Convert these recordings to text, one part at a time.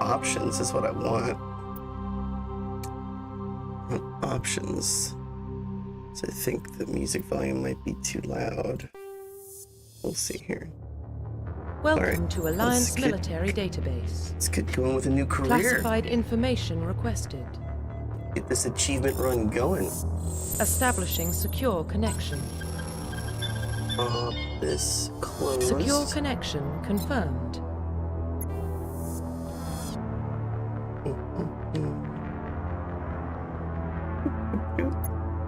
options is what I want. Options. So I think the music volume might be too loud. We'll see here. Welcome to Alliance Military Database. Let's get going with a new career. Classified information requested. Get this achievement run going. Establishing secure connection. This closed. Secure connection confirmed.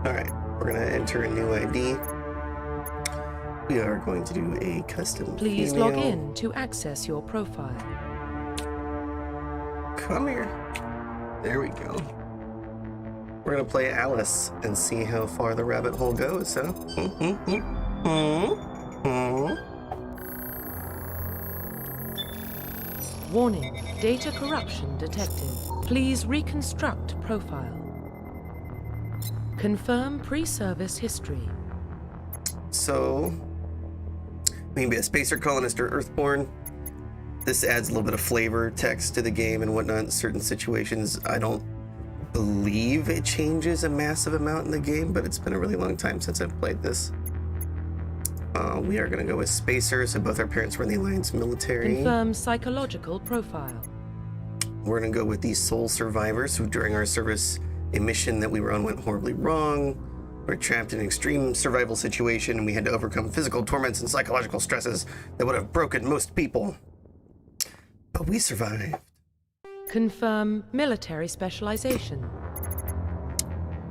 Alright, we're gonna enter a new ID. We are going to do a custom Please email. log in to access your profile. Come here. There we go. We're gonna play Alice and see how far the rabbit hole goes, huh? Warning, data corruption detected. Please reconstruct profile. Confirm pre-service history. So, we can be a spacer, colonist, or earthborn. This adds a little bit of flavor text to the game and whatnot in certain situations. I don't believe it changes a massive amount in the game, but it's been a really long time since I've played this. We are going to go with spacer, so both our parents were in the Alliance military. Confirm psychological profile. We're going to go with these sole survivors who, during our service, a mission that we were on went horribly wrong. We're trapped in an extreme survival situation, and we had to overcome physical torments and psychological stresses that would have broken most people. But we survived. Confirm military specialization.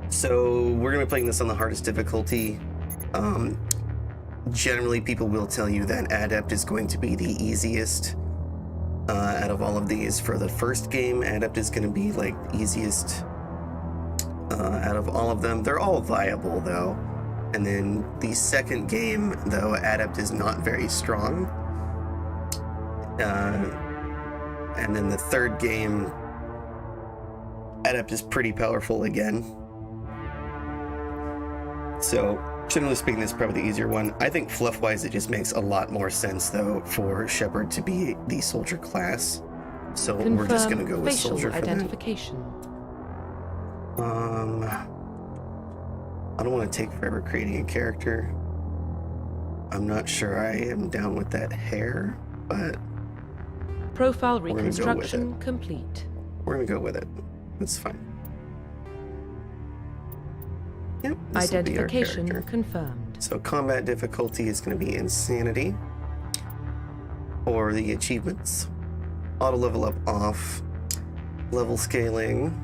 So we're going to be playing this on the hardest difficulty. Generally, people will tell you that Adept is going to be the easiest out of all of these. For the first game, Adept is going to be like the easiest out of all of them. They're all viable though. And then the second game, though, Adept is not very strong. And then the third game, Adept is pretty powerful again. So, generally speaking, this is probably the easier one. I think fluff-wise, it just makes a lot more sense, though, for Shepard to be the soldier class. So Confirm we're just going to go with facial soldier for identification. that. I don't want to take forever creating a character. I'm not sure I am down with that hair, but Profile gonna go with reconstruction complete. we're going to go with it. That's fine. Yep, this will be our Identification character. confirmed. So combat difficulty is going to be insanity. For the achievements, auto level up off, level scaling.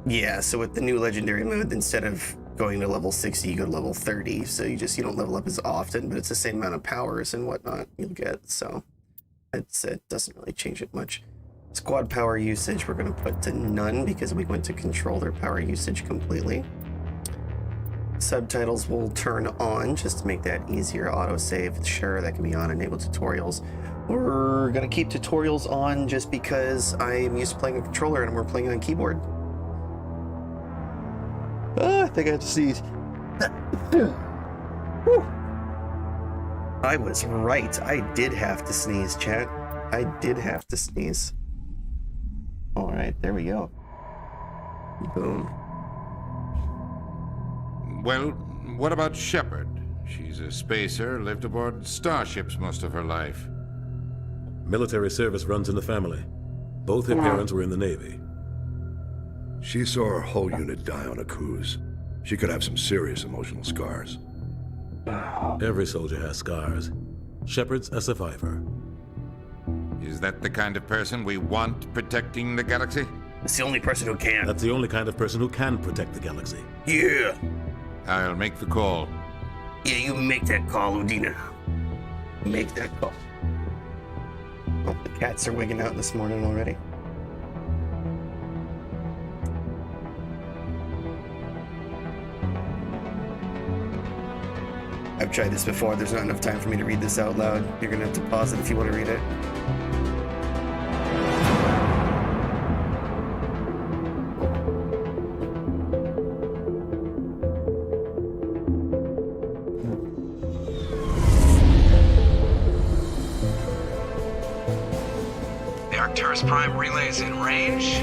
Yeah, so with the new legendary mode, instead of going to level 60, you go to level 30. So you don't level up as often, but it's the same amount of powers and whatnot you'll get. So it doesn't really change it much. Squad power usage, we're going to put to none because we want to control their power usage completely. Subtitles will turn on just to make that easier. Autosave, sure, that can be on. Enable tutorials. We're going to keep tutorials on just because I'm used to playing a controller and we're playing on keyboard. I think I have to sneeze. I was right. I did have to sneeze, chat. I did have to sneeze. All right, there we go. Boom. Well, what about Shepard? She's a spacer, lived aboard starships most of her life. Military service runs in the family. Both her parents were in the Navy. She saw her whole unit die on a cruise. She could have some serious emotional scars. Every soldier has scars. Shepard's a survivor. Is that the kind of person we want protecting the galaxy? It's the only person who can. That's the only kind of person who can protect the galaxy. Yeah. I'll make the call. Yeah, you make that call, Udina. Make that call. Oh, the cats are wigging out this morning already. I've tried this before. There's not enough time for me to read this out loud. You're gonna have to pause it if you want to read it. First prime relays in range.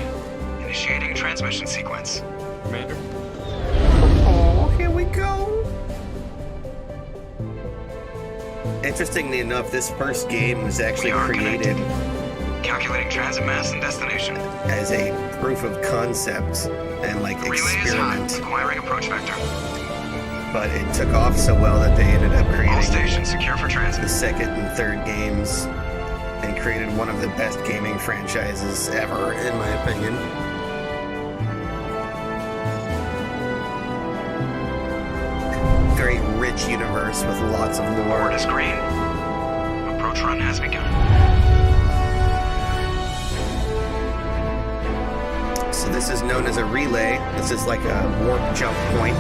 Initiating transmission sequence. Commander? Oh, here we go. Interestingly enough, this first game was actually We are created Calculating transit mass and destination. as a proof of concept and like The relay is hot. experiment. Acquiring approach vector. But it took off so well that they ended up All creating stations secure for the transit. second and third games and created one of the best gaming franchises ever, in my opinion. Very rich universe with lots of Board lore. is green. Approach run has begun. So this is known as a relay. This is like a warp jump point.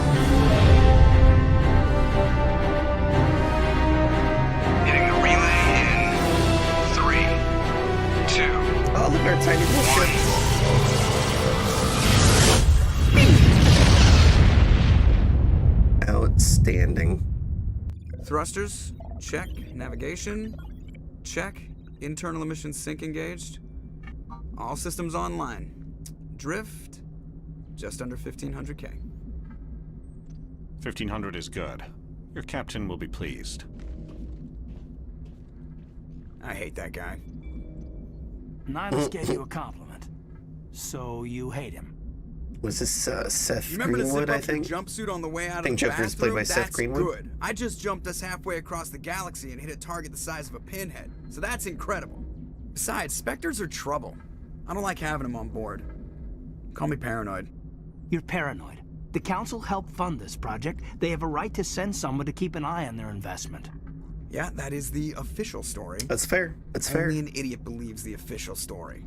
Hitting the relay in 3, 2, Oh, look at our tiny little ship. 1. Outstanding. Thrusters, check. Navigation, check. Internal emissions sync engaged. All systems online. Drift, just under 1500K. 1500 is good. Your captain will be pleased. I hate that guy. Nihilus gave you a compliment. So you hate him. Was this Seth You remember to Greenwood, zip I up your think? jumpsuit on the way out I think of the Joker is played bathroom? by Seth That's Greenwood. good. I just jumped us halfway across the galaxy and hit a target the size of a pinhead. So that's incredible. Besides, Spectres are trouble. I don't like having them on board. Call me paranoid. You're paranoid. The Council helped fund this project. They have a right to send someone to keep an eye on their investment. Yeah, that is the official story. That's fair. That's fair. Only an idiot believes the official story.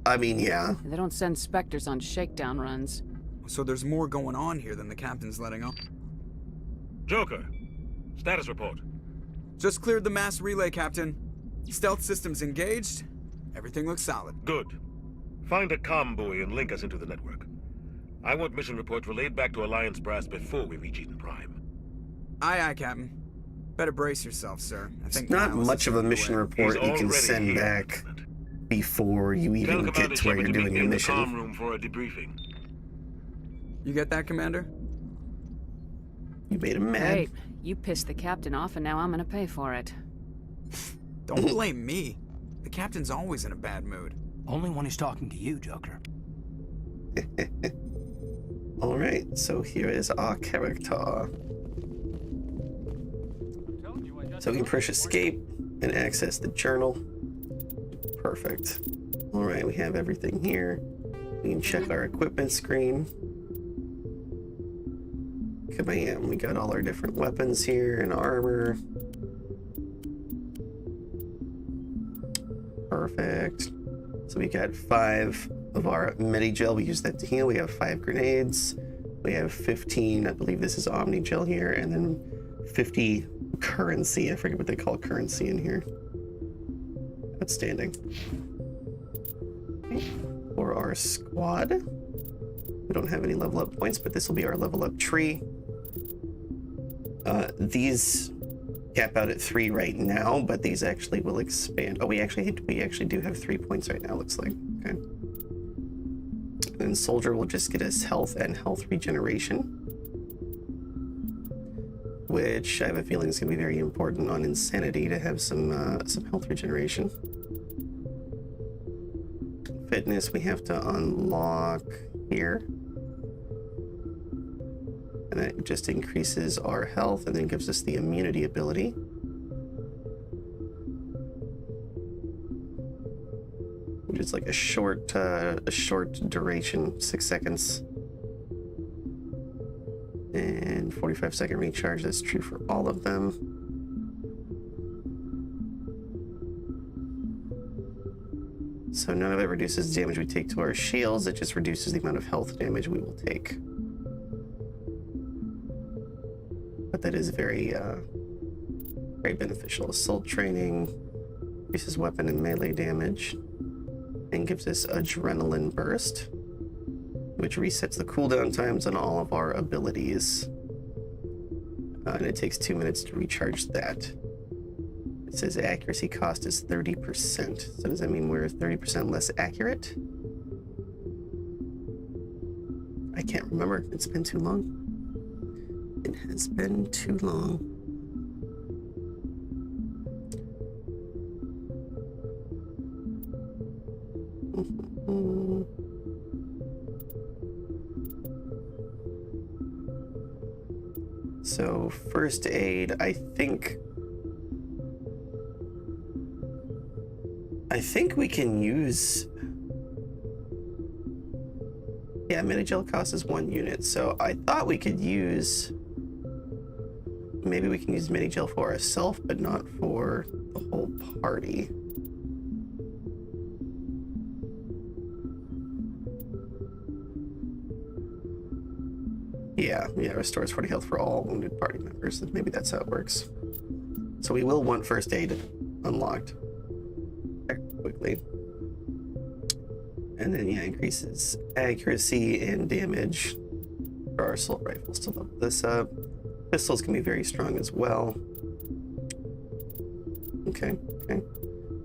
I mean, yeah. They don't send Spectres on shakedown runs. So there's more going on here than the captain's letting on. Joker, status report. Just cleared the mass relay, Captain. Stealth systems engaged. Everything looks solid. Good. Find a comm buoy and link us into the network. I want mission reports relayed back to Alliance brass before we reach Eden Prime. Aye, aye, Captain. Better brace yourself, sir. I think It's not Nihilus much is of a on the mission way. report He's you can already send here, back Lieutenant. before you Tell even Commander get to where Shepard you're to meet doing me your in the comm mission. room for a debriefing. You get that, Commander? You made him mad. Great. You pissed the captain off and now I'm gonna pay for it. Don't blame me. The captain's always in a bad mood. Only when he's talking to you, Joker. All right, so here is our character. So we can push escape and access the journal. Perfect. All right, we have everything here. We can check our equipment screen. Kabam, we got all our different weapons here and armor. Perfect. So we got 5 of our Medigel. We use that to heal. We have 5 grenades. We have 15, I believe this is Omnigel here, and then 50 currency. I forget what they call currency in here. Outstanding. For our squad, we don't have any level up points, but this will be our level up tree. These cap out at 3 right now, but these actually will expand. Oh, we actually do have 3 points right now, looks like. Okay. And soldier will just get us health and health regeneration, which I have a feeling is going to be very important on insanity to have some health regeneration. Fitness we have to unlock here. And that just increases our health and then gives us the immunity ability. Which is like a short duration, 6 seconds. And 45-second recharge, that's true for all of them. So none of it reduces the damage we take to our shields, it just reduces the amount of health damage we will take. But that is very beneficial. Assault training increases weapon and melee damage and gives us adrenaline burst, which resets the cooldown times on all of our abilities. And it takes 2 minutes to recharge that. It says accuracy cost is 30%. So does that mean we're 30% less accurate? I can't remember. It's been too long. It has been too long. So first aid, I think we can use, yeah, mini-gel cost is 1 unit, so I thought we could use, maybe we can use mini-gel for ourselves, but not for the whole party. Yeah, restores 40 health for all wounded party members. Maybe that's how it works. So we will want first aid unlocked quickly. And then, yeah, increases accuracy and damage for our assault rifles to level this up. Pistols can be very strong as well. Okay.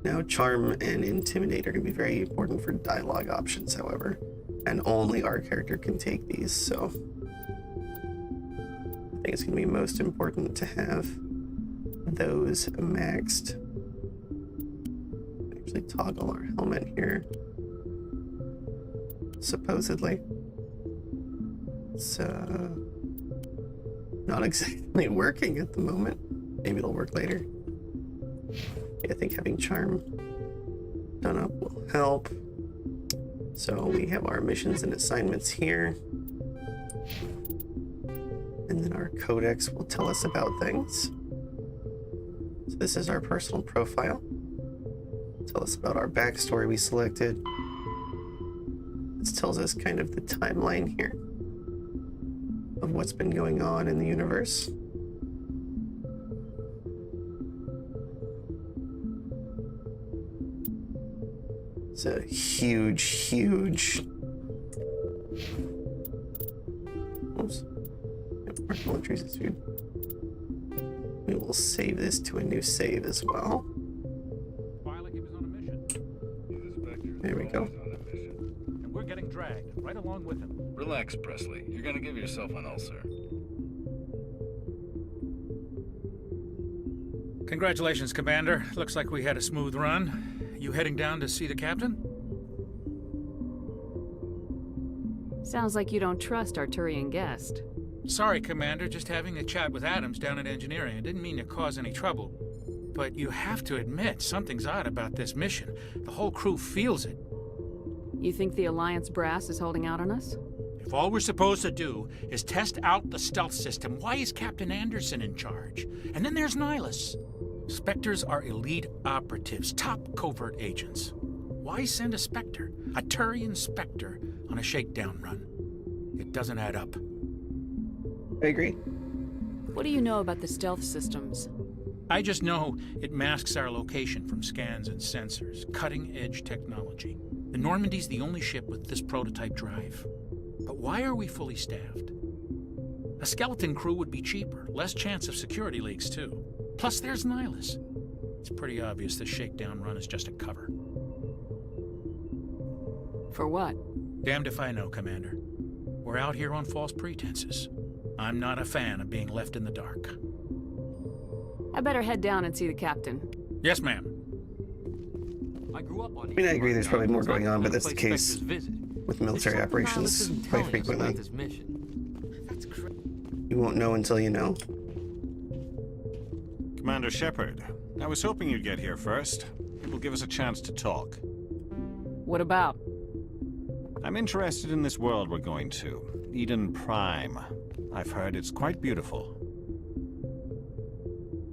Now, charm and intimidate are going to be very important for dialogue options, however. And only our character can take these, so I think it's going to be most important to have those maxed. Actually toggle our helmet here. Supposedly. It's not exactly working at the moment. Maybe it'll work later. Yeah, I think having charm done up will help. So we have our missions and assignments here. And then our codex will tell us about things. So this is our personal profile. Tell us about our backstory we selected. This tells us kind of the timeline here of what's been going on in the universe. It's a huge oops. Markable entries, dude. We will save this to a new save as well. There we go. And we're getting dragged right along with him. Relax, Presley. You're gonna give yourself an ulcer. Congratulations, Commander. Looks like we had a smooth run. You heading down to see the captain? Sounds like you don't trust Arturian guest. Sorry, Commander. Just having a chat with Adams down at engineering. I didn't mean to cause any trouble. But you have to admit, something's odd about this mission. The whole crew feels it. You think the Alliance brass is holding out on us? If all we're supposed to do is test out the stealth system, why is Captain Anderson in charge? And then there's Nihilus. Spectres are elite operatives, top covert agents. Why send a Spectre, a Turian Spectre, on a shakedown run? It doesn't add up. I agree. What do you know about the stealth systems? I just know it masks our location from scans and sensors. Cutting-edge technology. The Normandy's the only ship with this prototype drive. But why are we fully staffed? A skeleton crew would be cheaper, less chance of security leaks too. Plus there's Nihilus. It's pretty obvious this shakedown run is just a cover. For what? Damned if I know, Commander. We're out here on false pretenses. I'm not a fan of being left in the dark. I better head down and see the captain. Yes, ma'am. I mean, I agree there's probably more going on, but that's the case with military operations quite frequently. You won't know until you know. Commander Shepard, I was hoping you'd get here first. It will give us a chance to talk. What about? I'm interested in this world we're going to, Eden Prime. I've heard it's quite beautiful.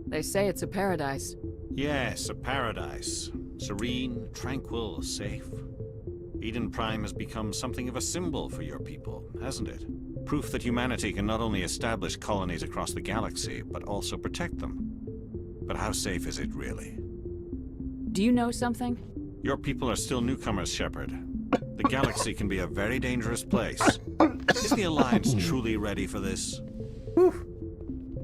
They say it's a paradise. Yes, a paradise. Serene, tranquil, safe. Eden Prime has become something of a symbol for your people, hasn't it? Proof that humanity can not only establish colonies across the galaxy, but also protect them. But how safe is it really? Do you know something? Your people are still newcomers, Shepard. The galaxy can be a very dangerous place. Is the Alliance truly ready for this?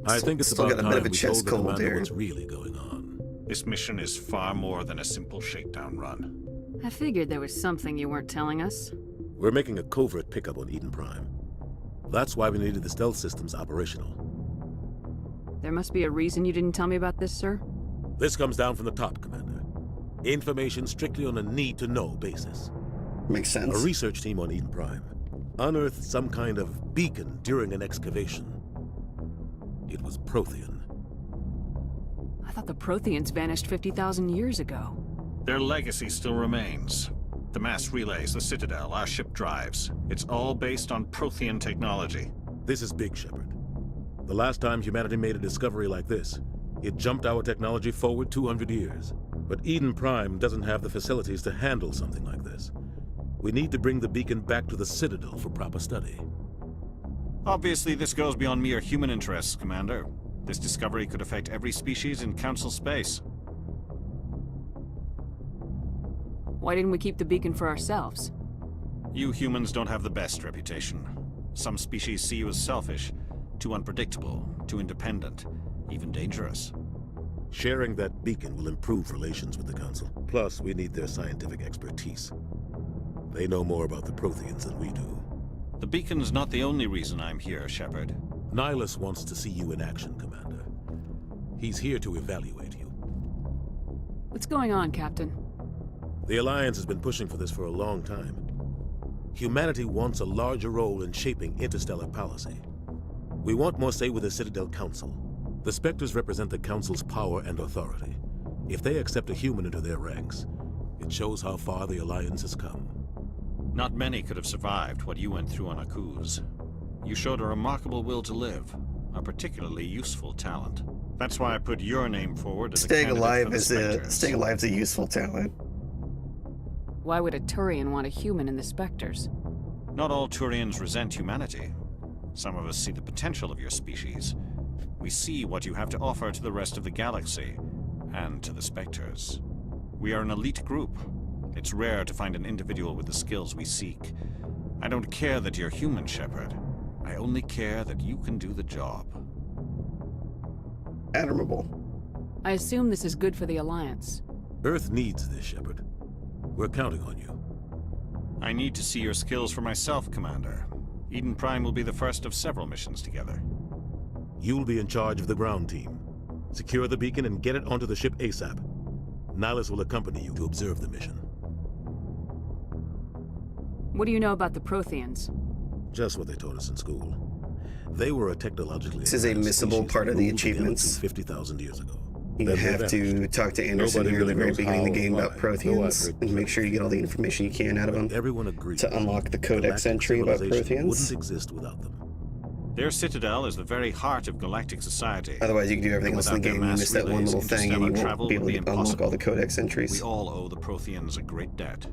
I think it's Still about got a bit of time a we chest told the cold commander there. what's really going on. This mission is far more than a simple shakedown run. I figured there was something you weren't telling us. We're making a covert pickup on Eden Prime. That's why we needed the stealth systems operational. There must be a reason you didn't tell me about this, sir? This comes down from the top, Commander. Information strictly on a need-to-know basis. Makes sense. A research team on Eden Prime unearthed some kind of beacon during an excavation. It was Prothean. I thought the Protheans vanished 50,000 years ago. Their legacy still remains. The mass relays, the Citadel, our ship drives. It's all based on Prothean technology. This is big, Shepard. The last time humanity made a discovery like this, it jumped our technology forward 200 years. But Eden Prime doesn't have the facilities to handle something like this. We need to bring the beacon back to the Citadel for proper study. Obviously, this goes beyond mere human interests, Commander. This discovery could affect every species in Council space. Why didn't we keep the beacon for ourselves? You humans don't have the best reputation. Some species see you as selfish, too unpredictable, too independent, even dangerous. Sharing that beacon will improve relations with the Council. Plus, we need their scientific expertise. They know more about the Protheans than we do. The beacon's not the only reason I'm here, Shepard. Nihilus wants to see you in action, Commander. He's here to evaluate you. What's going on, Captain? The Alliance has been pushing for this for a long time. Humanity wants a larger role in shaping interstellar policy. We want more say with the Citadel Council. The Spectres represent the Council's power and authority. If they accept a human into their ranks, it shows how far the Alliance has come. Not many could have survived what you went through on Akuz. You showed a remarkable will to live, a particularly useful talent. That's why I put your name forward as Staying alive is a useful talent. Why would a Turian want a human in the Spectres? Not all Turians resent humanity. Some of us see the potential of your species. We see what you have to offer to the rest of the galaxy, and to the Spectres. We are an elite group. It's rare to find an individual with the skills we seek. I don't care that you're human, Shepard. I only care that you can do the job. Admirable. I assume this is good for the Alliance. Earth needs this, Shepard. We're counting on you. I need to see your skills for myself, Commander. Eden Prime will be the first of several missions together. You'll be in charge of the ground team. Secure the beacon and get it onto the ship ASAP. Nihilus will accompany you to observe the mission. What do you know about the Protheans? Just what they taught us in school. They were a technologically This is a missable part of the achievements. 50,000 years ago. You have to talk to Anderson here in the very beginning of the game about Protheans and make sure you get all the information you can out of them Everyone agrees to unlock the codex entry about Protheans. Wouldn't exist without them. Their Citadel is the very heart of galactic society. Otherwise, you can do everything else in the game. You miss that one little thing and you won't be able to unlock all the codex entries. We all owe the Protheans a great debt.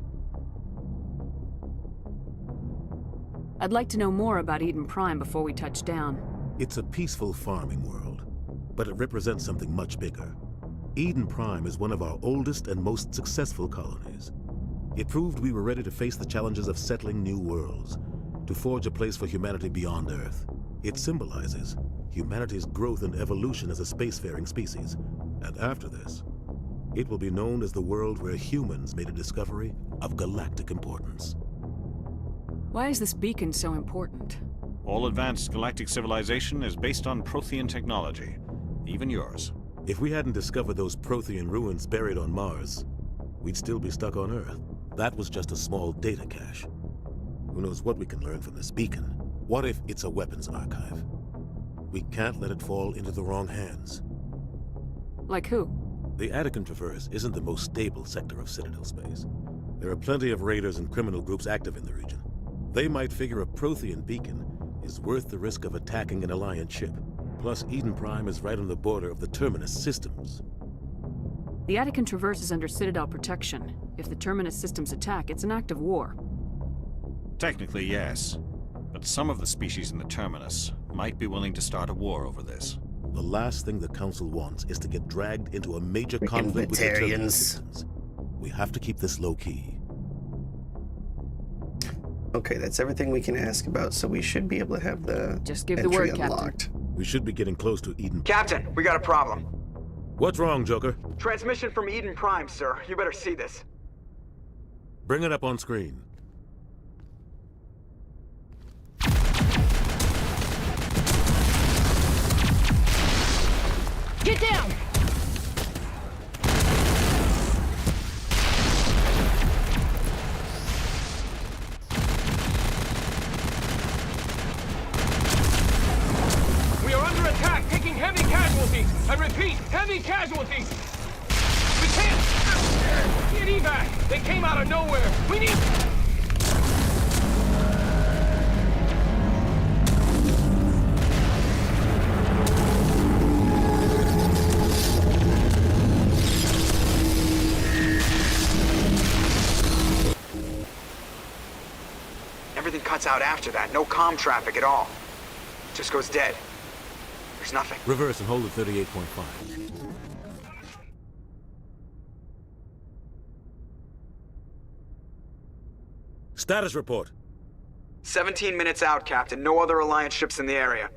I'd like to know more about Eden Prime before we touch down. It's a peaceful farming world, but it represents something much bigger. Eden Prime is one of our oldest and most successful colonies. It proved we were ready to face the challenges of settling new worlds, to forge a place for humanity beyond Earth. It symbolizes humanity's growth and evolution as a spacefaring species. And after this, it will be known as the world where humans made a discovery of galactic importance. Why is this beacon so important? All advanced galactic civilization is based on Prothean technology, even yours. If we hadn't discovered those Prothean ruins buried on Mars, we'd still be stuck on Earth. That was just a small data cache. Who knows what we can learn from this beacon? What if it's a weapons archive? We can't let it fall into the wrong hands. Like who? The Attican Traverse isn't the most stable sector of Citadel space. There are plenty of raiders and criminal groups active in the region. They might figure a Prothean beacon is worth the risk of attacking an Alliance ship. Plus, Eden Prime is right on the border of the Terminus systems. The Attican Traverse is under Citadel protection. If the Terminus systems attack, it's an act of war. Technically, yes. But some of the species in the Terminus might be willing to start a war over this. The last thing the Council wants is to get dragged into a major conflict with the Terminus systems. We have to keep this low-key. Okay, that's everything we can ask about, so we should be able to have the Just give the entry word, unlocked. Captain. We should be getting close to Eden. Captain, we got a problem. What's wrong, Joker? Transmission from Eden Prime, sir. You better see this. Bring it up on screen. Get down! We are under attack, taking heavy casualties. I repeat, heavy casualties. We can't get evac. They came out of nowhere. We need... Everything cuts out after that. No comm traffic at all. Just goes dead. There's nothing. Reverse and hold at 38.5. Status report. 17 minutes out, Captain. No other Alliance ships in the area.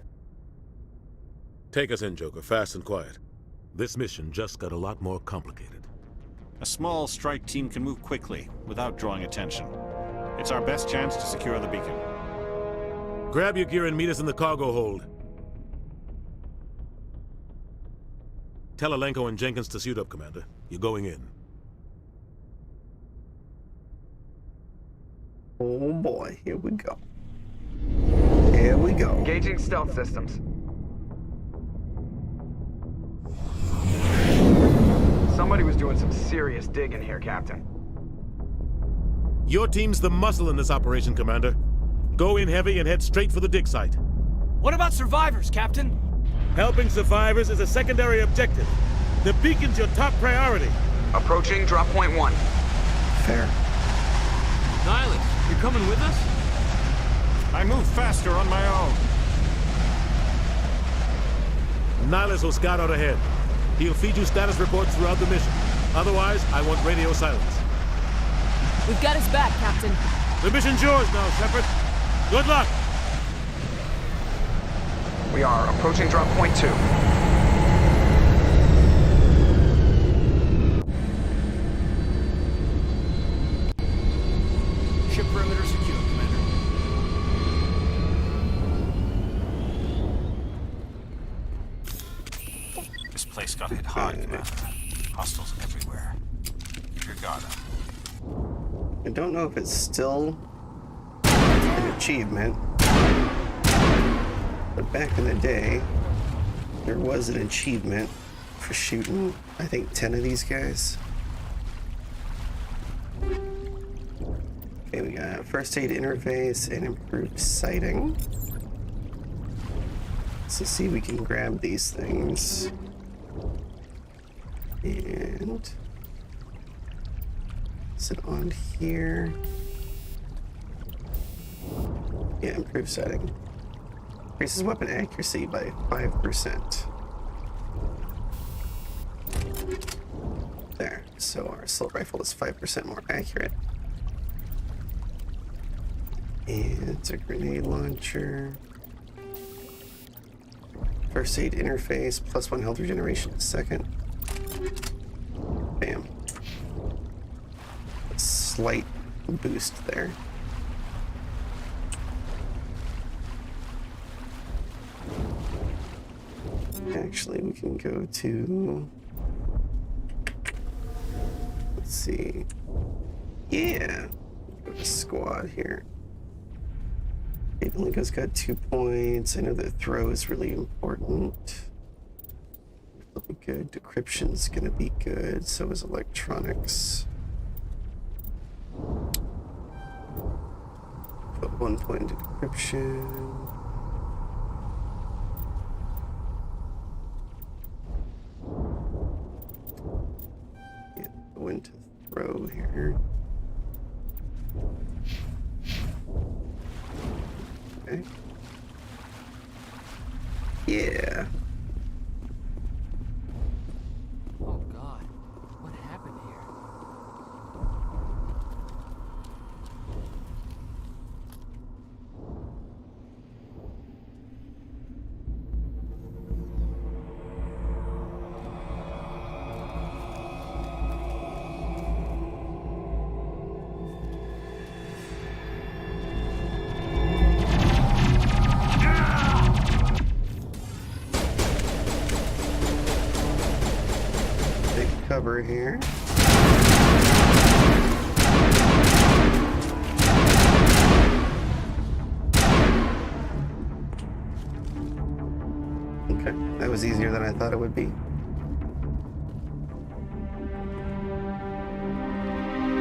Take us in, Joker, fast and quiet. This mission just got a lot more complicated. A small strike team can move quickly, without drawing attention. It's our best chance to secure the beacon. Grab your gear and meet us in the cargo hold. Tell Alenko and Jenkins to suit up, Commander. You're going in. Oh boy, here we go. Here we go. Engaging stealth systems. Somebody was doing some serious digging here, Captain. Your team's the muscle in this operation, Commander. Go in heavy and head straight for the dig site. What about survivors, Captain? Helping survivors is a secondary objective. The beacon's your top priority. Approaching drop point 1. Fair. Hydraulix, you're coming with us? I move faster on my own. Nihilus will scout out ahead. He'll feed you status reports throughout the mission. Otherwise, I want radio silence. We've got his back, Captain. The mission's yours now, Shepard. Good luck! We are approaching drop point 2. Ship perimeter secure, Commander. This place got hit hard, Commander. Hostiles everywhere. Keep your guard up. I don't know if it's still an achievement, but back in the day, there was an achievement for shooting, I think, 10 of these guys. Okay, we got first aid interface and improved sighting. So see if we can grab these things. And sit on here. Yeah, improved sighting. Increases weapon accuracy by 5%. There. So our assault rifle is 5% more accurate. And it's a grenade launcher. First aid interface, +1 health regeneration a second. Bam. A slight boost there. Actually, we can go to... Let's see. Yeah. Go to squad here. Abelinko's got 2 points. I know that throw is really important. It'll be good. Decryption's gonna be good. So is electronics. Put 1 point into decryption. Yeah, go into throw here. Okay. Yeah. Oh God, what happened here? cover here. Okay, that was easier than I thought it would be.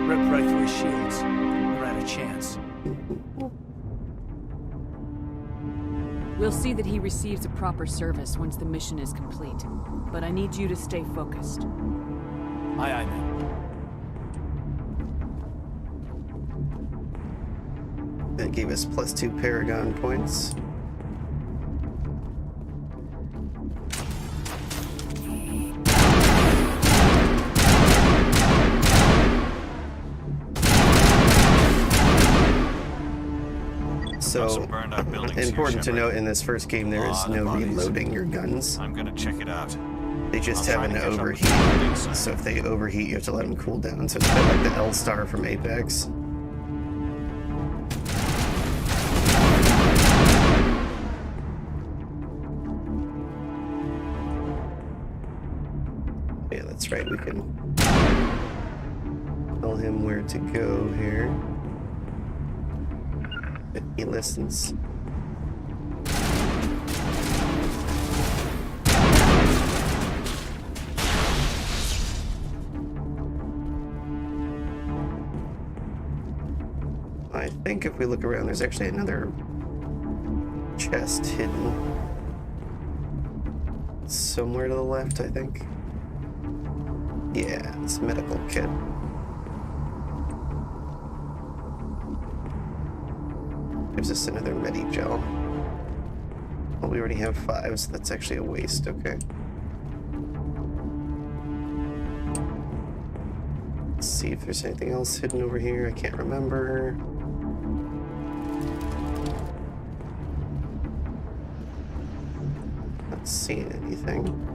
Rip right through his shields. We're at a chance. We'll see that he receives a proper service once the mission is complete. But I need you to stay focused. Aye, aye, ma'am. That gave us +2 Paragon points. So, important to note in this first game, there is no reloading your guns. I'm gonna check it out. They just have an overheat. So if they overheat, you have to let them cool down. So it's a bit like the L-Star from Apex. Yeah, that's right. We can tell him where to go here. If he listens. I think if we look around, there's actually another chest hidden somewhere to the left, I think. Yeah, it's a medical kit. Gives us another medi-gel. Well, we already have 5, so that's actually a waste, okay. Let's see if there's anything else hidden over here. I can't remember. Not seeing anything.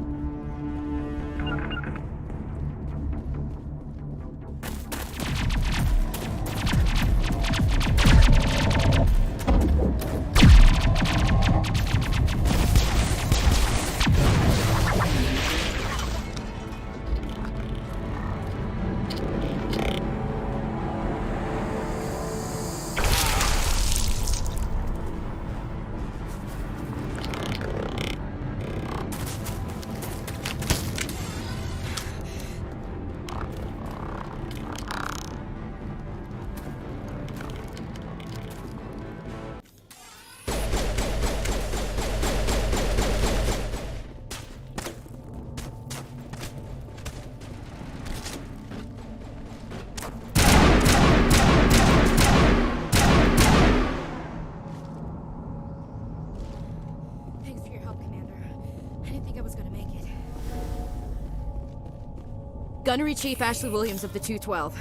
Gunnery Chief Ashley Williams of the 212.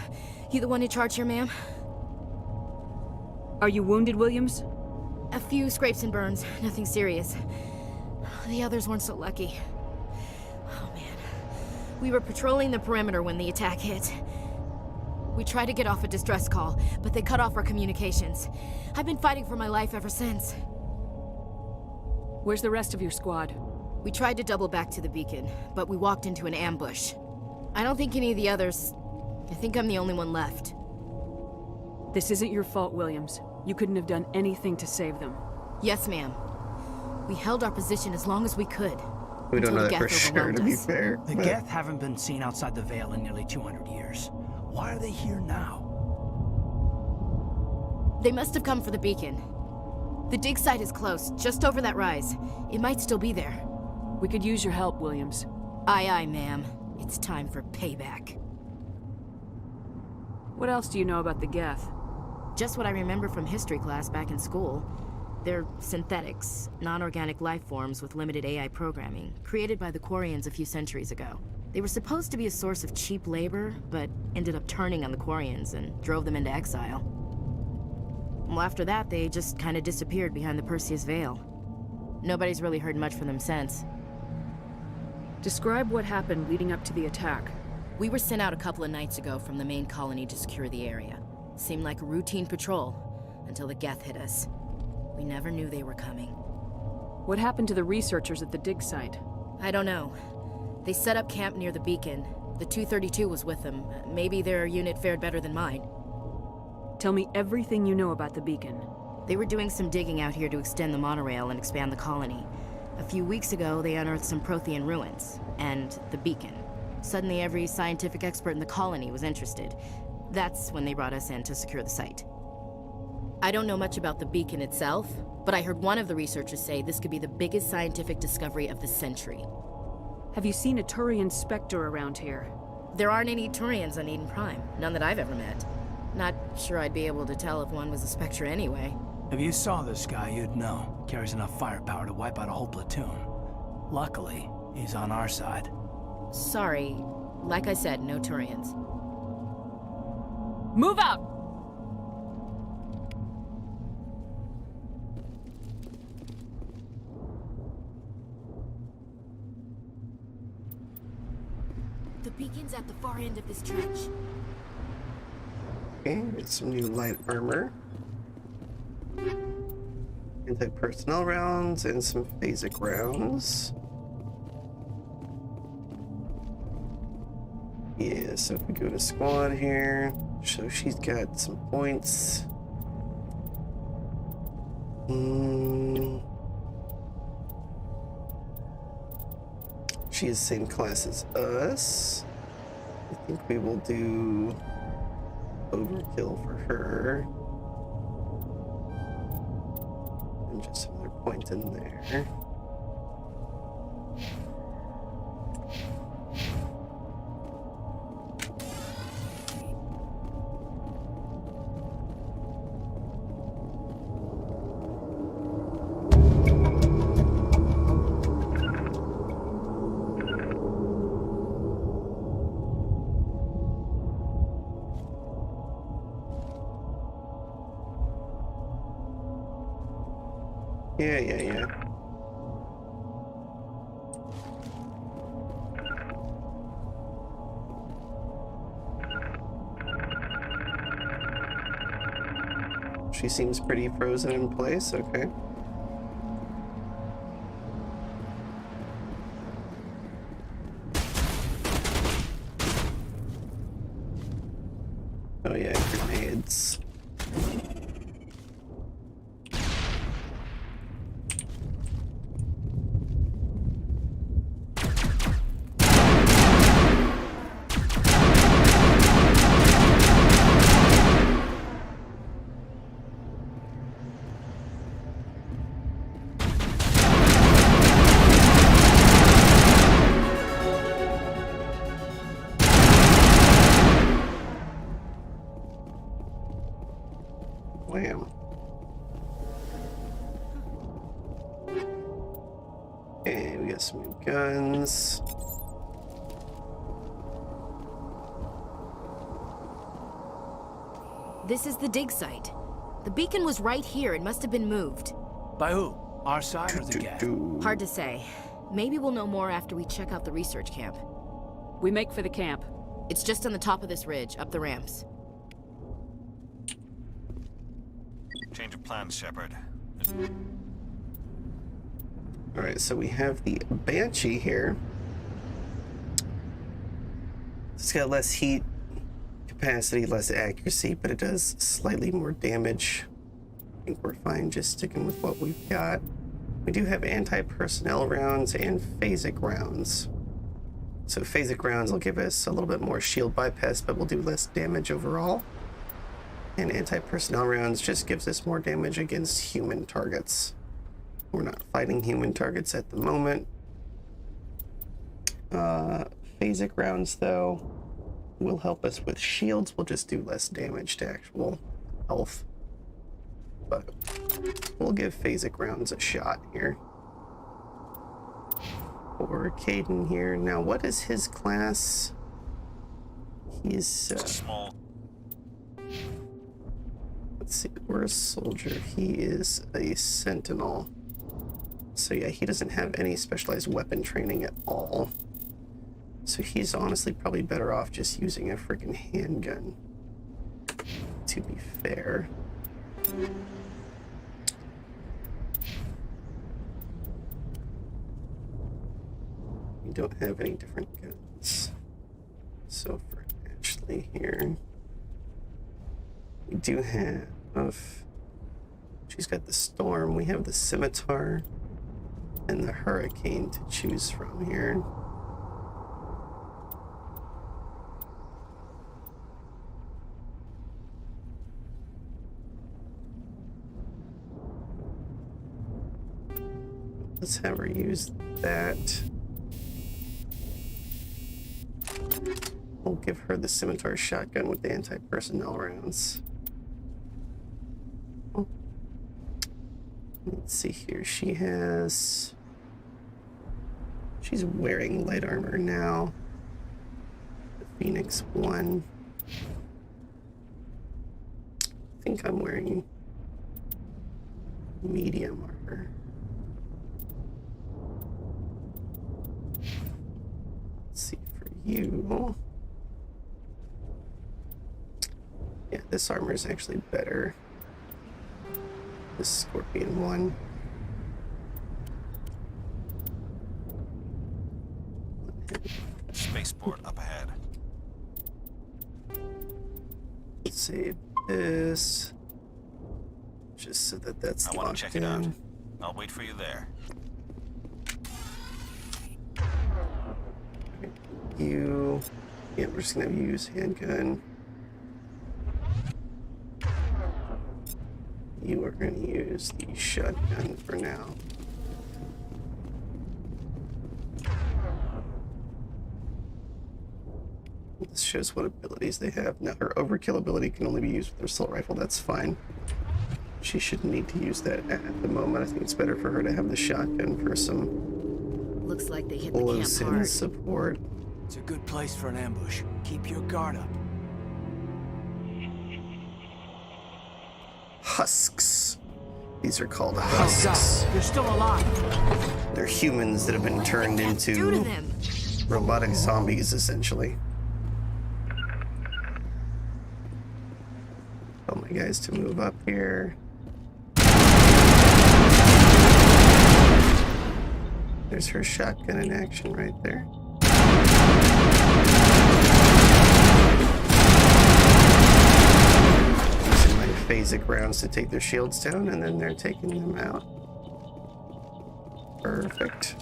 You the one in charge here, ma'am? Are you wounded, Williams? A few scrapes and burns, nothing serious. The others weren't so lucky. Oh man. We were patrolling the perimeter when the attack hit. We tried to get off a distress call, but they cut off our communications. I've been fighting for my life ever since. Where's the rest of your squad? We tried to double back to the beacon, but we walked into an ambush. I don't think any of the others... I think I'm the only one left. This isn't your fault, Williams. You couldn't have done anything to save them. Yes, ma'am. We held our position as long as we could. We don't know that for sure, to be fair. The Geth haven't been seen outside the Veil in nearly 200 years. Why are they here now? They must have come for the beacon. The dig site is close, just over that rise. It might still be there. We could use your help, Williams. Aye, aye, ma'am. It's time for payback. What else do you know about the Geth? Just what I remember from history class back in school. They're synthetics, non-organic life forms with limited AI programming, created by the Quarians a few centuries ago. They were supposed to be a source of cheap labor, but ended up turning on the Quarians and drove them into exile. Well, after that, they just kind of disappeared behind the Perseus Veil. Nobody's really heard much from them since. Describe what happened leading up to the attack. We were sent out a couple of nights ago from the main colony to secure the area. Seemed like a routine patrol, until the Geth hit us. We never knew they were coming. What happened to the researchers at the dig site? I don't know. They set up camp near the beacon, The 232 was with them. Maybe their unit fared better than mine. Tell me everything you know about the beacon. They were doing some digging out here to extend the monorail and expand the colony. A few weeks ago, they unearthed some Prothean ruins, and the beacon. Suddenly, every scientific expert in the colony was interested. That's when they brought us in to secure the site. I don't know much about the beacon itself, but I heard one of the researchers say this could be the biggest scientific discovery of the century. Have you seen a Turian Spectre around here? There aren't any Turians on Eden Prime, none that I've ever met. Not sure I'd be able to tell if one was a Spectre anyway. If you saw this guy, you'd know. Carries enough firepower to wipe out a whole platoon. Luckily, he's on our side. Sorry. Like I said, no Turians. Move out! The beacon's at the far end of this trench. Okay, get some new light armor. Anti-personnel rounds and some phasic rounds. Yeah, so if we go to squad here, so she's got some points. She is the same class as us. I think we will do overkill for her. And just some other points in there. Yeah. She seems pretty frozen in place, okay. Oh yeah, grenades. Wham. Okay, we got some new guns. This is the dig site. The beacon was right here. It must have been moved. By who? Our side or the Geth? Hard to say. Maybe we'll know more after we check out the research camp. We make for the camp. It's just on the top of this ridge, up the ramps. Change of plans, Shepard. Alright, so we have the Banshee here. It's got less heat capacity, less accuracy, but it does slightly more damage. I think we're fine just sticking with what we've got. We do have anti-personnel rounds and phasic rounds. So phasic rounds will give us a little bit more shield bypass, but we'll do less damage overall. And anti-personnel rounds just gives us more damage against human targets. We're not fighting human targets at the moment. Phasic rounds, though, will help us with shields. We'll just do less damage to actual health. But we'll give phasic rounds a shot here. For Caden here. Now, what is his class? He's small. Let's see, we're a soldier. He is a sentinel. So yeah, he doesn't have any specialized weapon training at all. So he's honestly probably better off just using a freaking handgun, to be fair. We don't have any different guns. So for Ashley here, we do have, she's got the Storm, we have the Scimitar, and the Hurricane to choose from here. Let's have her use that. We'll give her the Scimitar shotgun with the anti-personnel rounds. Oh. Let's see here. She's wearing light armor now. The Phoenix 1. I think I'm wearing medium armor. Let's see for you. Yeah, this armor is actually better. The Scorpion 1. Spaceport up ahead. Let's save this. Just so that that's I want to check it out. I'll wait for you there. You. Yeah, we're just gonna use handgun. You are going to use the shotgun for now. This shows what abilities they have. Now, her overkill ability can only be used with her assault rifle. That's fine. She shouldn't need to use that at the moment. I think it's better for her to have the shotgun for some Looks like they hit the camp close-in hard. support. It's a good place for an ambush. Keep your guard up. Husks. These are called husks. Oh, they're still alive. They're humans that have been turned Do to into them. robotic zombies, essentially. Tell my guys to move up here. There's her shotgun in action right there. Using my phasic rounds to take their shields down, and then they're taking them out. Perfect.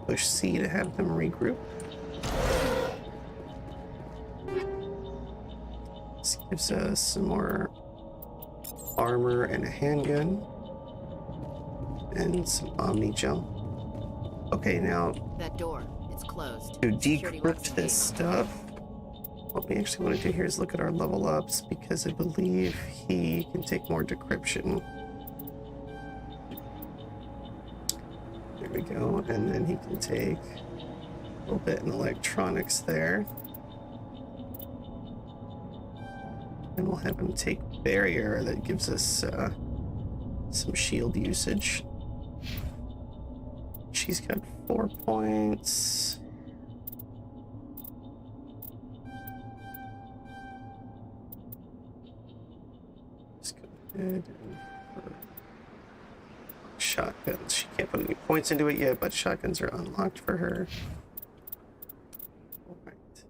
Push C to have them regroup. This gives us some more armor and a handgun. And some Omni jump. Okay, now That door, it's closed. to Security locks decrypt the this gate. stuff, what we actually want to do here is look at our level ups, because I believe he can take more decryption. There we go, and then he can take a little bit in electronics there. And we'll have him take barrier, that gives us some shield usage. She's got 4 points. Let's go ahead and for shotguns. She can't put any points into it yet, but shotguns are unlocked for her. Alright.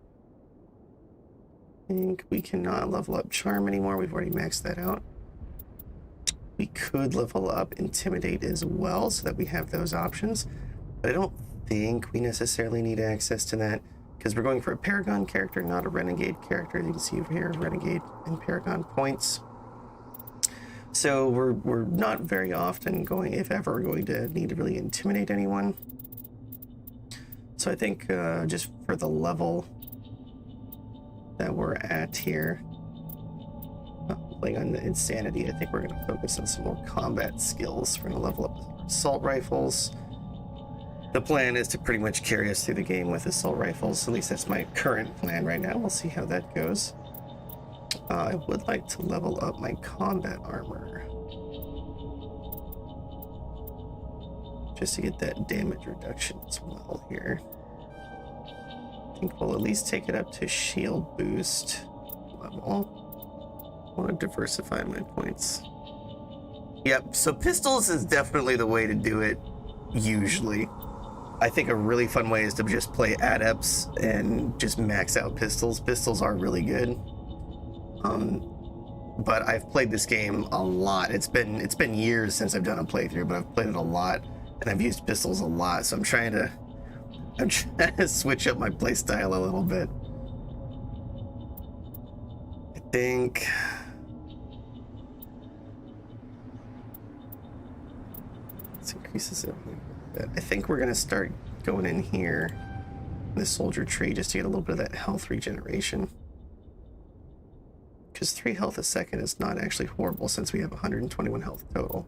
I think we cannot level up Charm anymore. We've already maxed that out. We could level up Intimidate as well, so that we have those options. But I don't think we necessarily need access to that, because we're going for a Paragon character, not a Renegade character. You can see over here, Renegade and Paragon points. So we're not very often going, if ever, going to need to really intimidate anyone. So I think just for the level that we're at here, playing on the Insanity, I think we're going to focus on some more combat skills. We're going to level up our assault rifles. The plan is to pretty much carry us through the game with assault rifles. At least that's my current plan right now. We'll see how that goes. I would like to level up my combat armor, just to get that damage reduction as well here. I think we'll at least take it up to shield boost level. I want to diversify my points. Yep, so pistols is definitely the way to do it, usually. I think a really fun way is to just play adepts and just max out pistols. Pistols are really good. But I've played this game a lot. It's been years since I've done a playthrough, but I've played it a lot, and I've used pistols a lot. So I'm trying to switch up my play style a little bit. I think. Let's increase this a bit. I think we're gonna start going in here, the soldier tree, just to get a little bit of that health regeneration. Because 3 health a second is not actually horrible since we have 121 health total.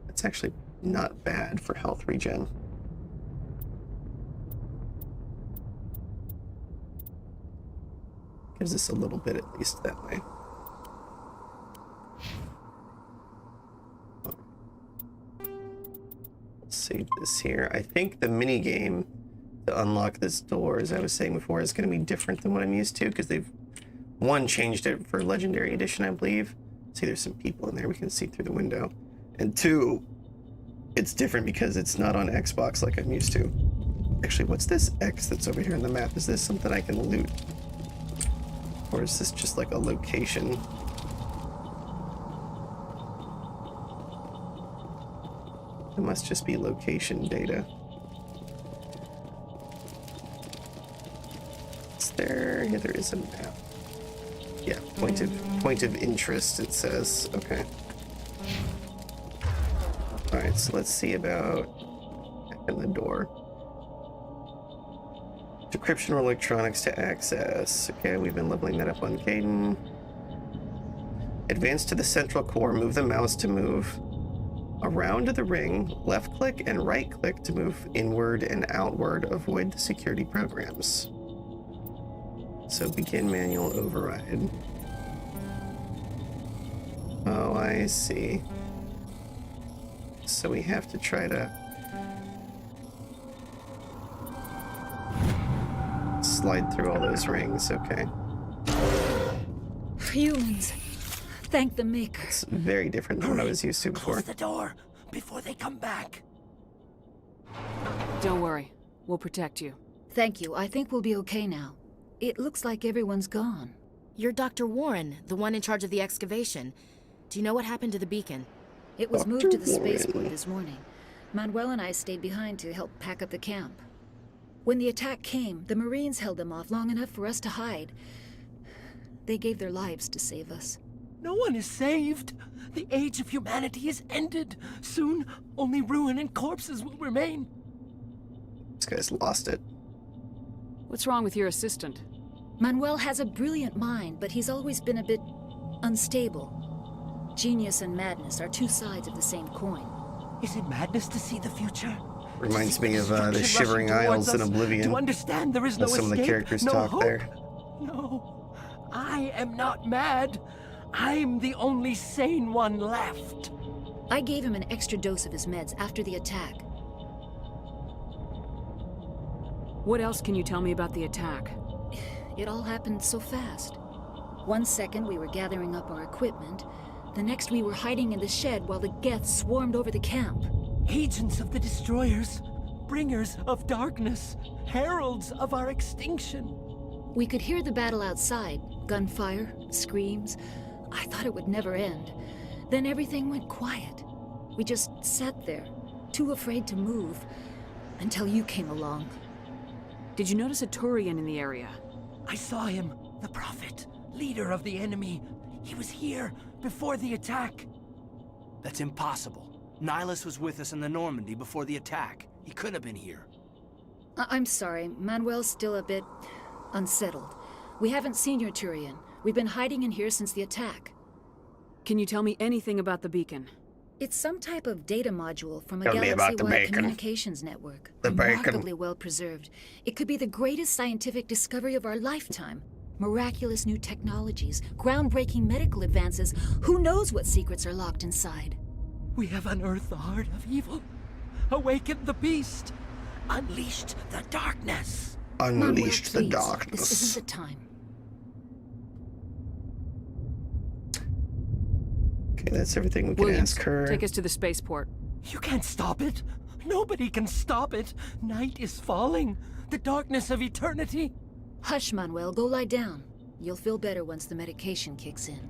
It's actually not bad for health regen. Gives us a little bit at least that way. Let's save this here. I think the mini game to unlock this door, as I was saying before, is going to be different than what I'm used to, because they've changed it for Legendary Edition, I believe. See, there's some people in there we can see through the window. And 2, it's different because it's not on Xbox like I'm used to. Actually, what's this X that's over here on the map? Is this something I can loot? Or is this just like a location? It must just be location data. Is there? Yeah, there is a map. Yeah, point of interest, it says. Okay. Alright, so let's see about in the door. Decryption or electronics to access. Okay, we've been leveling that up on Caden. Advance to the central core, move the mouse to move around the ring, left click and right click to move inward and outward. Avoid the security programs. So begin manual override. Oh, I see. So we have to try to slide through all those rings, okay. Humans. Thank the maker. It's very different than what I was used to before. Close the door before they come back. Don't worry. We'll protect you. Thank you. I think we'll be okay now. It looks like everyone's gone. You're Dr. Warren, the one in charge of the excavation. Do you know what happened to the beacon? It was moved to the spaceport this morning. Manuel and I stayed behind to help pack up the camp. When the attack came, the Marines held them off long enough for us to hide. They gave their lives to save us. No one is saved. The age of humanity is ended. Soon, only ruin and corpses will remain. This guy's lost it. What's wrong with your assistant? Manuel has a brilliant mind, but he's always been a bit unstable. Genius and madness are 2 sides of the same coin. Is it madness to see the future? Reminds me of the Shivering Isles in Oblivion. To understand there is no some escape, of the characters no talk hope. there. No, I am not mad. I'm the only sane one left. I gave him an extra dose of his meds after the attack. What else can you tell me about the attack? It all happened so fast. 1 second we were gathering up our equipment. The next we were hiding in the shed while the Geths swarmed over the camp. Agents of the Destroyers, bringers of darkness, heralds of our extinction. We could hear the battle outside. Gunfire, screams. I thought it would never end. Then everything went quiet. We just sat there, too afraid to move, until you came along. Did you notice a Turian in the area? I saw him, the Prophet, leader of the enemy. He was here before the attack. That's impossible. Nihilus was with us in the Normandy before the attack. He couldn't have been here. I'm sorry. Manuel's still a bit unsettled. We haven't seen your Turian. We've been hiding in here since the attack. Can you tell me anything about the beacon? It's some type of data module from a Tell me about the galaxy-wide bacon. communications network. The bacon. Remarkably well preserved. It could be the greatest scientific discovery of our lifetime. Miraculous new technologies, groundbreaking medical advances. Who knows what secrets are locked inside? We have unearthed the heart of evil, awakened the beast, unleashed the darkness. Unleashed the Manuel, please. darkness. This isn't the time. Okay, that's everything we can Williams, ask her. take us to the spaceport. You can't stop it. Nobody can stop it. Night is falling. The darkness of eternity. Hush, Manuel. Go lie down. You'll feel better once the medication kicks in.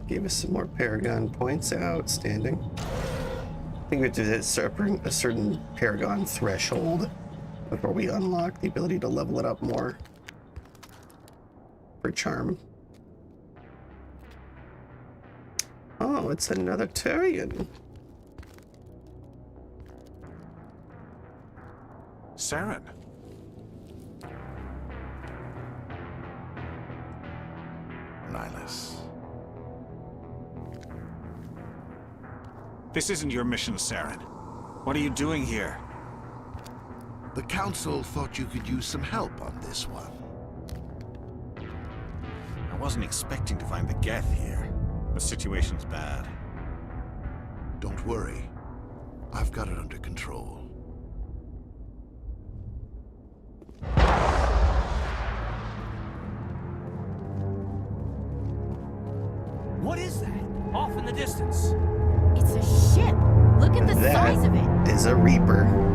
Gave us some more Paragon points. Outstanding. I think we have to hit a certain Paragon threshold before we unlock the ability to level it up more for charm. Oh, it's another Turian. Saren. Nihilus. This isn't your mission, Saren. What are you doing here? The Council thought you could use some help on this one. I wasn't expecting to find the Geth here. The situation's bad. Don't worry. I've got it under control. What is that? Off in the distance. It's a ship. Look at the size of it. That is a Reaper.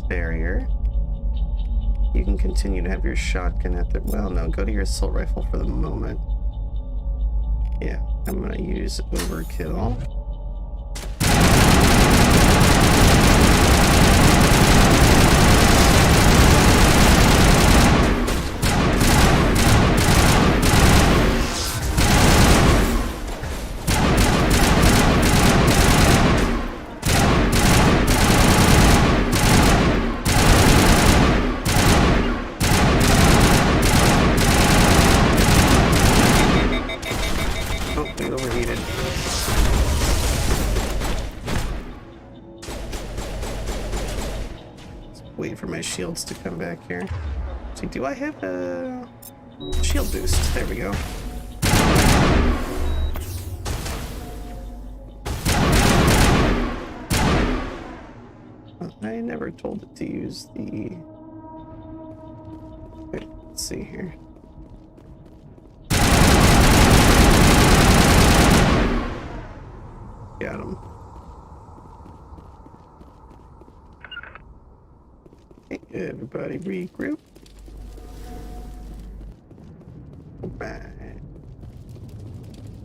Barrier. You can continue to have your shotgun at the... Well, no, go to your assault rifle for the moment. Yeah, I'm gonna use overkill. Shields to come back here. So do I have a shield boost? There we go. I never told it to use the... Wait, let's see here. Got him. Everybody regroup. Right.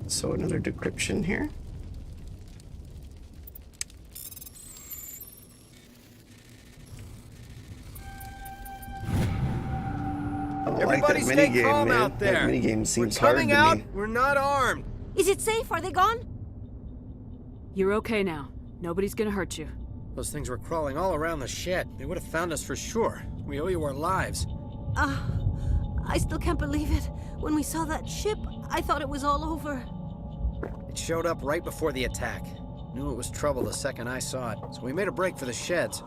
So another decryption here. Everybody stay calm out there. That minigame seems We're coming hard to out. me. We're not armed. Is it safe? Are they gone? You're okay now. Nobody's gonna hurt you. Those things were crawling all around the shed. They would have found us for sure. We owe you our lives. I still can't believe it. When we saw that ship, I thought it was all over. It showed up right before the attack. Knew it was trouble the second I saw it, so we made a break for the sheds.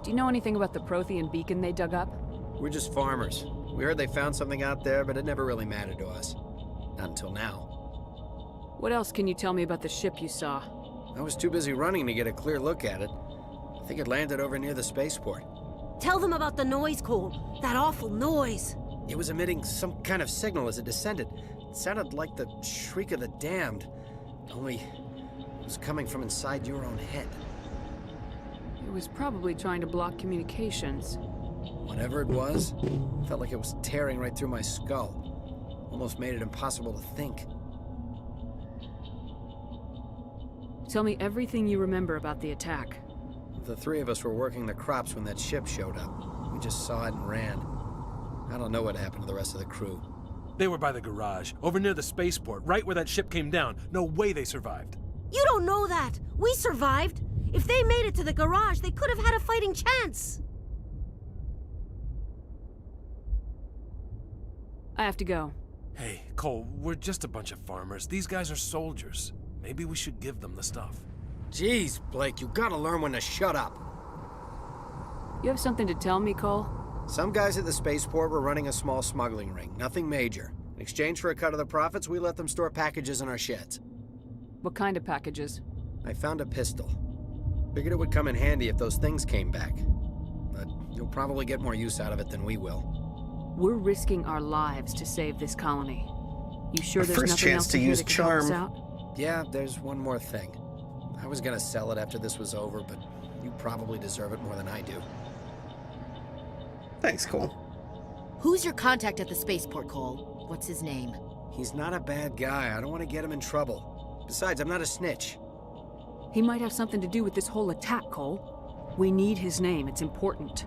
Do you know anything about the Prothean beacon they dug up? We're just farmers. We heard they found something out there, but it never really mattered to us. Not until now. What else can you tell me about the ship you saw? I was too busy running to get a clear look at it. I think it landed over near the spaceport. Tell them about the noise, Cole. That awful noise. It was emitting some kind of signal as it descended. It sounded like the shriek of the damned. Only it was coming from inside your own head. It was probably trying to block communications. Whatever it was, felt like it was tearing right through my skull. Almost made it impossible to think. Tell me everything you remember about the attack. The three of us were working the crops when that ship showed up. We just saw it and ran. I don't know what happened to the rest of the crew. They were by the garage, over near the spaceport, right where that ship came down. No way they survived. You don't know that. We survived. If they made it to the garage, they could have had a fighting chance. I have to go. Hey, Cole, we're just a bunch of farmers. These guys are soldiers. Maybe we should give them the stuff. Jeez, Blake, you gotta learn when to shut up. You have something to tell me, Cole? Some guys at the spaceport were running a small smuggling ring, nothing major. In exchange for a cut of the profits, we let them store packages in our sheds. What kind of packages? I found a pistol. Figured it would come in handy if those things came back. But you'll probably get more use out of it than we will. We're risking our lives to save this colony. You sure Our there's first nothing chance else to here use that could help us charm. out? Yeah, there's one more thing. I was gonna sell it after this was over, but you probably deserve it more than I do. Thanks, Cole. Who's your contact at the spaceport, Cole? What's his name? He's not a bad guy. I don't want to get him in trouble. Besides, I'm not a snitch. He might have something to do with this whole attack, Cole. We need his name. It's important.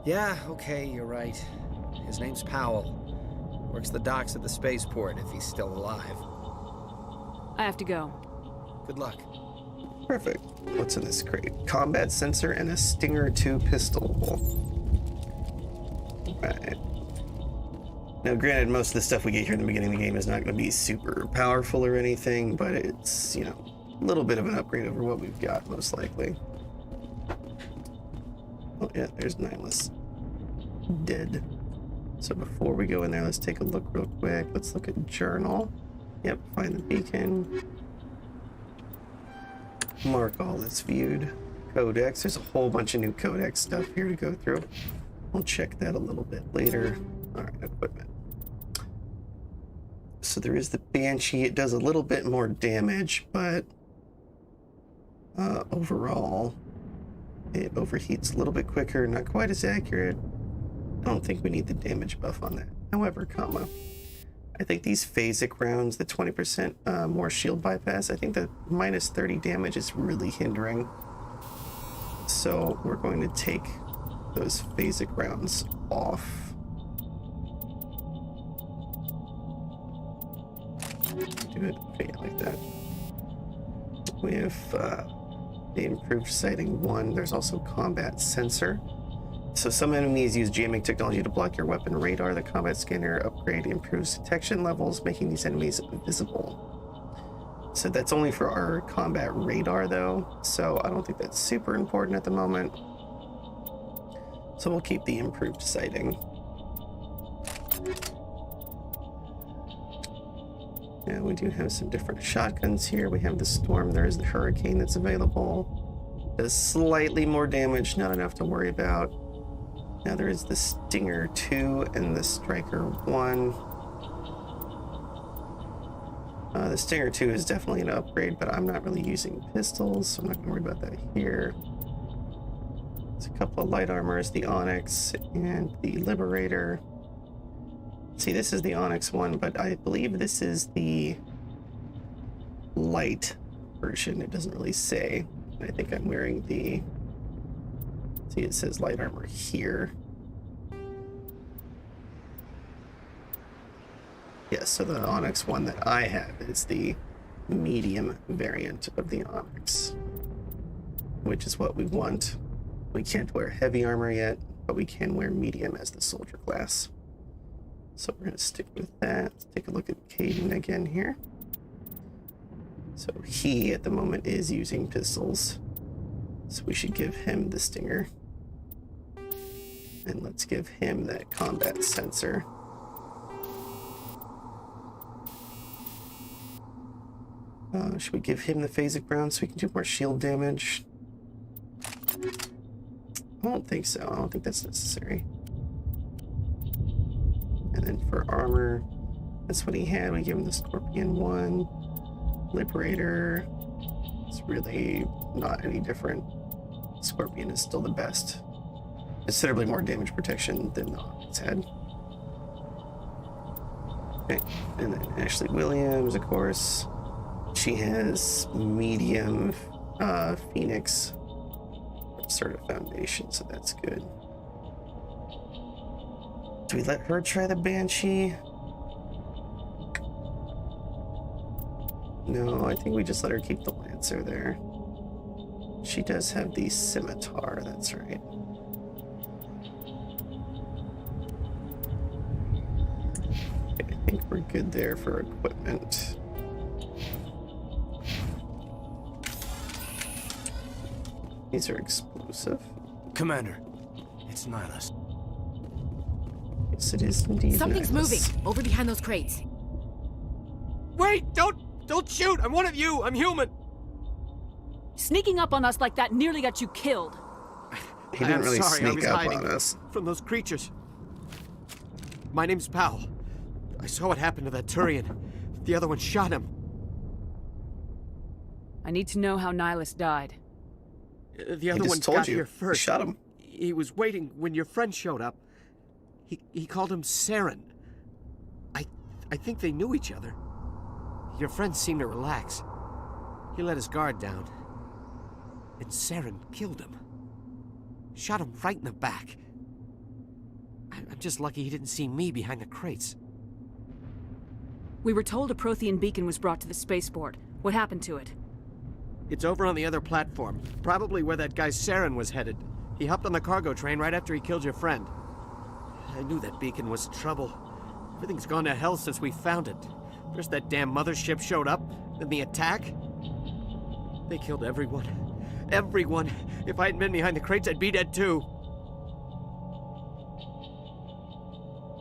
Yeah, okay, you're right. His name's Powell. Works the docks at the spaceport if he's still alive. I have to go. Good luck. Perfect. What's in this crate? Combat sensor and a Stinger 2 pistol. Right. Now, granted, most of the stuff we get here in the beginning of the game is not going to be super powerful or anything, but it's, you know, a little bit of an upgrade over what we've got, most likely. Oh, yeah, there's Nihilus. Dead. So before we go in there, let's take a look real quick. Let's look at journal. Yep, find the beacon. Mark all that's viewed. Codex. There's a whole bunch of new codex stuff here to go through. We'll check that a little bit later. All right, equipment. So there is the Banshee. It does a little bit more damage, but overall, it overheats a little bit quicker, not quite as accurate. I don't think we need the damage buff on that. However, I think these phasic rounds, the 20% more shield bypass, I think the minus 30 damage is really hindering. So we're going to take those phasic rounds off. Do it, okay, like that. We have the improved sighting 1. There's also combat sensor. So some enemies use jamming technology to block your weapon radar. The combat scanner upgrade improves detection levels, making these enemies visible. So that's only for our combat radar though, so I don't think that's super important at the moment. So we'll keep the improved sighting. Yeah, we do have some different shotguns here. We have the Storm, there is the Hurricane that's available. Does slightly more damage, not enough to worry about. Now there is the Stinger 2 and the Striker 1. The Stinger 2 is definitely an upgrade, but I'm not really using pistols, so I'm not going to worry about that here. There's a couple of light armors, the Onyx and the Liberator. See, this is the Onyx one, but I believe this is the light version. It doesn't really say. I think I'm wearing the... See, it says light armor here. Yes, so the Onyx one that I have is the medium variant of the Onyx, which is what we want. We can't wear heavy armor yet, but we can wear medium as the soldier class. So we're going to stick with that. Let's take a look at Caden again here. So he, at the moment, is using pistols. So we should give him the Stinger. And let's give him that combat sensor. Should we give him the phasic round so we can do more shield damage? I don't think so. I don't think that's necessary. And then for armor, that's what he had. We give him the Scorpion 1. Liberator. It's really not any different. Scorpion is still the best. Considerably more damage protection than the Onyx had. Okay, and then Ashley Williams, of course. She has medium Phoenix sort of foundation, so that's good. Do we let her try the Banshee? No, I think we just let her keep the Lancer there. She does have the Scimitar, that's right. Okay, I think we're good there for equipment. These are explosive. Commander, it's Nihilus. Yes, it is indeed. Something's Nihilus. moving over behind those crates. Wait! Don't shoot! I'm one of you! I'm human! Sneaking up on us like that nearly got you killed. He didn't really sorry, I sneak was up hiding on us. from those creatures. My name's Powell. I saw what happened to that Turian. The other one shot him. I need to know how Nihilus died. The other just one told got you. here first. He shot him. He was waiting when your friend showed up. He called him Saren. I think they knew each other. Your friend seemed to relax. He let his guard down. And Saren killed him. Shot him right in the back. I'm just lucky he didn't see me behind the crates. We were told a Prothean beacon was brought to the spaceport. What happened to it? It's over on the other platform. Probably where that guy Saren was headed. He hopped on the cargo train right after he killed your friend. I knew that beacon was trouble. Everything's gone to hell since we found it. First that damn mothership showed up, then the attack. They killed everyone. Everyone. If I hadn't been behind the crates, I'd be dead too.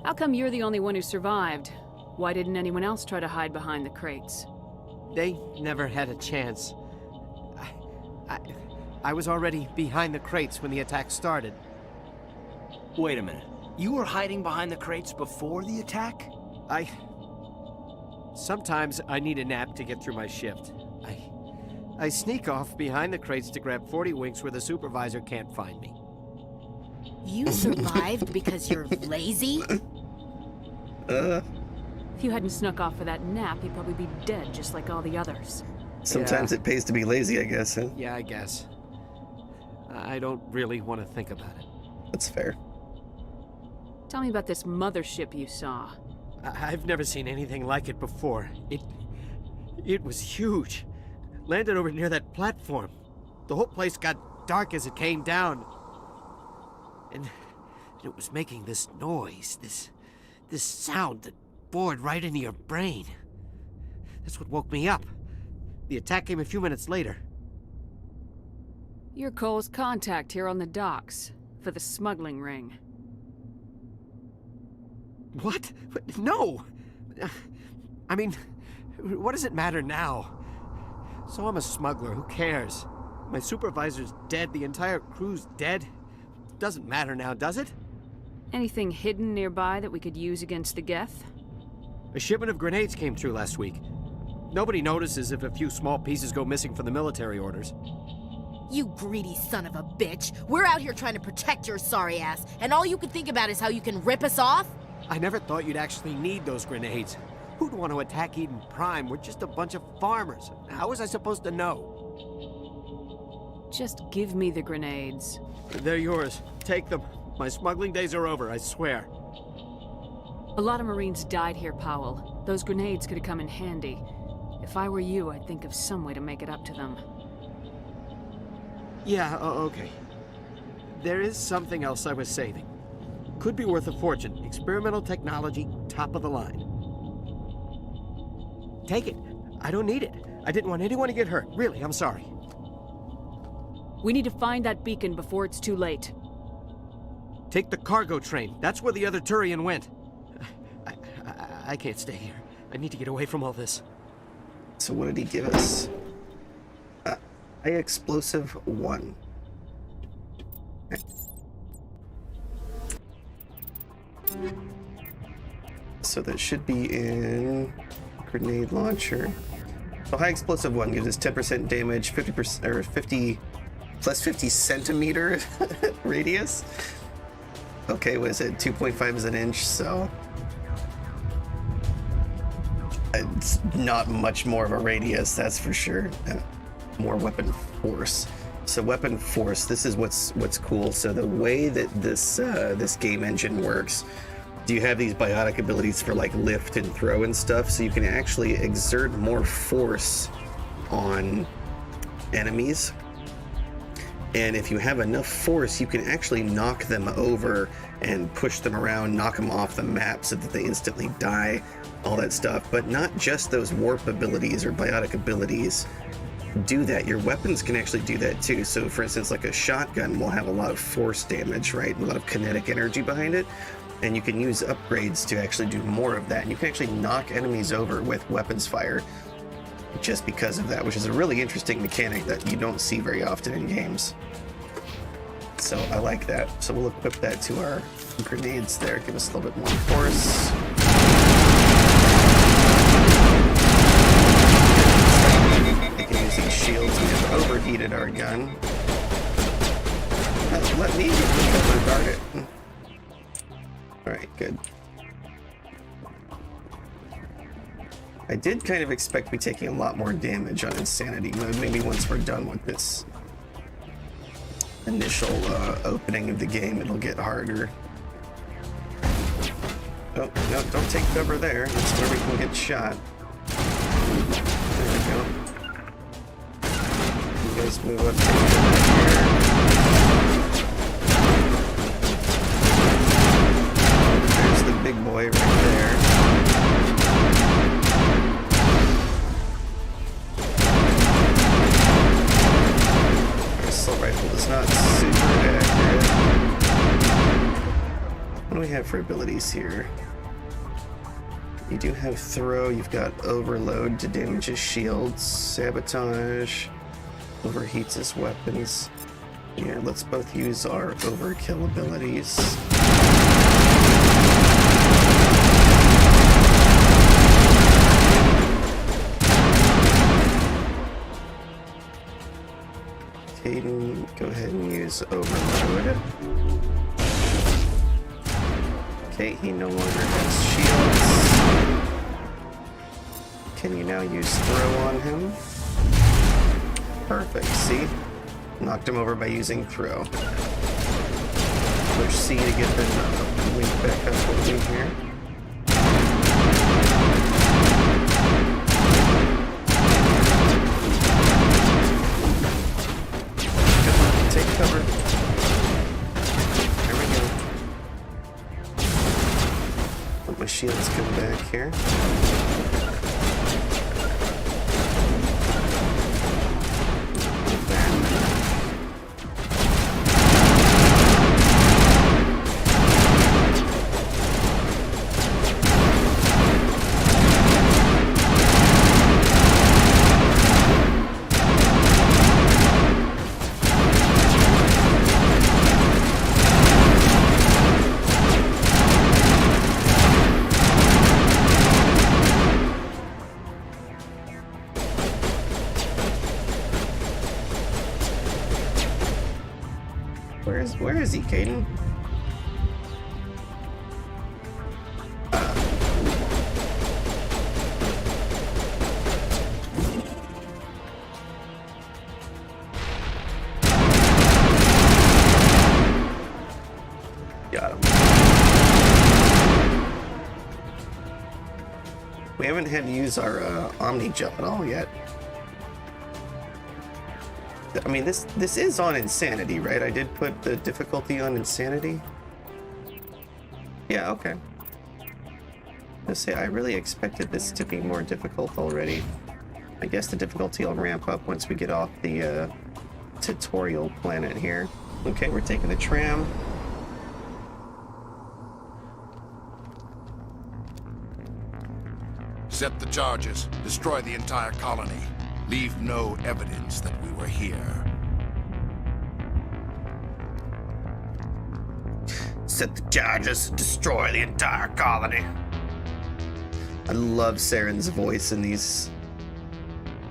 How come you're the only one who survived? Why didn't anyone else try to hide behind the crates? They never had a chance. I was already behind the crates when the attack started. Wait a minute. You were hiding behind the crates before the attack? Sometimes I need a nap to get through my shift. I sneak off behind the crates to grab 40 winks where the supervisor can't find me. You survived because you're lazy? If you hadn't snuck off for that nap, you'd probably be dead just like all the others. Sometimes it pays to be lazy, I guess, huh? Yeah, I guess. I don't really want to think about it. That's fair. Tell me about this mothership you saw. I've never seen anything like it before. It was huge. Landed over near that platform. The whole place got dark as it came down. And it was making this noise, this sound that bored right into your brain. That's what woke me up. The attack came a few minutes later. You're Cole's contact here on the docks for the smuggling ring. What? No! I mean, what does it matter now? So I'm a smuggler, who cares? My supervisor's dead, the entire crew's dead. Doesn't matter now, does it? Anything hidden nearby that we could use against the Geth? A shipment of grenades came through last week. Nobody notices if a few small pieces go missing from the military orders. You greedy son of a bitch. We're out here trying to protect your sorry ass, and all you can think about is how you can rip us off? I never thought you'd actually need those grenades. Who'd want to attack Eden Prime? We're just a bunch of farmers. How was I supposed to know? Just give me the grenades. They're yours. Take them. My smuggling days are over, I swear. A lot of Marines died here, Powell. Those grenades could have come in handy. If I were you, I'd think of some way to make it up to them. Yeah, okay. There is something else I was saving. Could be worth a fortune. Experimental technology, top of the line. Take it. I don't need it. I didn't want anyone to get hurt. Really, I'm sorry. We need to find that beacon before it's too late. Take the cargo train. That's where the other Turian went. I can't stay here. I need to get away from all this. So what did he give us? High explosive 1. Okay. So that should be in grenade launcher. So high explosive 1 gives us 10% damage, 50% or 50 plus 50 centimeter radius. Okay, what is it? 2.5 is an inch, so it's not much more of a radius, that's for sure. More weapon force. So weapon force, this is what's cool. So the way that this game engine works, you have these biotic abilities for like lift and throw and stuff, so you can actually exert more force on enemies. And if you have enough force, you can actually knock them over and push them around, knock them off the map so that they instantly die, all that stuff. But not just those warp abilities or biotic abilities do that. Your weapons can actually do that too. So for instance, like a shotgun will have a lot of force damage, right? A lot of kinetic energy behind it. And you can use upgrades to actually do more of that. And you can actually knock enemies over with weapons fire just because of that, which is a really interesting mechanic that you don't see very often in games. So I like that. So we'll equip that to our grenades there, give us a little bit more force. They can use these shields. We have overheated our gun. Let me guard it. Alright, good. I did kind of expect to be taking a lot more damage on Insanity mode. Maybe once we're done with this initial opening of the game, it'll get harder. Oh, no, don't take cover there. That's where we can get shot. There we go. You guys move up to here. There's the big boy right there. Assault rifle is not super accurate. What do we have for abilities here? You do have throw, you've got overload to damage his shields, sabotage, overheats his weapons. Here, let's both use our overkill abilities. Caden, go ahead and use overload. Okay, he no longer has shields. Can you now use throw on him? Perfect, see? Knocked him over by using throw. Push C to get them linked back up over here. Take cover. There we go. Let my shields come back here. Where is he, Caden? Got him. We haven't had to use our Omni jump at all yet. I mean, this is on Insanity, right? I did put the difficulty on Insanity. Yeah, okay. Let's say I really expected this to be more difficult already. I guess the difficulty will ramp up once we get off the tutorial planet here. Okay, we're taking the tram. Set the charges. Destroy the entire colony. Leave no evidence that we were here. Set the charges, destroy the entire colony. I love Saren's voice in these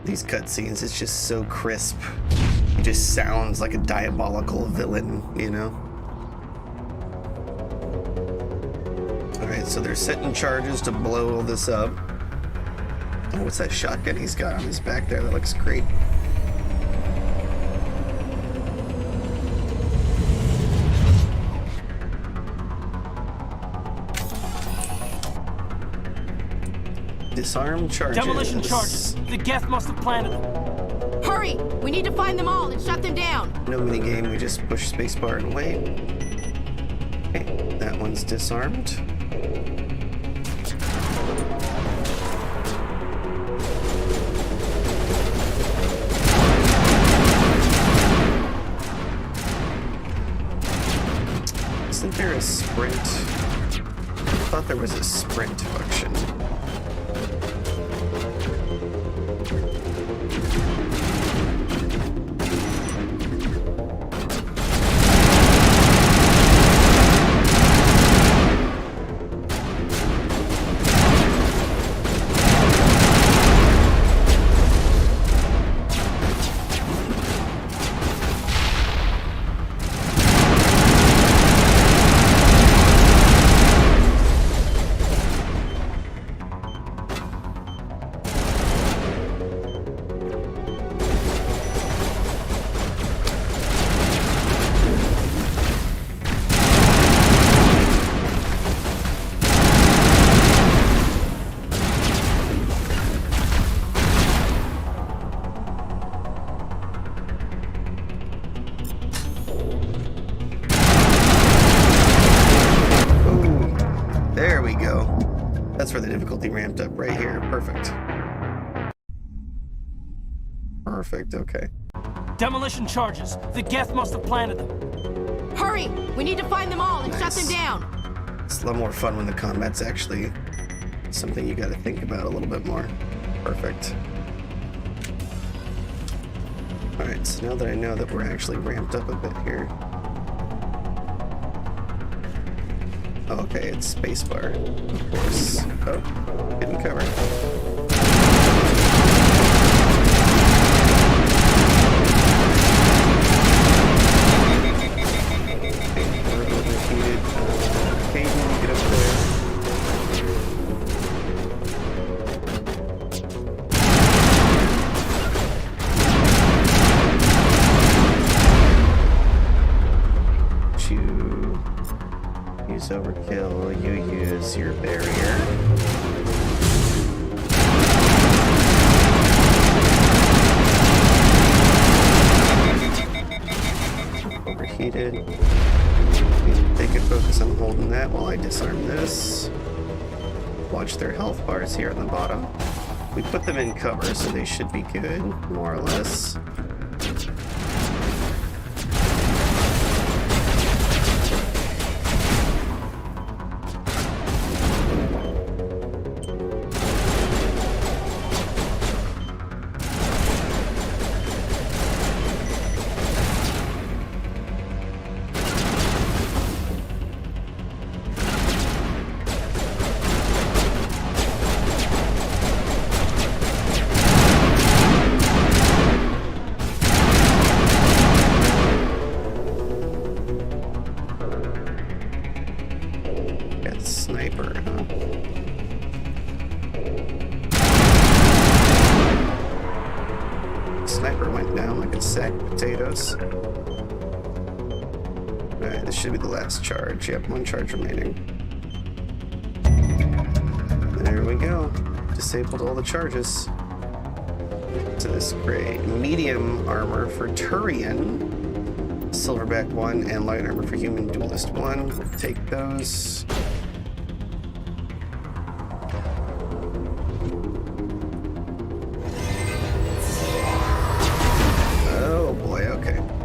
cutscenes. It's just so crisp. He just sounds like a diabolical villain, you know? Alright, so they're setting charges to blow all this up. Oh, what's that shotgun he's got on his back there? That looks great. Disarm charges. Demolition charges. The Geth must have planted them. Hurry! Hurry! We need to find them all and shut them down! No minigame, we just push spacebar and wait. Okay, that one's disarmed. Isn't there a sprint? I thought there was a sprint function. That's where the difficulty ramped up, right here. Perfect. Perfect, okay. Demolition charges. The Geth must have planted them. Hurry! We need to find them all and shut them down! It's a lot more fun when the combat's actually something you gotta think about a little bit more. Perfect. Alright, so now that I know that we're actually ramped up a bit here. Okay, it's spacebar, of course. Oh, hidden cover. Get up there. Overkill, you use your barrier. Overheated. They could focus on holding that while I disarm this. Watch their health bars here on the bottom. We put them in cover, so they should be good, more or less. Sniper, huh? Sniper went down like a sack of potatoes. Alright, this should be the last charge. Yep, one charge remaining. There we go. Disabled all the charges. So this great medium armor for Turian. Silverback 1 and light armor for Human Duelist 1. We'll take those.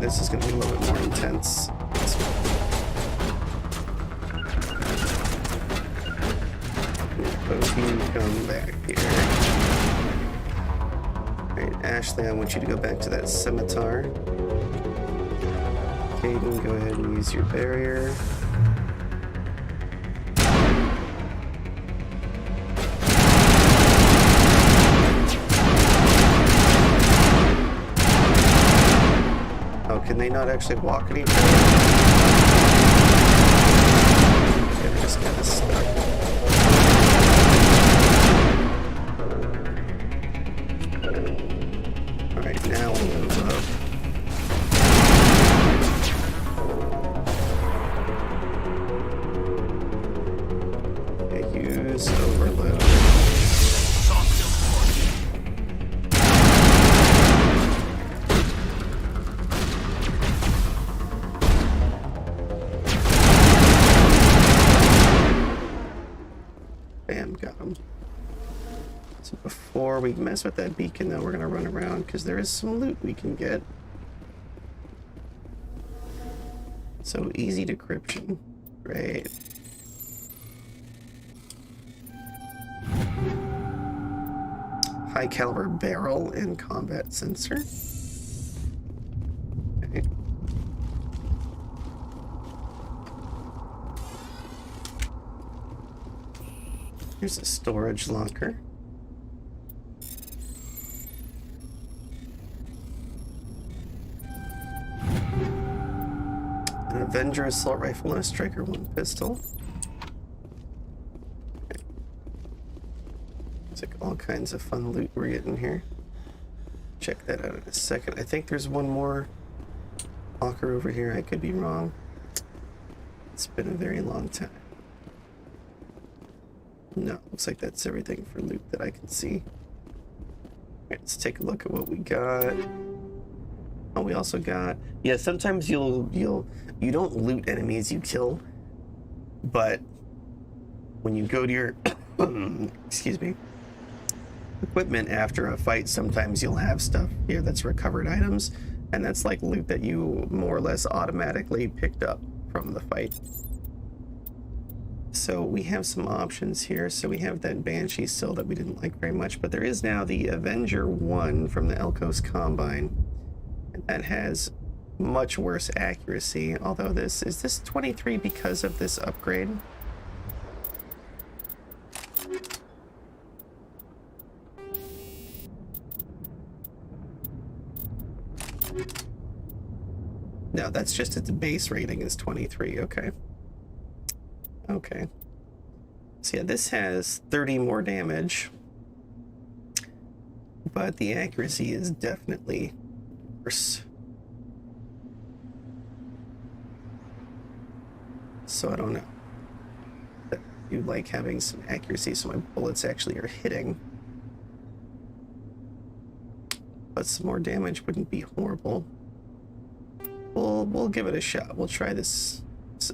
This is going to be a little bit more intense. Suppose you come back here. Alright, Ashley, I want you to go back to that scimitar. Caden, go ahead and use your barrier. Can they not actually walk any further? They're just kind of stuck. Alright, now we'll move up. Okay, use overload. before we mess with that beacon, though, we're gonna run around because there is some loot we can get. So easy decryption. Great. High caliber barrel and combat sensor. Okay. Here's a storage locker. An Avenger assault rifle and a Striker 1 pistol. It's like all kinds of fun loot we're getting here. Check that out in a second. I think there's one more locker over here. I could be wrong. It's been a very long time. No, looks like that's everything for loot that I can see. Alright, let's take a look at what we got. Oh, we also got... Yeah, sometimes you don't loot enemies you kill, but when you go to your excuse me, equipment after a fight, sometimes you'll have stuff here that's recovered items, and that's like loot that you more or less automatically picked up from the fight. So we have some options here. So we have that Banshee still that we didn't like very much, but there is now the Avenger 1 from the Elkos Combine, and that has much worse accuracy. Although is this 23 because of this upgrade? No, that's just its base rating is 23. Okay. Okay. So yeah, this has 30 more damage, but the accuracy is definitely worse. So I don't know. But you like having some accuracy so my bullets actually are hitting. But some more damage wouldn't be horrible. We'll give it a shot. We'll try this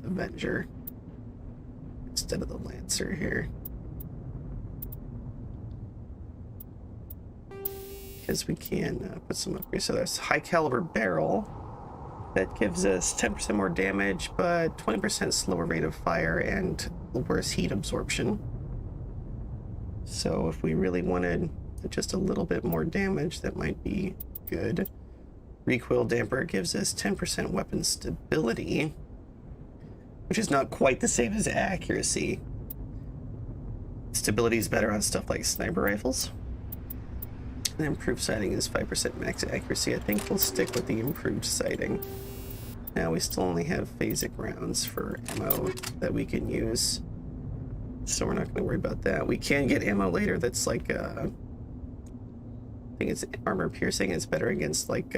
Avenger instead of the Lancer here, because we can put some upgrades. So that's high caliber barrel that gives us 10% more damage, but 20% slower rate of fire and worse heat absorption. So if we really wanted just a little bit more damage, that might be good. Recoil damper gives us 10% weapon stability, which is not quite the same as accuracy. Stability is better on stuff like sniper rifles. And improved sighting is 5% max accuracy. I think we'll stick with the improved sighting. Now we still only have phasic rounds for ammo that we can use, so we're not going to worry about that. We can get ammo later that's like, I think it's armor piercing. It's better against like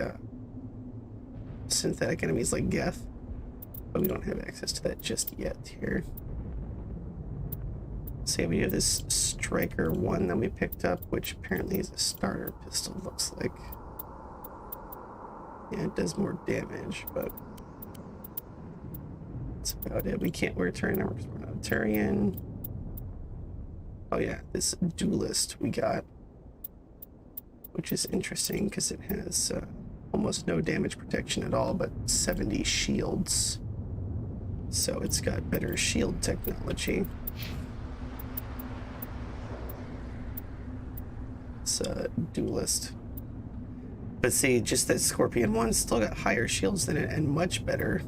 synthetic enemies like Geth, but we don't have access to that just yet here. Say we have this Striker 1 that we picked up, which apparently is a starter pistol, looks like. Yeah, it does more damage, but that's about it. We can't wear Turian armor because we're not a Turian. Oh yeah, this Duelist we got, which is interesting because it has almost no damage protection at all, but 70 shields. So it's got better shield technology. It's a Duelist. But see, just that Scorpion 1 still got higher shields than it and much better.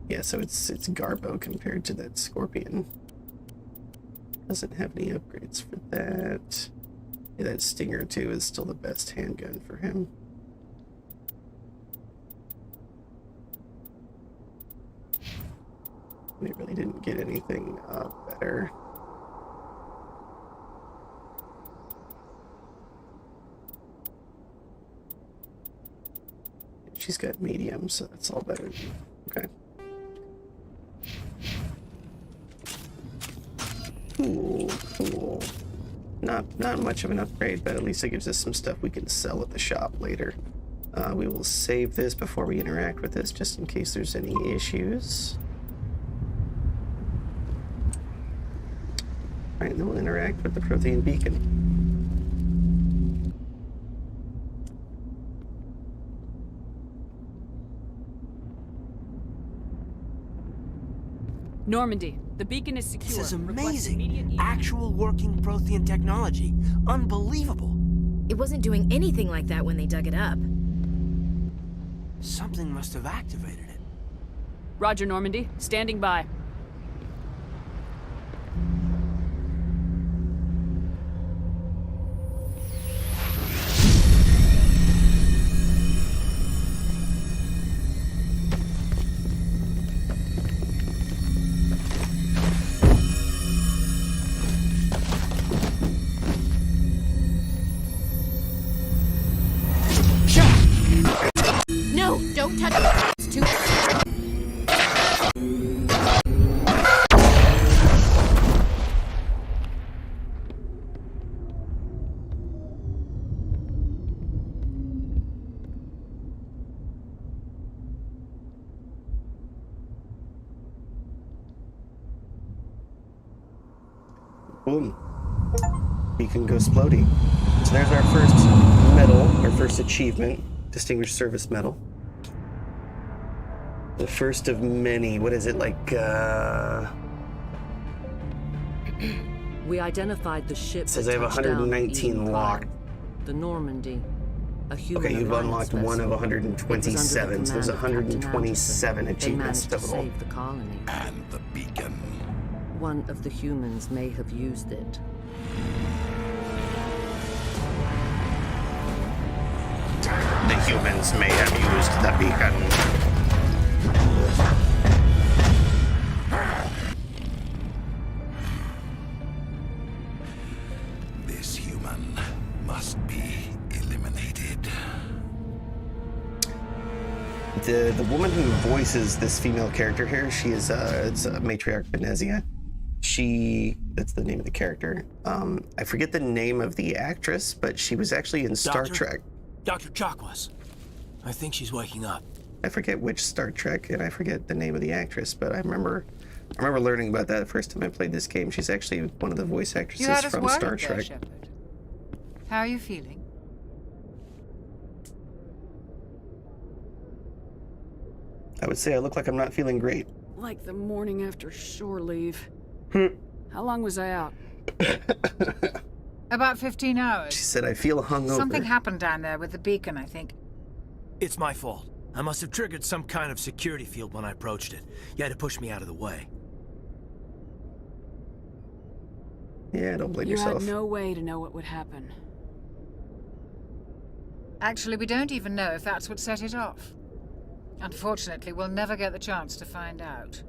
Yeah, so it's Garbo compared to that Scorpion. Doesn't have any upgrades for that. Yeah, that Stinger 2 is still the best handgun for him. We really didn't get anything better. She's got medium, so that's all better. Okay. Cool, cool. Not much of an upgrade, but at least it gives us some stuff we can sell at the shop later. We will save this before we interact with this, just in case there's any issues. Right, and then we'll interact with the Prothean beacon. Normandy, the beacon is secure. This is Request amazing. immediate- Actual working Prothean technology. Unbelievable. It wasn't doing anything like that when they dug it up. Something must have activated it. Roger, Normandy. Standing by. No, don't touch it. It's too... Boom. Beacon goes floaty. So there's our first medal, our first achievement. Distinguished Service Medal. The first of many. What is it, like, We identified the ship. It says I have 119 locked. The Normandy. A human Okay, you've unlocked one of 127, so there's 127 achievements to total. save the colony. And the beacon. One of the humans may have used it. The humans may have used the beacon. This human must be eliminated. The woman who voices this female character here, she is it's Matriarch Benezia. That's the name of the character. I forget the name of the actress, but she was actually in Star Trek. Dr. Chakwas. I think she's waking up. I forget which Star Trek, and I forget the name of the actress, but I remember learning about that the first time I played this game. She's actually one of the voice actresses You had us from worried Star there, Trek. Shepard. How are you feeling? I would say I look like I'm not feeling great. Like the morning after shore leave. How long was I out? About 15 hours. She said I feel hungover. Something happened down there with the beacon, I think. It's my fault. I must have triggered some kind of security field when I approached it. You had to push me out of the way. Yeah, don't blame You yourself. had no way to know what would happen. Actually, we don't even know if that's what set it off. Unfortunately, we'll never get the chance to find out.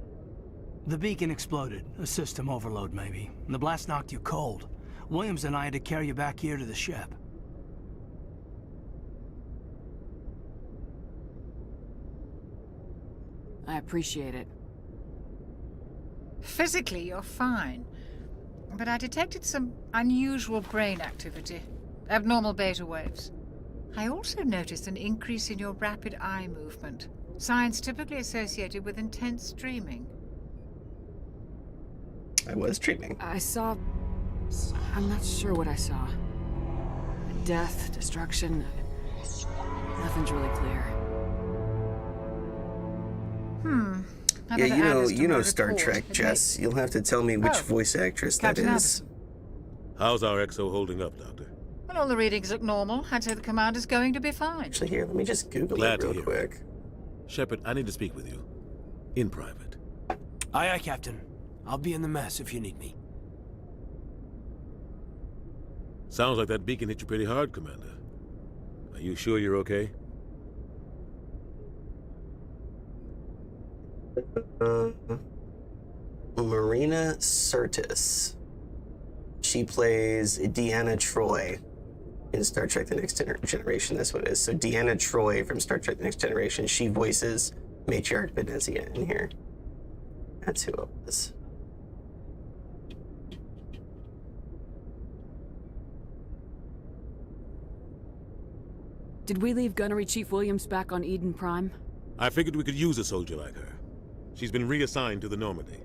The beacon exploded. A system overload, maybe. The blast knocked you cold. Williams and I had to carry you back here to the ship. I appreciate it. Physically, you're fine. But I detected some unusual brain activity. Abnormal beta waves. I also noticed an increase in your rapid eye movement. Signs typically associated with intense dreaming. I was dreaming. I saw... I'm not sure what I saw. Death, destruction... Nothing's really clear. I'd Yeah, better add this to you my know Star report. Trek, It Jess. You'll have to tell me which Oh, voice actress Captain that is. How's our XO holding up, Doctor? Well, all the readings look normal. I'd say the commander's going to be fine. Actually, here, let me just Google Glad it to real hear quick. it. Shepard, I need to speak with you. In private. Aye, aye, Captain. I'll be in the mess if you need me. Sounds like that beacon hit you pretty hard, Commander. Are you sure you're okay? Marina Sirtis. She plays Deanna Troi in Star Trek The Next Generation. That's what it is. So Deanna Troi from Star Trek The Next Generation, she voices Matriarch Benezia in here. That's who it was. Did we leave Gunnery Chief Williams back on Eden Prime? I figured we could use a soldier like her. She's been reassigned to the Normandy.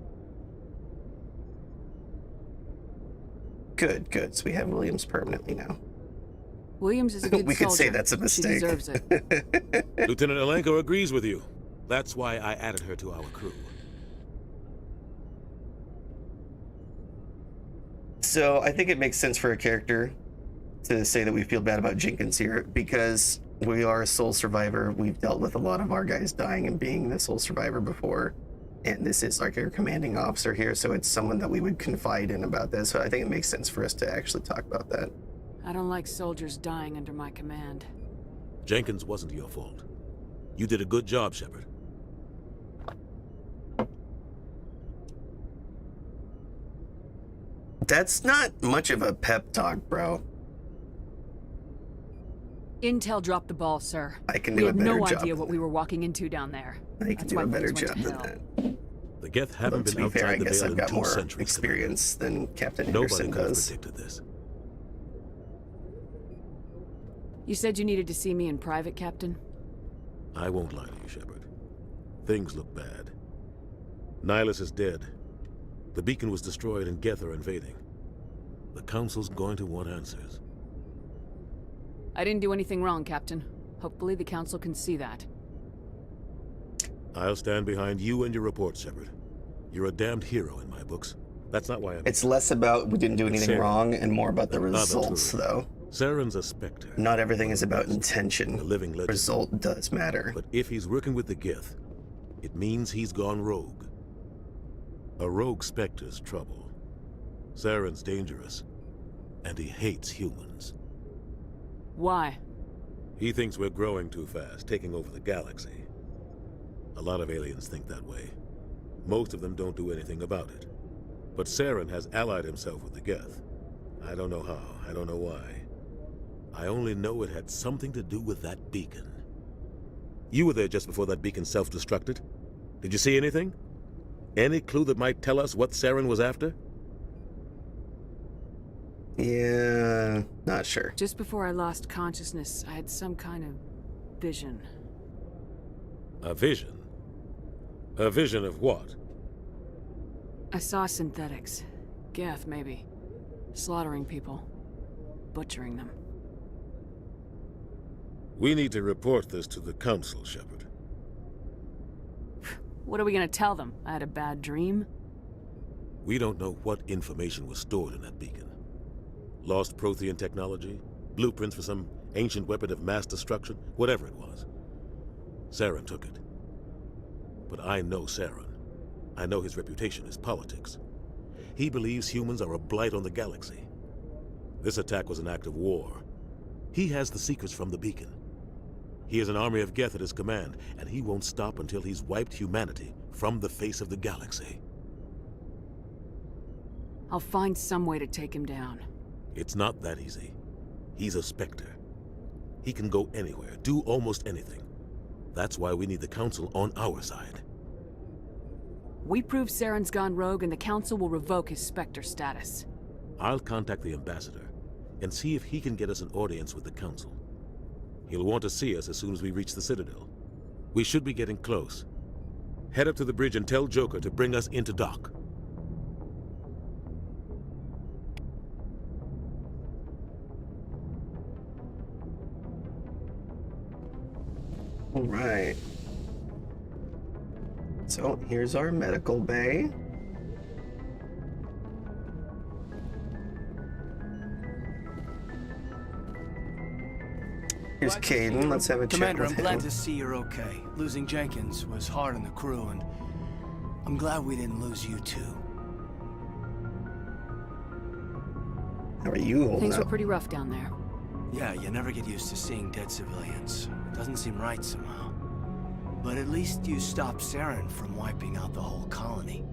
Good, good. So we have Williams permanently now. Williams is a good We could say soldier. that's a She mistake. deserves it. Lieutenant Alenko agrees with you. That's why I added her to our crew. So I think it makes sense for a character to say that we feel bad about Jenkins here because we are a sole survivor. We've dealt with a lot of our guys dying and being the sole survivor before. And this is like our commanding officer here, so it's someone that we would confide in about this. So I think it makes sense for us to actually talk about that. I don't like soldiers dying under my command. Jenkins wasn't your fault. You did a good job, Shepard. That's not much of a pep talk, bro. Intel dropped the ball, sir. I can We do a had better no job idea than what we were walking into down there. I can That's do why a better things went job to than hell. that. The Geth haven't Although, to been be fair, I outside the guess Veil I've in got 2 more centuries. experience than Captain Nobody Anderson could have does. predicted this. You said you needed to see me in private, Captain? I won't lie to you, Shepard. Things look bad. Nihilus is dead. The beacon was destroyed and Geth are invading. The Council's going to want answers. I didn't do anything wrong, Captain. Hopefully the Council can see that. I'll stand behind you and your report, Shepard. You're a damned hero in my books. That's not why I'm... It's less about we didn't do anything wrong and more about the results, though. Saren's a Spectre. Not everything is about intention. A living legend. Result does matter. But if he's working with the Geth, it means he's gone rogue. A rogue Spectre's trouble. Saren's dangerous, and he hates humans. Why? He thinks we're growing too fast, taking over the galaxy. A lot of aliens think that way. Most of them don't do anything about it. But Saren has allied himself with the Geth. I don't know how, I don't know why. I only know it had something to do with that beacon. You were there just before that beacon self-destructed. Did you see anything? Any clue that might tell us what Saren was after? Yeah, not sure. Just before I lost consciousness, I had some kind of vision. A vision? A vision of what? I saw synthetics. Geth, maybe. Slaughtering people. Butchering them. We need to report this to the Council, Shepard. What are we gonna tell them? I had a bad dream? We don't know what information was stored in that beacon. Lost Prothean technology? Blueprints for some ancient weapon of mass destruction? Whatever it was. Saren took it. But I know Saren. I know his reputation is politics. He believes humans are a blight on the galaxy. This attack was an act of war. He has the secrets from the beacon. He has an army of Geth at his command, and he won't stop until he's wiped humanity from the face of the galaxy. I'll find some way to take him down. It's not that easy. He's a Spectre. He can go anywhere, do almost anything. That's why we need the Council on our side. We prove Saren's gone rogue and the Council will revoke his Spectre status. I'll contact the Ambassador and see if he can get us an audience with the Council. He'll want to see us as soon as we reach the Citadel. We should be getting close. Head up to the bridge and tell Joker to bring us into dock. All right. So here's our medical bay. Here's Caden. Let's have a Commander, chat I'm with glad him. to see you're okay. Losing Jenkins was hard on the crew, and I'm glad we didn't lose you too. How are you holding Things were up? pretty rough down there. Yeah, you never get used to seeing dead civilians. It doesn't seem right somehow. But at least you stopped Saren from wiping out the whole colony.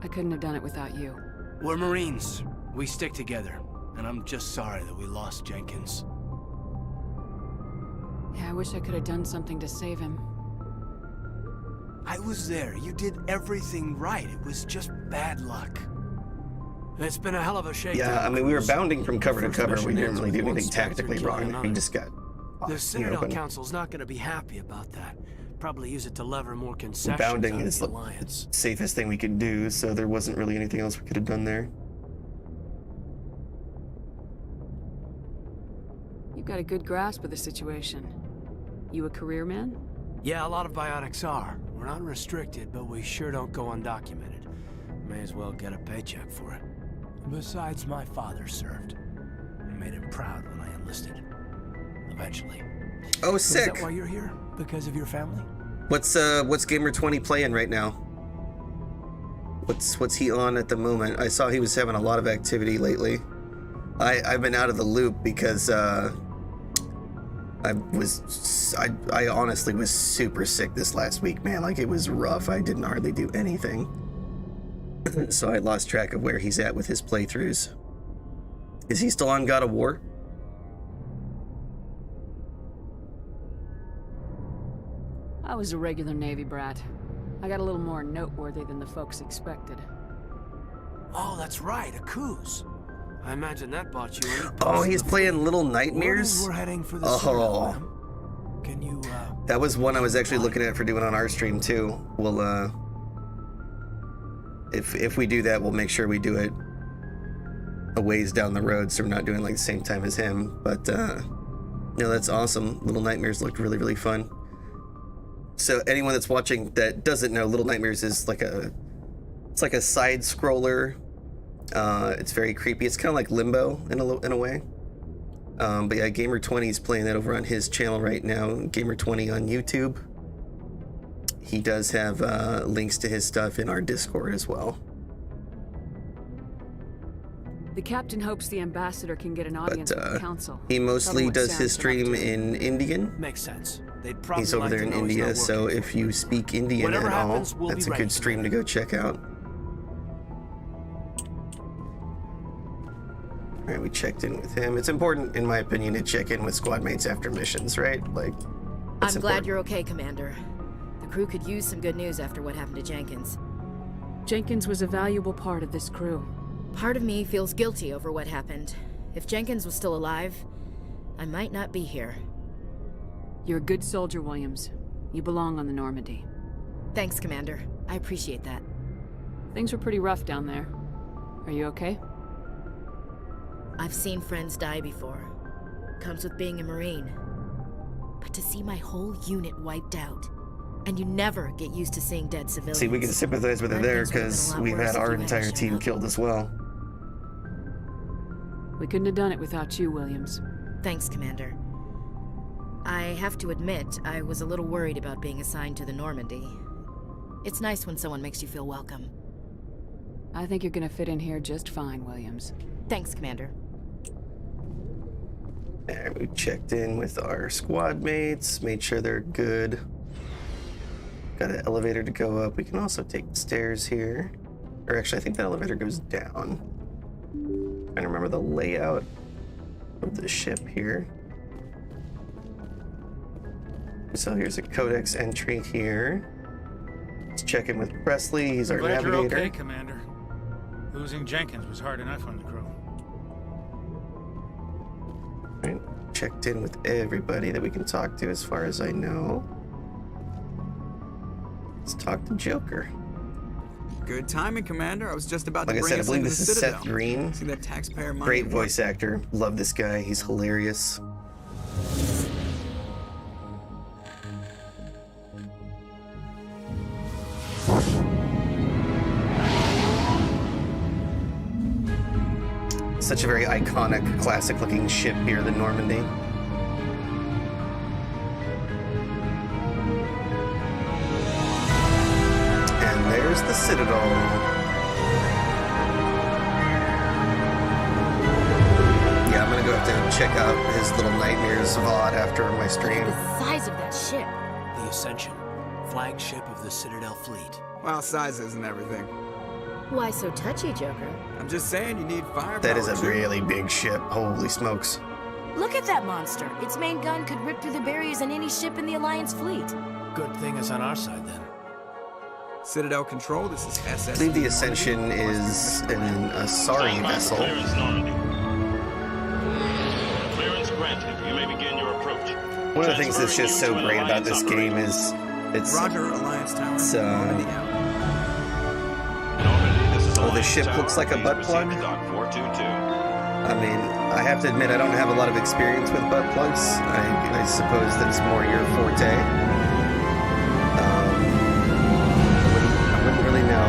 I couldn't have done it without you. We're Marines. We stick together. And I'm just sorry that we lost Jenkins. Yeah, I wish I could have done something to save him. I was there. You did everything right. It was just bad luck. It's been a hell of a shakedown. Yeah, I mean, we were bounding from cover to cover. We didn't really do anything tactically wrong. We just got The Citadel Council's not going to be happy about that. Probably use it to lever more concessions bounding out of is the the Alliance. safest thing we could do, so there wasn't really anything else we could have done there. You've got a good grasp of the situation. You a career man? Yeah, a lot of biotics are. We're not restricted, but we sure don't go undocumented. May as well get a paycheck for it. Besides, my father served. I made him proud when I enlisted. Eventually. Oh, Is sick. that why you're here? Because of your family? What's Gamer 20 playing right now? What's he on at the moment? I saw he was having a lot of activity lately. I've been out of the loop because I honestly was super sick this last week, man. Like, it was rough. I didn't hardly do anything. So I lost track of where he's at with his playthroughs. Is he still on God of War? I was a regular Navy brat. I got a little more noteworthy than the folks expected. Oh, that's right, a cruise. I imagine that bought you any. Oh, he's playing Little Nightmares? We're heading for the Oh. Citadel. Can you, That was one I was actually looking at for doing on our stream too. We'll if we do that, we'll make sure we do it a ways down the road, so we're not doing like the same time as him. But no, that's awesome. Little Nightmares looked really, really fun. So anyone that's watching that doesn't know, Little Nightmares is like a side scroller. It's very creepy. It's kind of like Limbo in a way. But yeah, Gamer 20 is playing that over on his channel right now. Gamer 20 on YouTube. He does have links to his stuff in our Discord as well. The captain hopes the ambassador can get an audience with the council. He mostly Tell them what does Sam's his been up stream to. in Indian. Makes sense. They'd probably He's over like there to in know he's India, not so working. if you speak Indian Whatever at all, happens, we'll that's be a ready good for stream to go check out. All right, we checked in with him. It's important, in my opinion, to check in with squad mates after missions, right? Like, I'm glad you're okay, Commander. The crew could use some good news after what happened to Jenkins. Jenkins was a valuable part of this crew. Part of me feels guilty over what happened. If Jenkins was still alive, I might not be here. You're a good soldier, Williams. You belong on the Normandy. Thanks, Commander. I appreciate that. Things were pretty rough down there. Are you okay? I've seen friends die before. Comes with being a Marine. But to see my whole unit wiped out, and you never get used to seeing dead civilians. see, we can sympathize with her there Things would've been a because lot we've worse had if our you hadn't entire shown team up. killed as well. We couldn't have done it without you, Williams. Thanks, Commander. I have to admit, I was a little worried about being assigned to the Normandy. It's nice when someone makes you feel welcome. I think you're gonna fit in here just fine, Williams. Thanks, Commander. There, we checked in with our squad mates, made sure they're good. Got an elevator to go up. We can also take the stairs here. Or actually, I think the elevator goes down. Trying to remember the layout of the ship here. So here's a codex entry here. Let's check in with Presley. He's our Glad navigator. you're okay, Commander. Losing Jenkins was hard enough on the crew. Right. Checked in with everybody that we can talk to as far as I know. Let's talk to Joker. Good timing, Commander. I was just about Like to I bring said, I us believe into this the is Citadel. Seth Green. See that taxpayer money? Great at voice work. actor. Love this guy. He's hilarious. Such a very iconic, classic-looking ship here, the Normandy. And there's the Citadel. Yeah, I'm gonna go have to check out his Little Nightmares VOD after my stream. The size of that ship. The Ascension, flagship of the Citadel fleet. Well, size isn't everything. Why so touchy, Joker? I'm just saying you need firepower. That is a too. really big ship. Holy smokes. Look at that monster. Its main gun could rip through the barriers in any ship in the Alliance fleet. Good thing it's on our side then. Citadel Control, this is SS. I believe the Ascension is an Asari vessel. Clearance Normandy. Clearance granted. You may begin your approach. One of the things that's just so great about this game is it's Roger, Alliance Tower. Oh, the ship looks like a butt plug. I mean, I have to admit, I don't have a lot of experience with butt plugs. I suppose that it's more your forte. I wouldn't really know.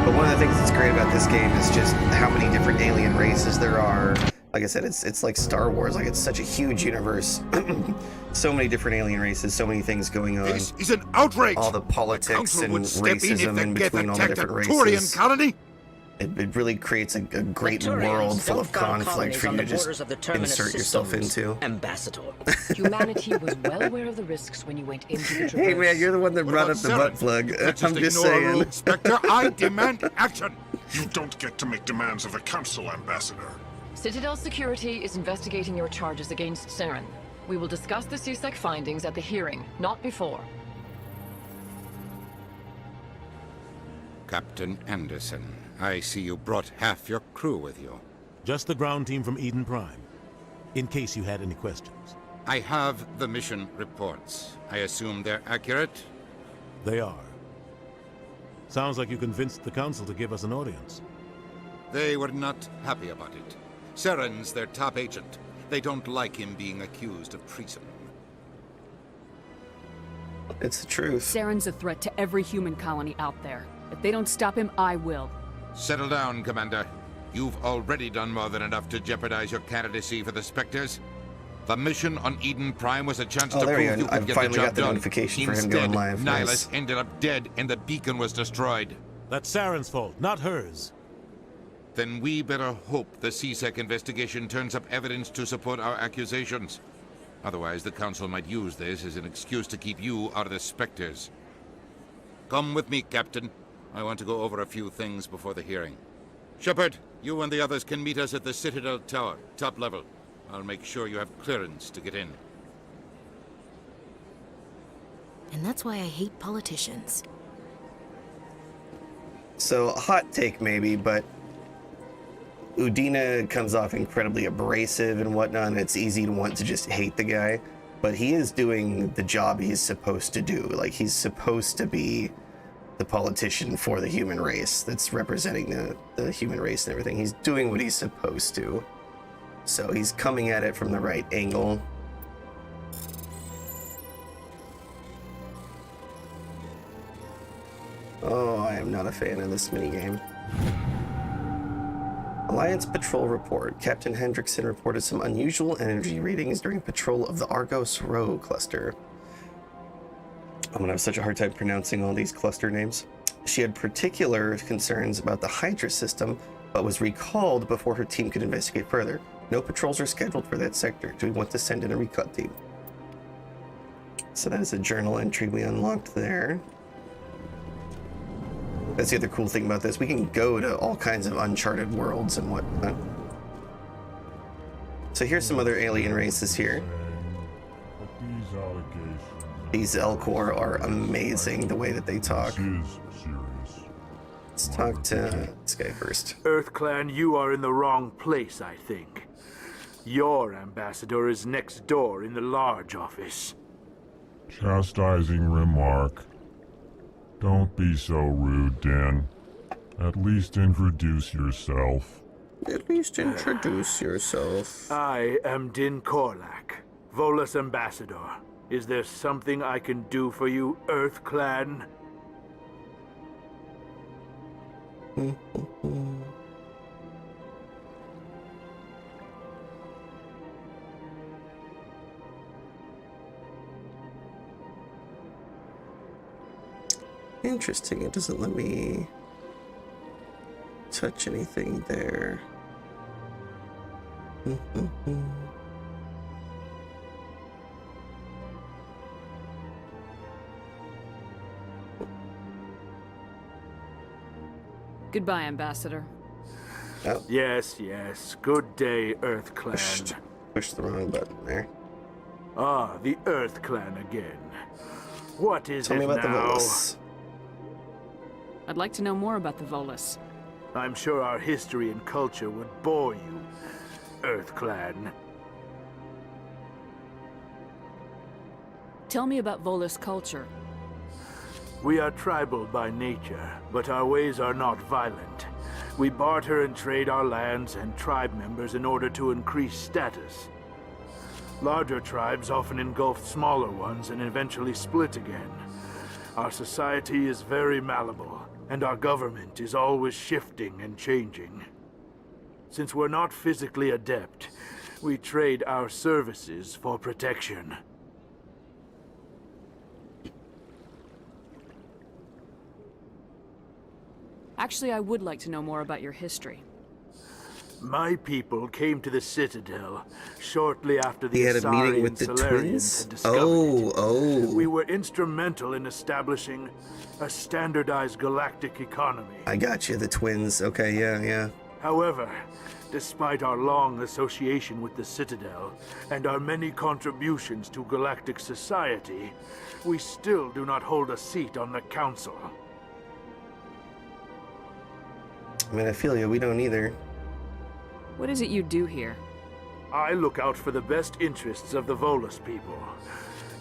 But one of the things that's great about this game is just how many different alien races there are. Like I said, it's like Star Wars. Like, it's such a huge universe. So many different alien races, so many things going on. This is an outrage. All the politics and racism in between all the different Turian races. colony. It really creates a great world full of conflict for you to just insert yourself into. Ambassador. Humanity was well aware of the risks when you went into the Traverse. Hey man, you're the one that brought up the butt plug. I'm just saying. Spectre, I demand action. You don't get to make demands of the Council, Ambassador. Citadel Security is investigating your charges against Saren. We will discuss the CSEC findings at the hearing, not before. Captain Anderson, I see you brought half your crew with you. Just the ground team from Eden Prime, in case you had any questions. I have the mission reports. I assume they're accurate? They are. Sounds like you convinced the Council to give us an audience. They were not happy about it. Saren's their top agent. They don't like him being accused of treason. It's the truth. Saren's a threat to every human colony out there. If they don't stop him, I will. Settle down, Commander. You've already done more than enough to jeopardize your candidacy for the Spectres. The mission on Eden Prime was a chance to prove you could get the job done. Notification for him going live. Nihilus ended up dead and the beacon was destroyed. That's Saren's fault, not hers. Then we better hope the CSEC investigation turns up evidence to support our accusations. Otherwise, the Council might use this as an excuse to keep you out of the Spectres. Come with me, Captain. I want to go over a few things before the hearing. Shepard, you and the others can meet us at the Citadel Tower, top level. I'll make sure you have clearance to get in. And that's why I hate politicians. So, a hot take maybe, but Udina comes off incredibly abrasive and whatnot, and it's easy to want to just hate the guy. But he is doing the job he's supposed to do. Like, he's supposed to be the politician for the human race that's representing the human race and everything. He's doing what he's supposed to. So he's coming at it from the right angle. Oh, I am not a fan of this minigame. Alliance Patrol Report. Captain Hendrickson reported some unusual energy readings during patrol of the Argos Rho cluster. I'm gonna have such a hard time pronouncing all these cluster names. She had particular concerns about the Hydra system, but was recalled before her team could investigate further. No patrols are scheduled for that sector. Do we want to send in a recon team? So that is a journal entry we unlocked there. That's the other cool thing about this. We can go to all kinds of uncharted worlds and whatnot. So here's some other alien races here. These Elcor are amazing, the way that they talk. Let's talk to this guy first. EarthClan, you are in the wrong place, I think. Your ambassador is next door in the large office. Chastising remark. Don't be so rude, Dan. At least introduce yourself. At least introduce yourself. I am Din Korlak, Volus ambassador. Is there something I can do for you, EarthClan? Interesting, it doesn't let me touch anything there. Goodbye, Ambassador. Oh. Yes, yes. Good day, EarthClan. Push the wrong button there. Ah, the EarthClan again. What is Tell me it about the now? Volus. I'd like to know more about the Volus. I'm sure our history and culture would bore you, Earth Clan. Tell me about Volus culture. We are tribal by nature, but our ways are not violent. We barter and trade our lands and tribe members in order to increase status. Larger tribes often engulf smaller ones and eventually split again. Our society is very malleable, and our government is always shifting and changing. Since we're not physically adept, we trade our services for protection. Actually, I would like to know more about your history. My people came to the Citadel shortly after the He had a meeting with the Solarians twins? had discovered it. We Oh. were instrumental in establishing a standardized galactic economy. I got you, the twins. Okay, yeah. However, despite our long association with the Citadel and our many contributions to galactic society, we still do not hold a seat on the Council. I mean, I feel you. We don't either. What is it you do here? I look out for the best interests of the Volus people.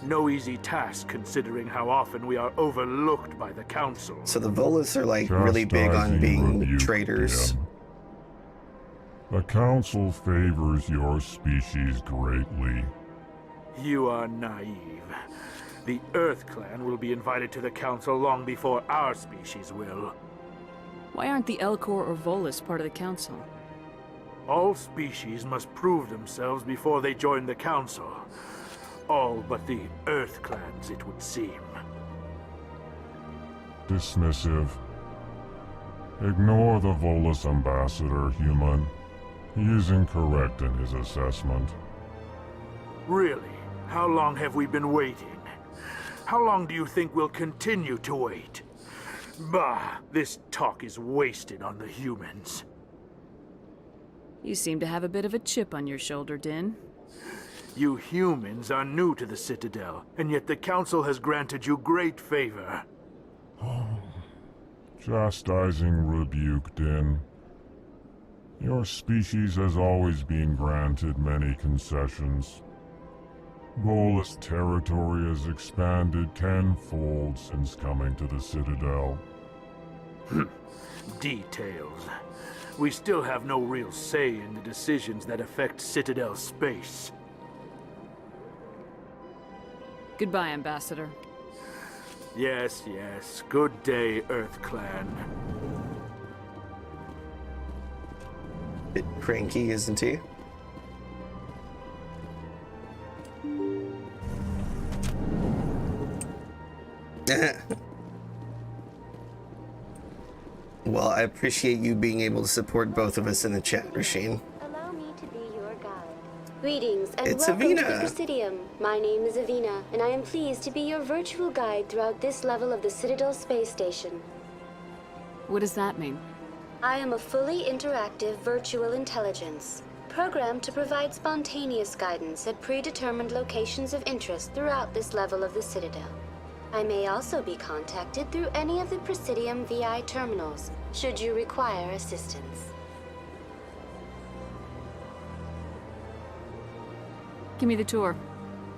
No easy task considering how often we are overlooked by the Council. So the Volus are like really big on being traitors. Them. The Council favors your species greatly. You are naive. The Earth Clan will be invited to the Council long before our species will. Why aren't the Elcor or Volus part of the Council? All species must prove themselves before they join the Council. All but the Earth Clans, it would seem. Dismissive. Ignore the Volus ambassador, human. He is incorrect in his assessment. Really? How long have we been waiting? How long do you think we'll continue to wait? Bah, this talk is wasted on the humans. You seem to have a bit of a chip on your shoulder, Din. You humans are new to the Citadel, and yet the Council has granted you great favor. Chastising rebuke, Din. Your species has always been granted many concessions. Volus territory has expanded tenfold since coming to the Citadel. Details. We still have no real say in the decisions that affect Citadel space. Goodbye, Ambassador. Yes. Good day, Earth Clan. Bit cranky, isn't he? Well, I appreciate you being able to support both of us in the chat, Rasheen. Allow me to be your guide. Greetings and It's welcome to the Avina. Presidium. My name is Avina, and I am pleased to be your virtual guide throughout this level of the Citadel space station. What does that mean? I am a fully interactive virtual intelligence, programmed to provide spontaneous guidance at predetermined locations of interest throughout this level of the Citadel. I may also be contacted through any of the Presidium VI terminals, should you require assistance. Give me the tour.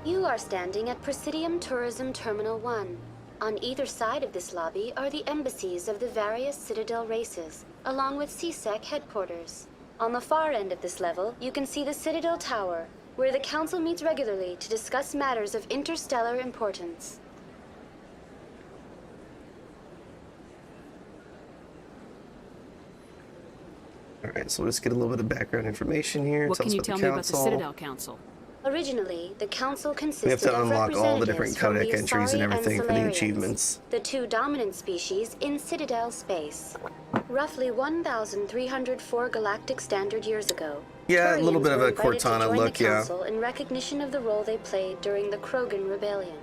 You are standing at Presidium Tourism Terminal 1. On either side of this lobby are the embassies of the various Citadel races, along with CSEC headquarters. On the far end of this level, you can see the Citadel Tower, where the Council meets regularly to discuss matters of interstellar importance. Alright, so we'll just get a little bit of background information here. What Tell can us you about tell the me about the council. Citadel Council? Originally, the Council We have consisted to of unlock all the different representatives from codec the entries and Asari everything for the Solarians, achievements. the two dominant species in Citadel space. Roughly 1,304 galactic standard years ago, Yeah, a little Turians bit of were a invited to Cortana join look, the yeah. Council in recognition of the role they played during the Krogan Rebellion.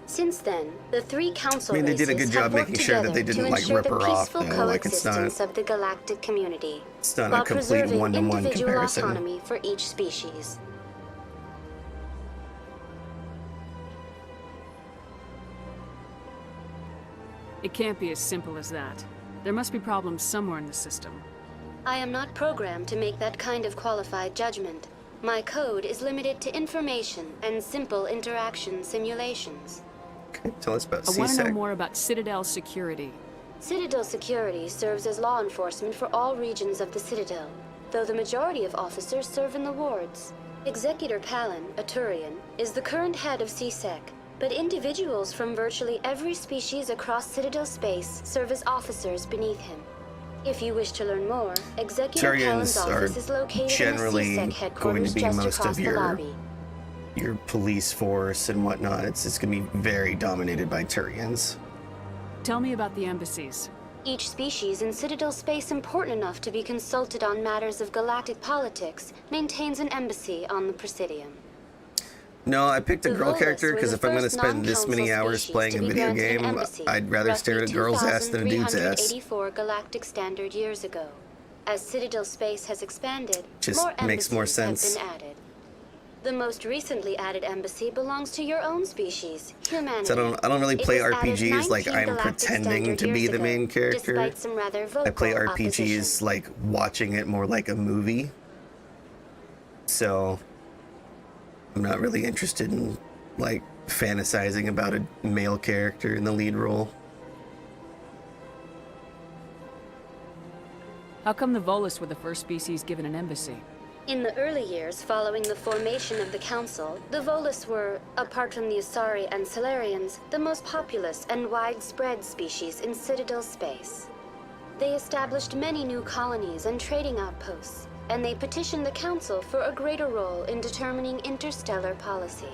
Since then, the three council I mean, they did a races good have job worked making sure that they together didn't, to like, ensure rip the her off, peaceful though. Like, it's not- coexistence of the galactic community, It's not a while complete preserving one-to-one individual comparison. autonomy for each species. It can't be as simple as that. There must be problems somewhere in the system. I am not programmed to make that kind of qualified judgment. My code is limited to information and simple interaction simulations. Okay, tell us about I want to know CSEC. more about Citadel security. Citadel security serves as law enforcement for all regions of the Citadel, though the majority of officers serve in the wards. Executor Palin, a Turian, is the current head of CSEC, but individuals from virtually every species across Citadel space serve as officers beneath him. If you wish to learn more, Executor Palin's Turians office is are located generally in the CSEC going to headquarters be just most across of the your lobby. police force and whatnot. It's going to be very dominated by Turians. Tell me about the embassies. Each species in Citadel space important enough to be consulted on matters of galactic politics maintains an embassy on the Presidium. No, I picked a The girl Volus character were because the if I'm going to first spend this many non-council hours species playing to a be video granted an game, embassy, I'd rather stare at a roughly girl's ass than a dude's ass. 2,384 galactic standard years ago. As Citadel space has expanded, Just more makes more embassies sense. have been added. The most recently added embassy belongs to your own species, humanity. So I don't really It play was added RPGs like 19 I'm galactic pretending standard to be years the ago, main character. Despite some rather vocal I play RPGs opposition. like watching it more like a movie. So I'm not really interested in like fantasizing about a male character in the lead role. How come the Volus were the first species given an embassy? In the early years following the formation of the Council, the Volus were, apart from the Asari and Solarians, the most populous and widespread species in Citadel space. They established many new colonies and trading outposts, and they petitioned the Council for a greater role in determining interstellar policy.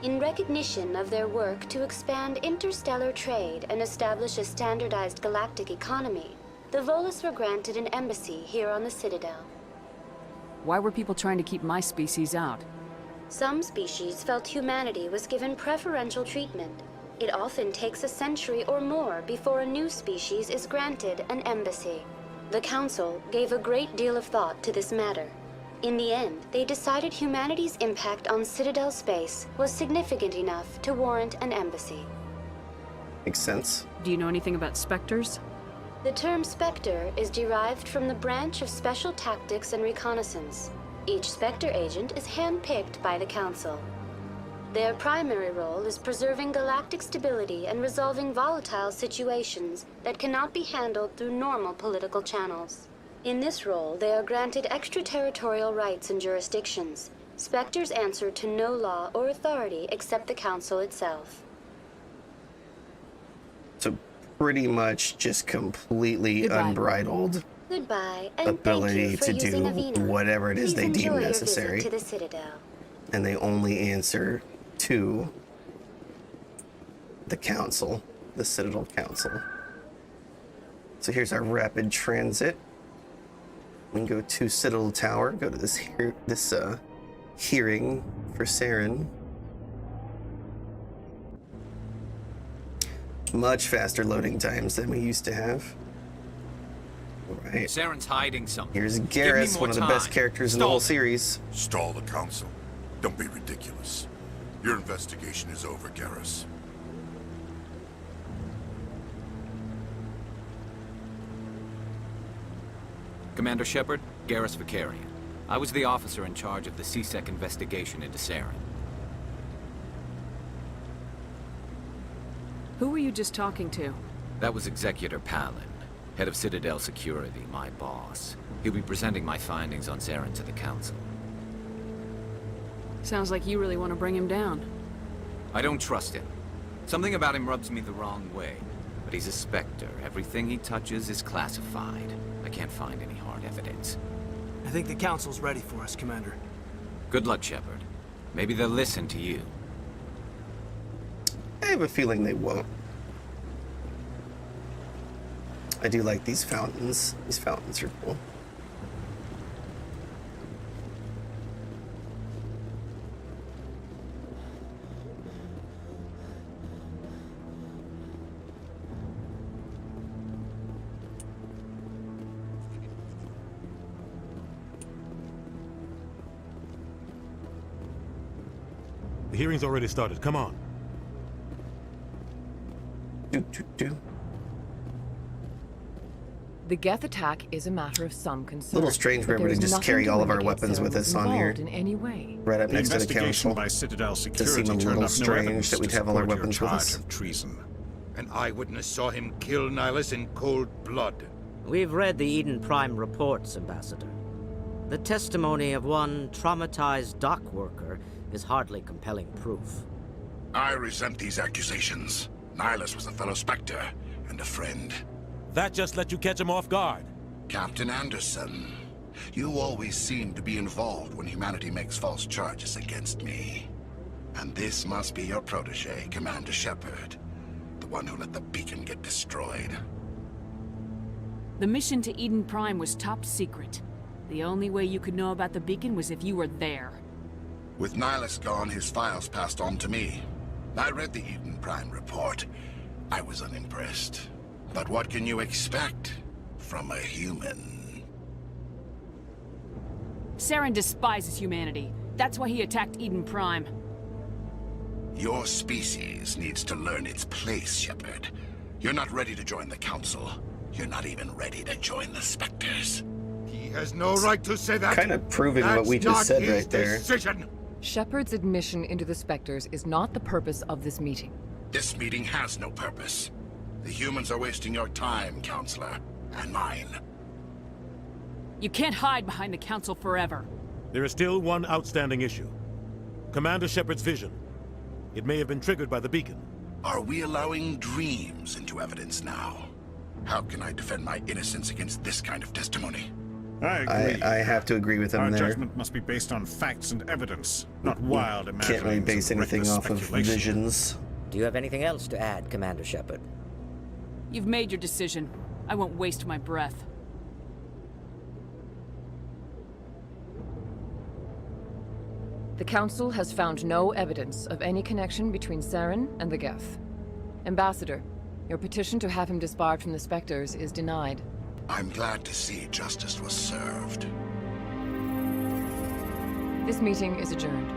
In recognition of their work to expand interstellar trade and establish a standardized galactic economy, the Volus were granted an embassy here on the Citadel. Why were people trying to keep my species out? Some species felt humanity was given preferential treatment. It often takes a century or more before a new species is granted an embassy. The Council gave a great deal of thought to this matter. In the end, they decided humanity's impact on Citadel space was significant enough to warrant an embassy. Makes sense. Do you know anything about specters? The term Spectre is derived from the branch of Special Tactics and Reconnaissance. Each Spectre agent is handpicked by the Council. Their primary role is preserving galactic stability and resolving volatile situations that cannot be handled through normal political channels. In this role, they are granted extraterritorial rights and jurisdictions. Spectres answer to no law or authority except the Council itself. So pretty much just completely Goodbye. unbridled Goodbye, and ability thank you for to using do Avena. whatever it is Please they deem enjoy your necessary. visit to the Citadel. And they only answer to the Council, the Citadel Council. So here's our rapid transit. We can go to Citadel Tower, go to this hearing for Saren. Much faster loading times than we used to have. Right. Saren's hiding something. Here's Give me Garrus, more one of the time. best characters in the whole series. Stall the council. Don't be ridiculous. Your investigation is over, Garrus. Commander Shepard, Garrus Vicarian. I was the officer in charge of the CSEC investigation into Saren. Who were you just talking to? That was Executor Palin, head of Citadel Security, my boss. He'll be presenting my findings on Saren to the Council. Sounds like you really want to bring him down. I don't trust him. Something about him rubs me the wrong way. But he's a Spectre. Everything he touches is classified. I can't find any hard evidence. I think the Council's ready for us, Commander. Good luck, Shepard. Maybe they'll listen to you. I have a feeling they won't. I do like these fountains. These fountains are cool. The hearing's already started. Come on. Do, do, do. The Geth attack is a matter of some concern. A little strange but where we there is just nothing carry to all of our indicate weapons Saren with was us on here. involved in any way. Right up next to the investigation council. by Citadel Does Security seem a turned little up no strange evidence that we'd to have all our support your weapons with charge us. of treason. An eyewitness saw him kill Nihilus in cold blood. We've read the Eden Prime reports, Ambassador. The testimony of one traumatized dock worker is hardly compelling proof. I resent these accusations. Nihilus was a fellow Spectre and a friend. That just let you catch him off guard. Captain Anderson, you always seem to be involved when humanity makes false charges against me. And this must be your protege, Commander Shepard. The one who let the beacon get destroyed. The mission to Eden Prime was top secret. The only way you could know about the beacon was if you were there. With Nihilus gone, his files passed on to me. I read the Eden Prime report. I was unimpressed. But what can you expect from a human? Saren despises humanity. That's why he attacked Eden Prime. Your species needs to learn its place, Shepard. You're not ready to join the Council. You're not even ready to join the Spectres. He has no right to say that. Kind of proving what we just said right there. Decision. Shepard's admission into the Spectres is not the purpose of this meeting. This meeting has no purpose. The humans are wasting your time, Counselor, and mine. You can't hide behind the Council forever. There is still one outstanding issue. Commander Shepard's vision. It may have been triggered by the beacon. Are we allowing dreams into evidence now? How can I defend my innocence against this kind of testimony? I agree. I have to agree with him Our there. judgment must be based on facts and evidence, not wild imaginings. Can't really base and anything reckless off of speculation. visions. Do you have anything else to add, Commander Shepard? You've made your decision. I won't waste my breath. The Council has found no evidence of any connection between Saren and the Geth. Ambassador, your petition to have him disbarred from the Spectres is denied. I'm glad to see justice was served. This meeting is adjourned.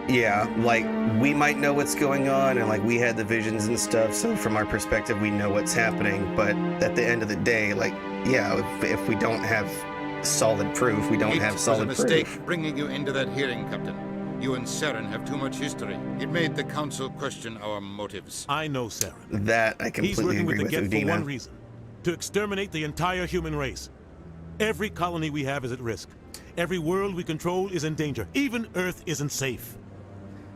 Yeah, like, we might know what's going on, and like, we had the visions and stuff, so from our perspective, we know what's happening, but at the end of the day, like, yeah, if we don't have solid proof, we don't have solid proof. It was a mistake bringing you into that hearing, Captain. You and Saren have too much history. It made the Council question our motives. I know Saren. That I completely He's working agree with the with Geth for Udina. one reason. To exterminate the entire human race. Every colony we have is at risk. Every world we control is in danger. Even Earth isn't safe.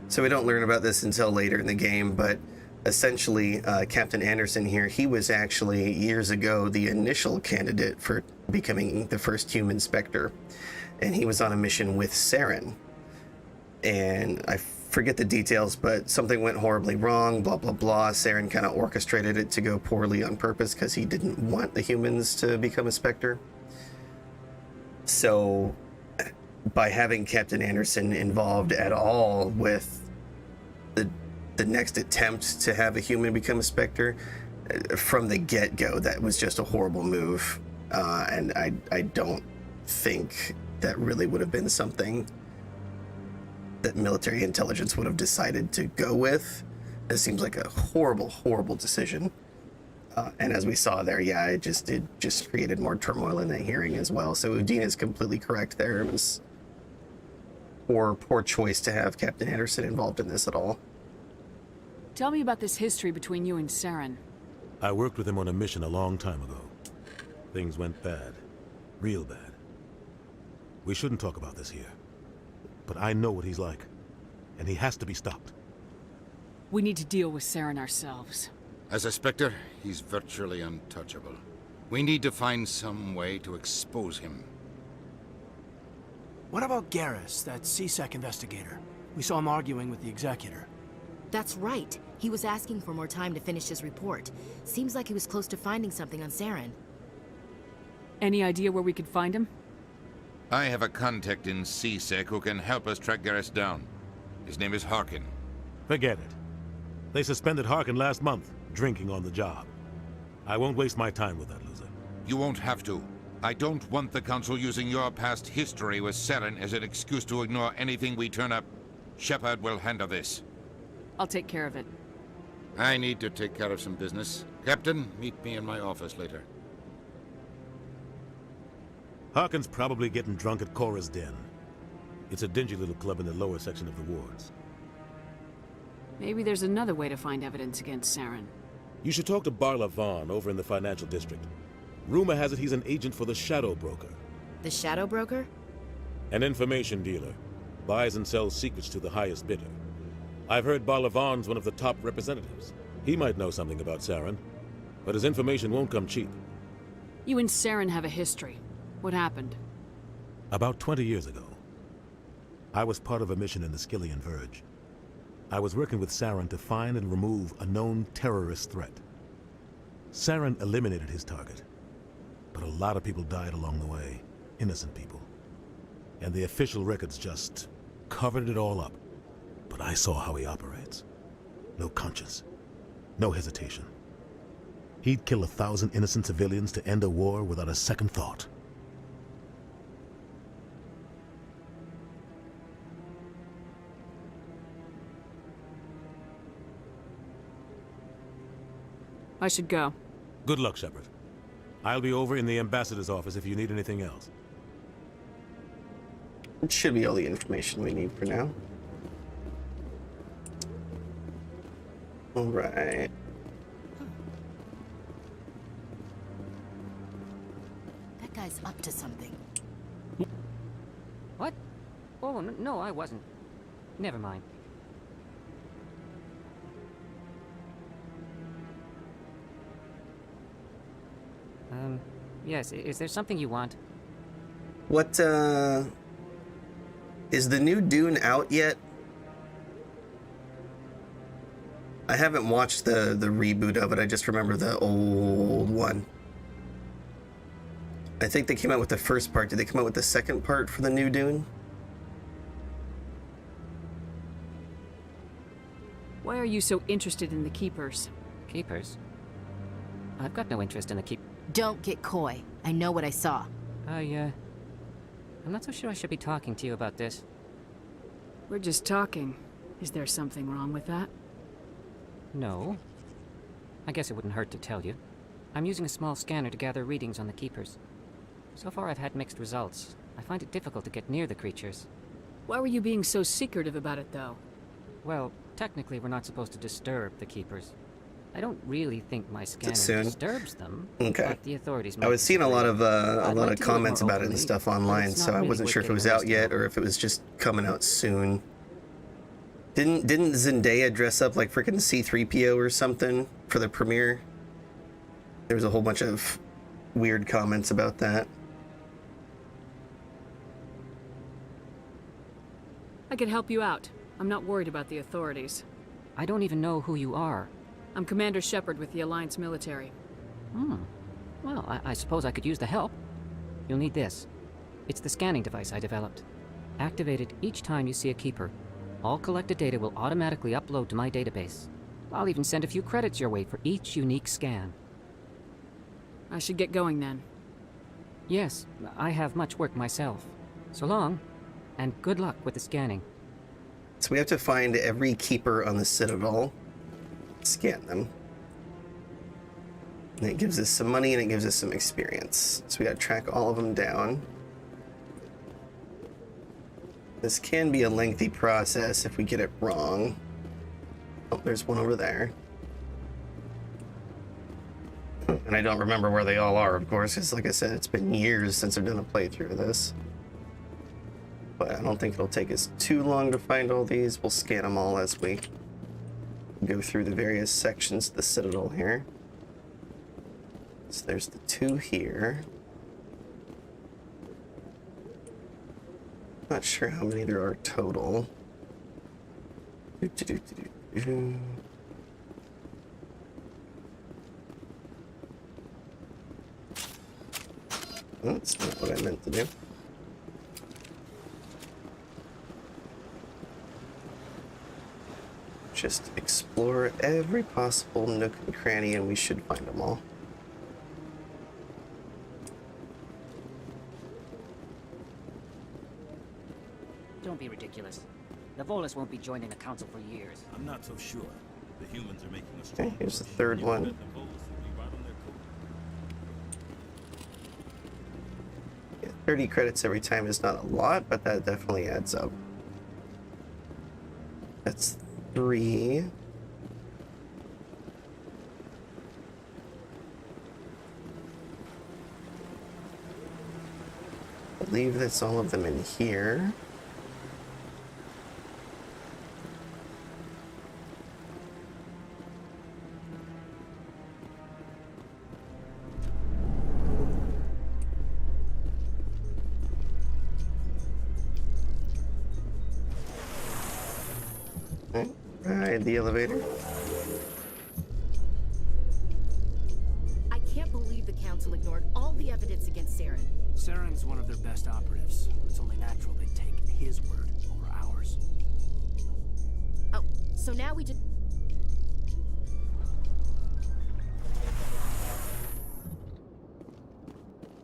So we don't learn about this until later in the game, but essentially, Captain Anderson here, he was actually, years ago, the initial candidate for becoming the first human Spectre. And he was on a mission with Saren. And I forget the details, but something went horribly wrong, blah, blah, blah. Saren kind of orchestrated it to go poorly on purpose because he didn't want the humans to become a Spectre. So by having Captain Anderson involved at all with the next attempt to have a human become a Spectre, from the get-go, that was just a horrible move. And I don't think that really would have been something that military intelligence would have decided to go with. It seems like a horrible, horrible decision. And as we saw there, yeah, it just created more turmoil in that hearing as well. So Udina is completely correct there. It was poor choice to have Captain Anderson involved in this at all. Tell me about this history between you and Saren. I worked with him on a mission a long time ago. Things went bad. Real bad. We shouldn't talk about this here. But I know what he's like. And he has to be stopped. We need to deal with Saren ourselves. As a Spectre, he's virtually untouchable. We need to find some way to expose him. What about Garrus, that CSEC investigator? We saw him arguing with the Executor. That's right. He was asking for more time to finish his report. Seems like he was close to finding something on Saren. Any idea where we could find him? I have a contact in CSEC who can help us track Garrus down. His name is Harkin. Forget it. They suspended Harkin last month, drinking on the job. I won't waste my time with that loser. You won't have to. I don't want the Council using your past history with Saren as an excuse to ignore anything we turn up. Shepard will handle this. I'll take care of it. I need to take care of some business. Captain, meet me in my office later. Harkin's probably getting drunk at Cora's Den. It's a dingy little club in the lower section of the wards. Maybe there's another way to find evidence against Saren. You should talk to Barla Vaughn over in the financial district. Rumor has it he's an agent for the Shadow Broker. The Shadow Broker? An information dealer. Buys and sells secrets to the highest bidder. I've heard Barla Vaughn's one of the top representatives. He might know something about Saren, but his information won't come cheap. You and Saren have a history. What happened? About 20 years ago, I was part of a mission in the Skillian Verge. I was working with Saren to find and remove a known terrorist threat. Saren eliminated his target, but a lot of people died along the way, innocent people. And the official records just covered it all up. But I saw how he operates. No conscience, no hesitation. He'd kill 1,000 innocent civilians to end a war without a second thought. I should go. Good luck, Shepard. I'll be over in the ambassador's office if you need anything else. It should be all the information we need for now. All right. That guy's up to something. What? Oh, no, I wasn't. Never mind. Yes, is there something you want? What, is the new Dune out yet? I haven't watched the reboot of it. I just remember the old one. I think they came out with the first part. Did they come out with the second part for the new Dune? Why are you so interested in the Keepers? Keepers? I've got no interest in the Don't get coy. I know what I saw. I'm not so sure I should be talking to you about this. We're just talking. Is there something wrong with that? No. I guess it wouldn't hurt to tell you. I'm using a small scanner to gather readings on the Keepers. So far I've had mixed results. I find it difficult to get near the creatures. Why were you being so secretive about it, though? Well, technically we're not supposed to disturb the Keepers. I don't really think my scanner disturbs them. Okay. But the authorities I was seeing a lot of like comments more about it and openly, stuff online, it's so not I really wasn't sure if it was within out yet or if it was just coming out soon. Didn't Zendaya dress up like freaking C-3PO or something for the premiere? There was a whole bunch of weird comments about that. I could help you out. I'm not worried about the authorities. I don't even know who you are. I'm Commander Shepard with the Alliance military. Well, I suppose I could use the help. You'll need this. It's the scanning device I developed. Activate it each time you see a Keeper. All collected data will automatically upload to my database. I'll even send a few credits your way for each unique scan. I should get going then. Yes, I have much work myself. So long, and good luck with the scanning. So we have to find every Keeper on the Citadel, scan them. And it gives us some money and it gives us some experience. So we gotta track all of them down. This can be a lengthy process if we get it wrong. Oh, there's one over there. And I don't remember where they all are, of course, because like I said, it's been years since I've done a playthrough of this. But I don't think it'll take us too long to find all these. We'll scan them all as we go through the various sections of the Citadel here. So there's the 2 here. Not sure how many there are total. That's not what I meant to do. Just explore every possible nook and cranny and we should find them all. Don't be ridiculous. The Volus won't be joining the Council for years. I'm not so sure. The humans are making us Okay, here's the third one. 30 credits every time is not a lot, but that definitely adds up. That's 3. I believe that's all of them in here. Ride the elevator. I can't believe the Council ignored all the evidence against Saren. Saren's one of their best operatives. It's only natural they take his word over ours. Oh, so now we just...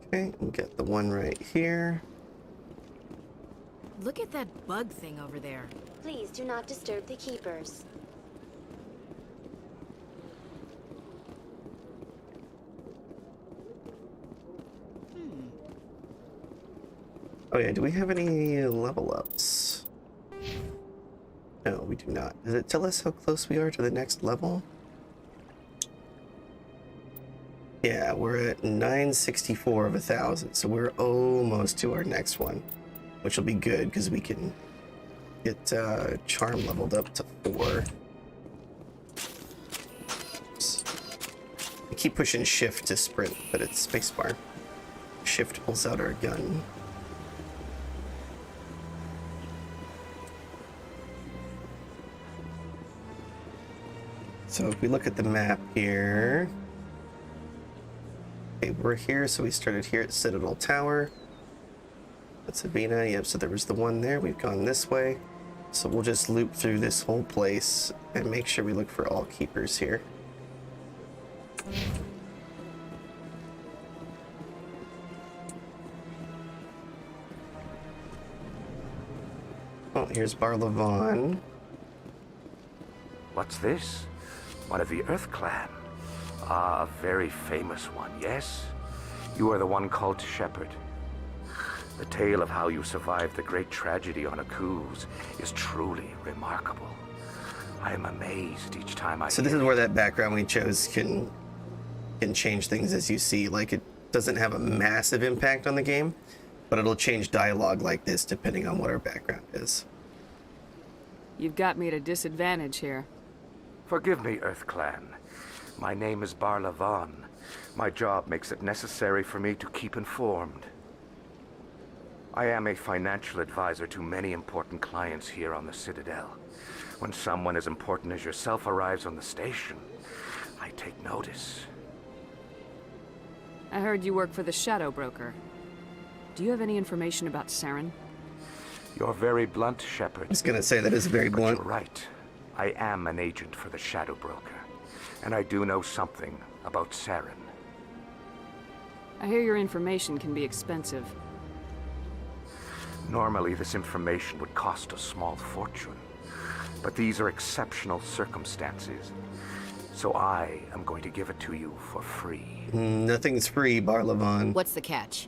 Okay, we'll get the one right here. Look at that bug thing over there. Please do not disturb the keepers. Oh yeah, do we have any level ups? No, we do not. Does it tell us how close we are to the next level? Yeah, we're at 964 of 1,000, so we're almost to our next one, which will be good because we can get charm leveled up to 4. Oops. I keep pushing shift to sprint, but it's spacebar. Shift pulls out our gun. So if we look at the map here, okay, we're here, so we started here at Citadel Tower. That's Sabina, yep, so there was the one there. We've gone this way. So we'll just loop through this whole place and make sure we look for all keepers here. Oh, here's Bar Levon. What's this? One of the Earth Clan. Ah, a very famous one, yes? You are the one called Shepherd. The tale of how you survived the great tragedy on Akuz is truly remarkable. I am amazed each time I So this is where that background we chose can change things, as you see. Like, it doesn't have a massive impact on the game, but it'll change dialogue like this depending on what our background is. You've got me at a disadvantage here. Forgive me, Earth Clan. My name is Bar Levon. My job makes it necessary for me to keep informed. I am a financial advisor to many important clients here on the Citadel. When someone as important as yourself arrives on the station, I take notice. I heard you work for the Shadow Broker. Do you have any information about Saren? You're very blunt, Shepard. I was gonna say that is very blunt. You're right. I am an agent for the Shadow Broker, and I do know something about Saren. I hear your information can be expensive. Normally, this information would cost a small fortune, but these are exceptional circumstances, so I am going to give it to you for free. Nothing's free, Bar Levon. What's the catch?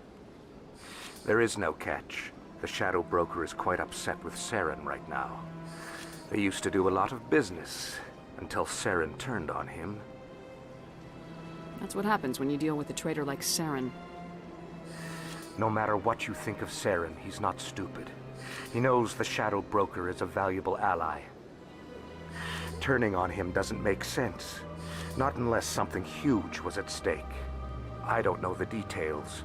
There is no catch. The Shadow Broker is quite upset with Saren right now. They used to do a lot of business until Saren turned on him. That's what happens when you deal with a traitor like Saren. No matter what you think of Saren, he's not stupid. He knows the Shadow Broker is a valuable ally. Turning on him doesn't make sense. Not unless something huge was at stake. I don't know the details,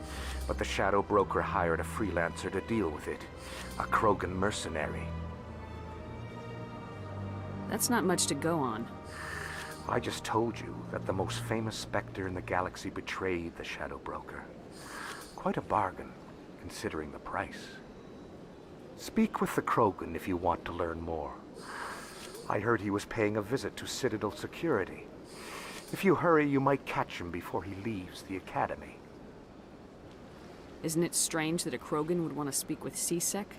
but the Shadow Broker hired a freelancer to deal with it. A Krogan mercenary. That's not much to go on. I just told you that the most famous Spectre in the galaxy betrayed the Shadow Broker. Quite a bargain, considering the price. Speak with the Krogan if you want to learn more. I heard he was paying a visit to Citadel security. If you hurry, you might catch him before he leaves the Academy. Isn't it strange that a Krogan would want to speak with C-Sec?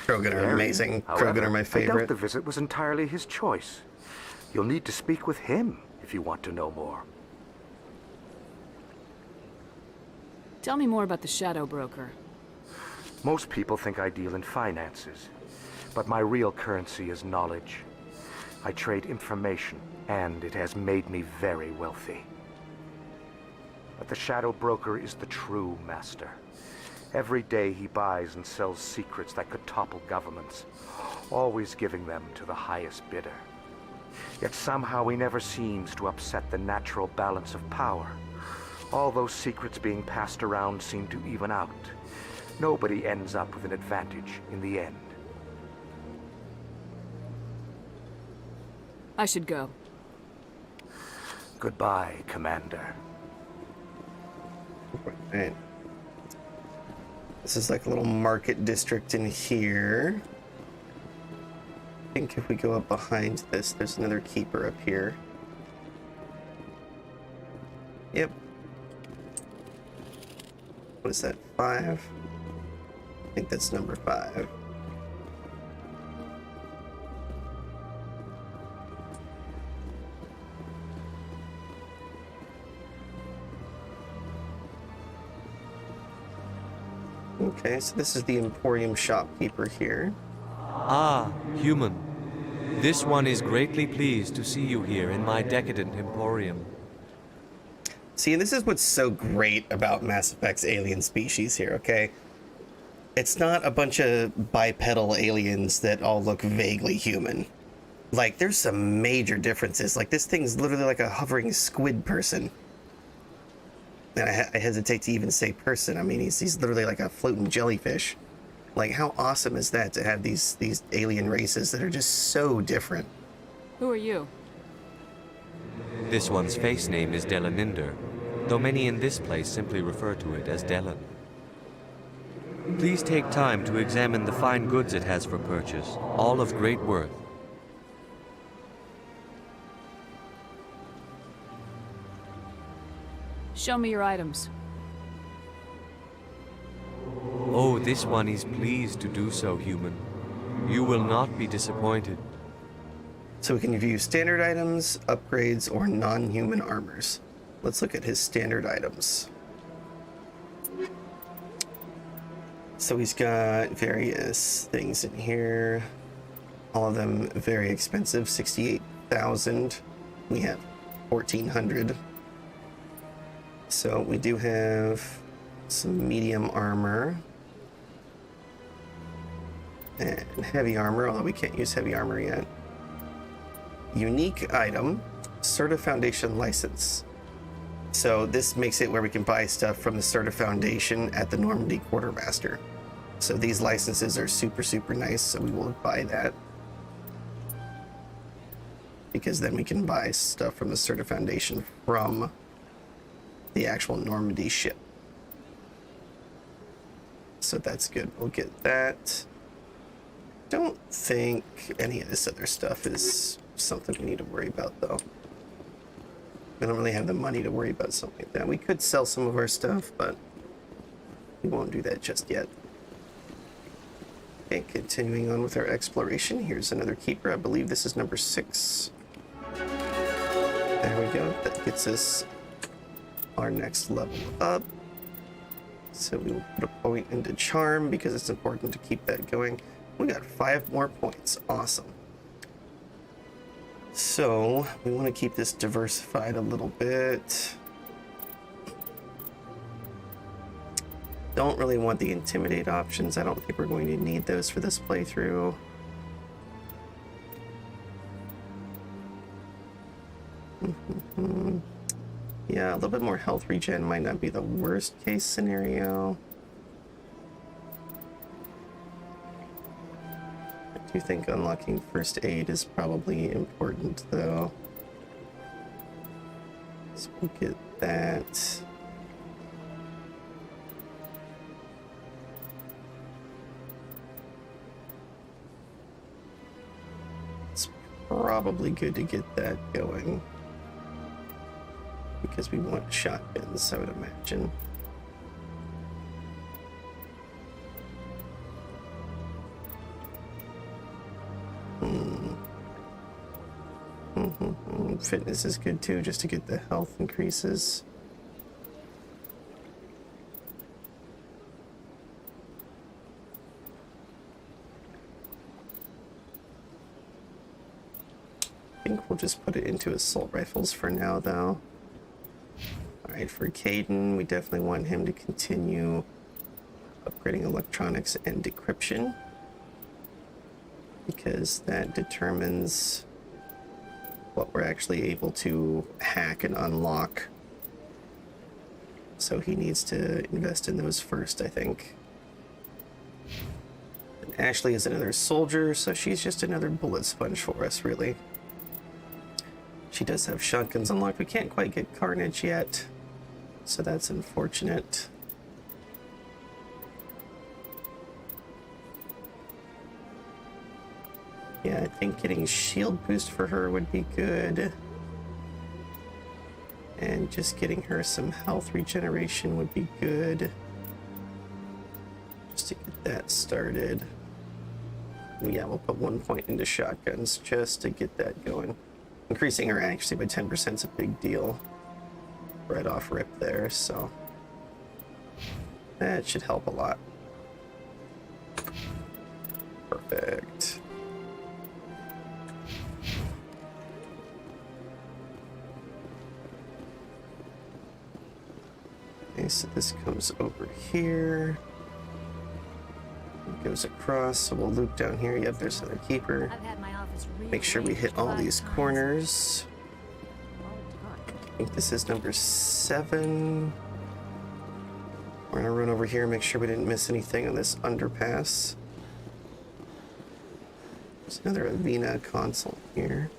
Krogan are amazing. Krogan are my I favorite. doubt the visit was entirely his choice. You'll need to speak with him if you want to know more. Tell me more about the Shadow Broker. Most people think I deal in finances, but my real currency is knowledge. I trade information, and it has made me very wealthy. But the Shadow Broker is the true master. Every day he buys and sells secrets that could topple governments, always giving them to the highest bidder. Yet somehow he never seems to upset the natural balance of power. All those secrets being passed around seem to even out. Nobody ends up with an advantage in the end. I should go. Goodbye, Commander. Right. This is like a little market district in here. I think if we go up behind this, there's another keeper up here. Yep. What is that, 5? I think that's number 5. Okay, so this is the Emporium shopkeeper here. Ah, human. This one is greatly pleased to see you here in my decadent emporium. See, this is what's so great about Mass Effect's alien species here, okay? It's not a bunch of bipedal aliens that all look vaguely human. Like, there's some major differences. Like, this thing's literally like a hovering squid person. And I hesitate to even say person. I mean, he's literally like a floating jellyfish. Like, how awesome is that to have these alien races that are just so different? Who are you? This one's face name is Delaninder, though many in this place simply refer to it as Delan. Please take time to examine the fine goods it has for purchase, all of great worth. Show me your items. Oh, this one is pleased to do so, human. You will not be disappointed. So we can view standard items, upgrades, or non-human armors. Let's look at his standard items. So he's got various things in here. All of them very expensive, 68,000. We have 1,400. So we do have some medium armor and heavy armor, although we can't use heavy armor yet. Unique item, Serta Foundation license. So this makes it where we can buy stuff from the Serta Foundation at the Normandy Quartermaster. So these licenses are super, super nice, so we will buy that. Because then we can buy stuff from the Serta Foundation from the actual Normandy ship. So that's good. We'll get that. Don't think any of this other stuff is something we need to worry about, though. We don't really have the money to worry about something like that. We could sell some of our stuff, but we won't do that just yet. Okay, continuing on with our exploration. Here's another keeper. I believe this is number 6. There we go. That gets us our next level up. So we will put a point into charm because it's important to keep that going. We got 5 more points. Awesome. So we want to keep this diversified a little bit. Don't really want the intimidate options. I don't think we're going to need those for this playthrough. Yeah, a little bit more health regen might not be the worst case scenario. I do think unlocking first aid is probably important, though. So we'll get that. It's probably good to get that going, because we want shotguns, I would imagine. Fitness is good too, just to get the health increases. think we'll just put it into assault rifles for now, though. Alright, for Caden, we definitely want him to continue upgrading electronics and decryption, because that determines what we're actually able to hack and unlock. So he needs to invest in those first, I think. And Ashley is another soldier, so she's just another bullet sponge for us, really. She does have shotguns unlocked. We can't quite get Carnage yet, so that's unfortunate. Yeah, I think getting shield boost for her would be good. And just getting her some health regeneration would be good. Just to get that started. Yeah, we'll put 1 point into shotguns just to get that going. Increasing her actually by 10% is a big deal. Right off rip there, so that should help a lot. Perfect. Okay, so this comes over here. It goes across, so we'll loop down here. Yep, there's another keeper. Make sure we hit all these corners. I think this is number 7. We're gonna run over here, make sure we didn't miss anything on this underpass. There's another Avena console here.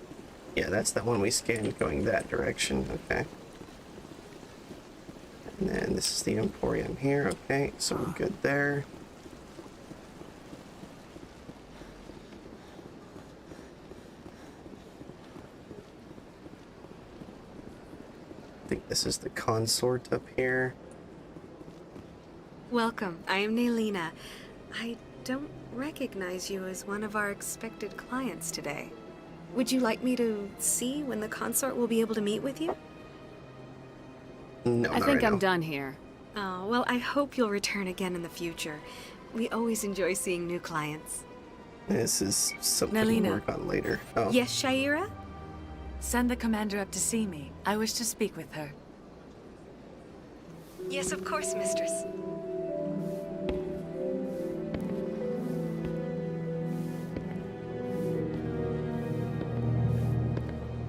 Yeah, that's that one we scanned going that direction. Okay. And then this is the Emporium here. Okay, so we're good there. I think this is the consort up here. Welcome. I am Naylina. I don't recognize you as one of our expected clients today. Would you like me to see when the consort will be able to meet with you? No, I think I'm done here. Oh, well, I hope you'll return again in the future. We always enjoy seeing new clients. This is something Naylina. we'll work on later. Oh. Yes, Shaira? Send the commander up to see me. I wish to speak with her. Yes, of course, mistress.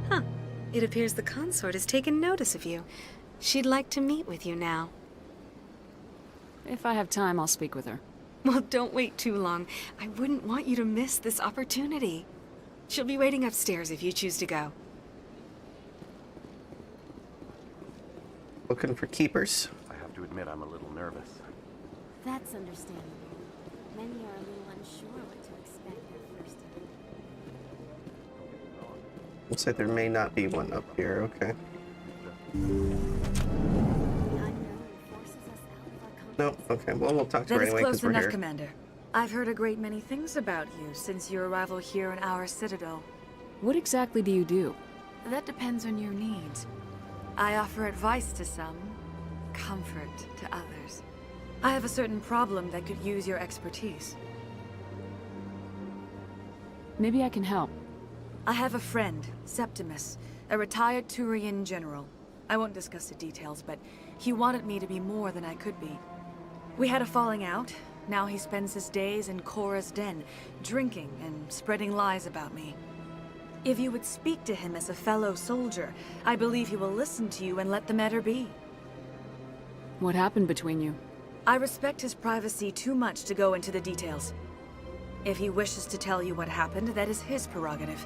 Huh. It appears the consort has taken notice of you. She'd like to meet with you now. If I have time, I'll speak with her. Well, don't wait too long. I wouldn't want you to miss this opportunity. She'll be waiting upstairs if you choose to go. Looking for keepers. I have to admit I'm a little nervous. That's understandable. Many are a little unsure what to expect their first time. Looks like there may not be one up here. Okay. Nope. Okay. Well, we'll talk to her That is anyway because close we're enough, here. Commander. I've heard a great many things about you since your arrival here in our citadel. What exactly do you do? That depends on your needs. I offer advice to some, comfort to others. I have a certain problem that could use your expertise. Maybe I can help. I have a friend, Septimus, a retired Turian general. I won't discuss the details, but he wanted me to be more than I could be. We had a falling out. Now he spends his days in Korra's den, drinking and spreading lies about me. If you would speak to him as a fellow soldier, I believe he will listen to you and let the matter be. What happened between you? I respect his privacy too much to go into the details. If he wishes to tell you what happened, that is his prerogative.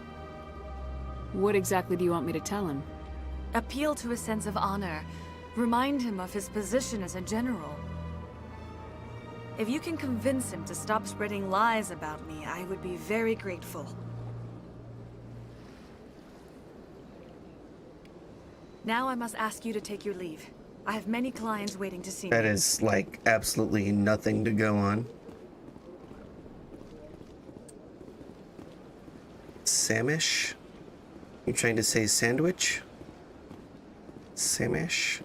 What exactly do you want me to tell him? Appeal to his sense of honor. Remind him of his position as a general. If you can convince him to stop spreading lies about me, I would be very grateful. Now I must ask you to take your leave. I have many clients waiting to see me. That is like absolutely nothing to go on. Samish? You trying to say sandwich? Samish?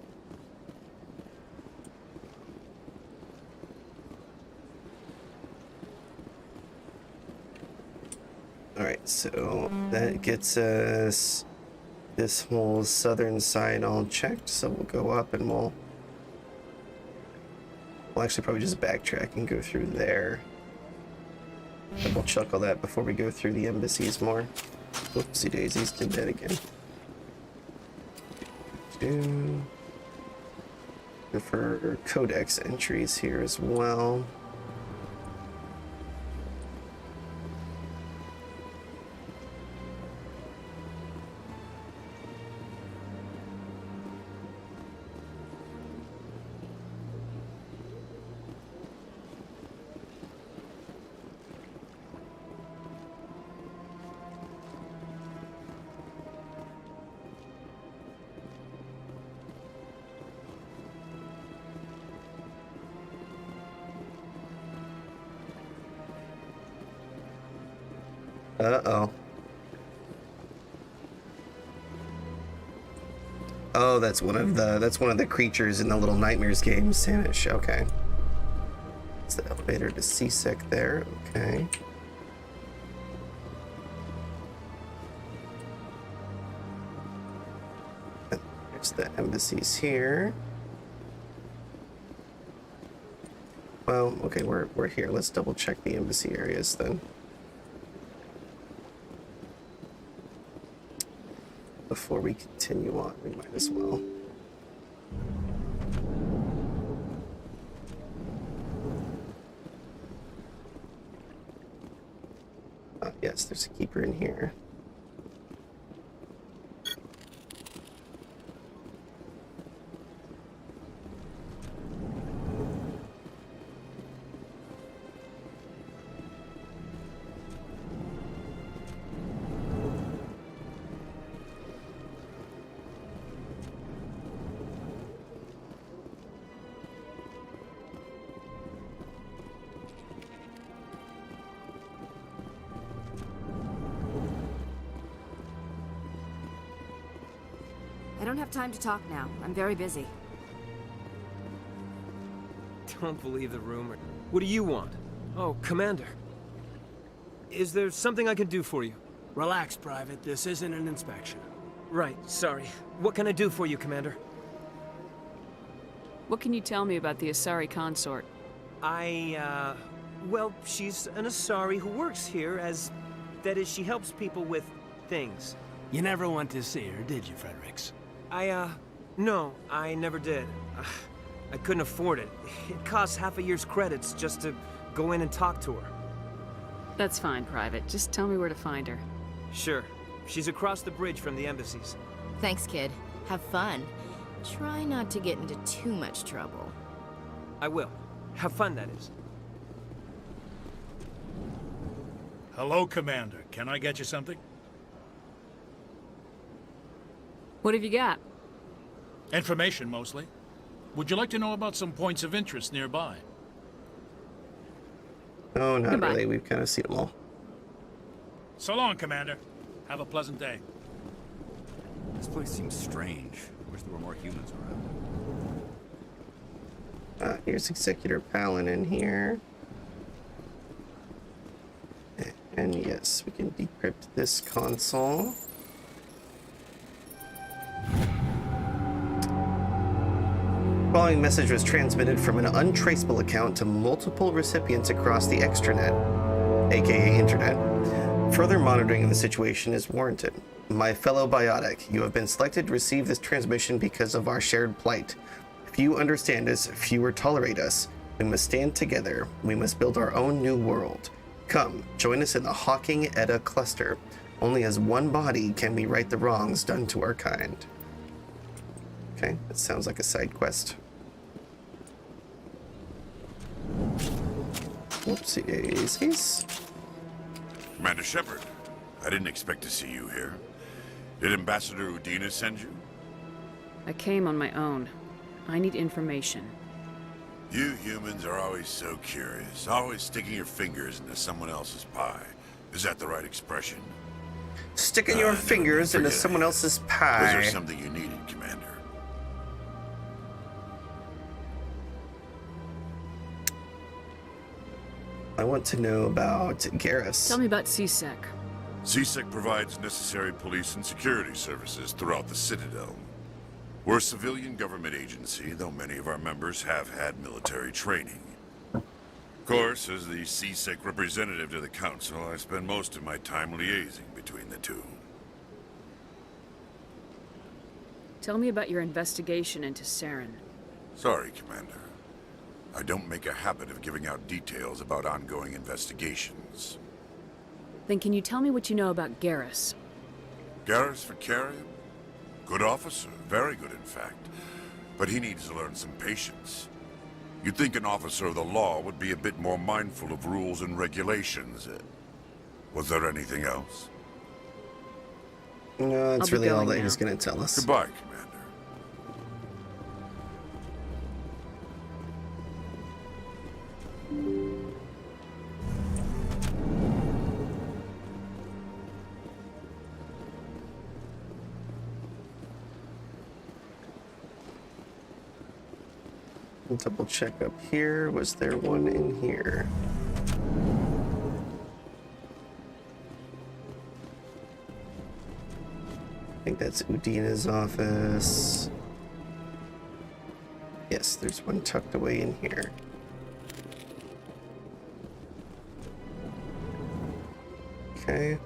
Alright. Alright, so that gets us this whole southern side all checked, so we'll go up and we'll actually probably just backtrack and go through there. Double check all that before we go through the embassies more. Oopsie daisies, did that again. And for codex entries here as well. Uh-oh. Oh, that's one of the creatures in the Little Nightmares game, Sanish. Okay. It's the elevator to C-Sec there. Okay. There's the embassies here. Well, okay, we're here. Let's double check the embassy areas then. Before we continue on, we might as well. Yes, there's a keeper in here. I don't have time to talk now. I'm very busy. Don't believe the rumor. What do you want? Oh, Commander. Is there something I can do for you? Relax, Private. This isn't an inspection. Right, sorry. What can I do for you, Commander? What can you tell me about the Asari consort? Well, she's an Asari who works here as... That is, she helps people with things. You never went to see her, did you, Fredericks? No, I never did. I couldn't afford it. It costs half a year's credits just to go in and talk to her. That's fine, Private. Just tell me where to find her. Sure. She's across the bridge from the embassies. Thanks, kid. Have fun. Try not to get into too much trouble. I will. Have fun, that is. Hello, Commander. Can I get you something? What have you got? Information, mostly. Would you like to know about some points of interest nearby? Oh, not really. We've kind of seen them all. So long, Commander. Have a pleasant day. This place seems strange. I wish there were more humans around. Here's Executor Palin in here. And yes, we can decrypt this console. The following message was transmitted from an untraceable account to multiple recipients across the extranet, aka Internet. Further monitoring of the situation is warranted. My fellow biotic, you have been selected to receive this transmission because of our shared plight. Few understand us, fewer tolerate us. We must stand together. We must build our own new world. Come, join us in the Hawking Edda cluster. Only as one body can we right the wrongs done to our kind. Okay, that sounds like a side quest. Whoopsie daisies. Commander Shepard, I didn't expect to see you here. Did Ambassador Udina send you? I came on my own. I need information. You humans are always so curious, always sticking your fingers into someone else's pie. Is that the right expression? Sticking your fingers into someone else's pie. Was there something you needed, Commander? I want to know about Garrus. Tell me about C-Sec. CSEC provides necessary police and security services throughout the Citadel. We're a civilian government agency, though many of our members have had military training. Of course, as the CSEC representative to the Council, I spend most of my time liaising between the two. Tell me about your investigation into Saren. Sorry, Commander. I don't make a habit of giving out details about ongoing investigations. Then can you tell me what you know about Garrus? Garrus Vicarian? Good officer, very good in fact. But he needs to learn some patience. You'd think an officer of the law would be a bit more mindful of rules and regulations. Was there anything else? No, that's really all that he's going to tell us. Goodbye, Commander. Double check up here. Was there one in here? I think that's Udina's office. Yes, there's one tucked away in here. Okay.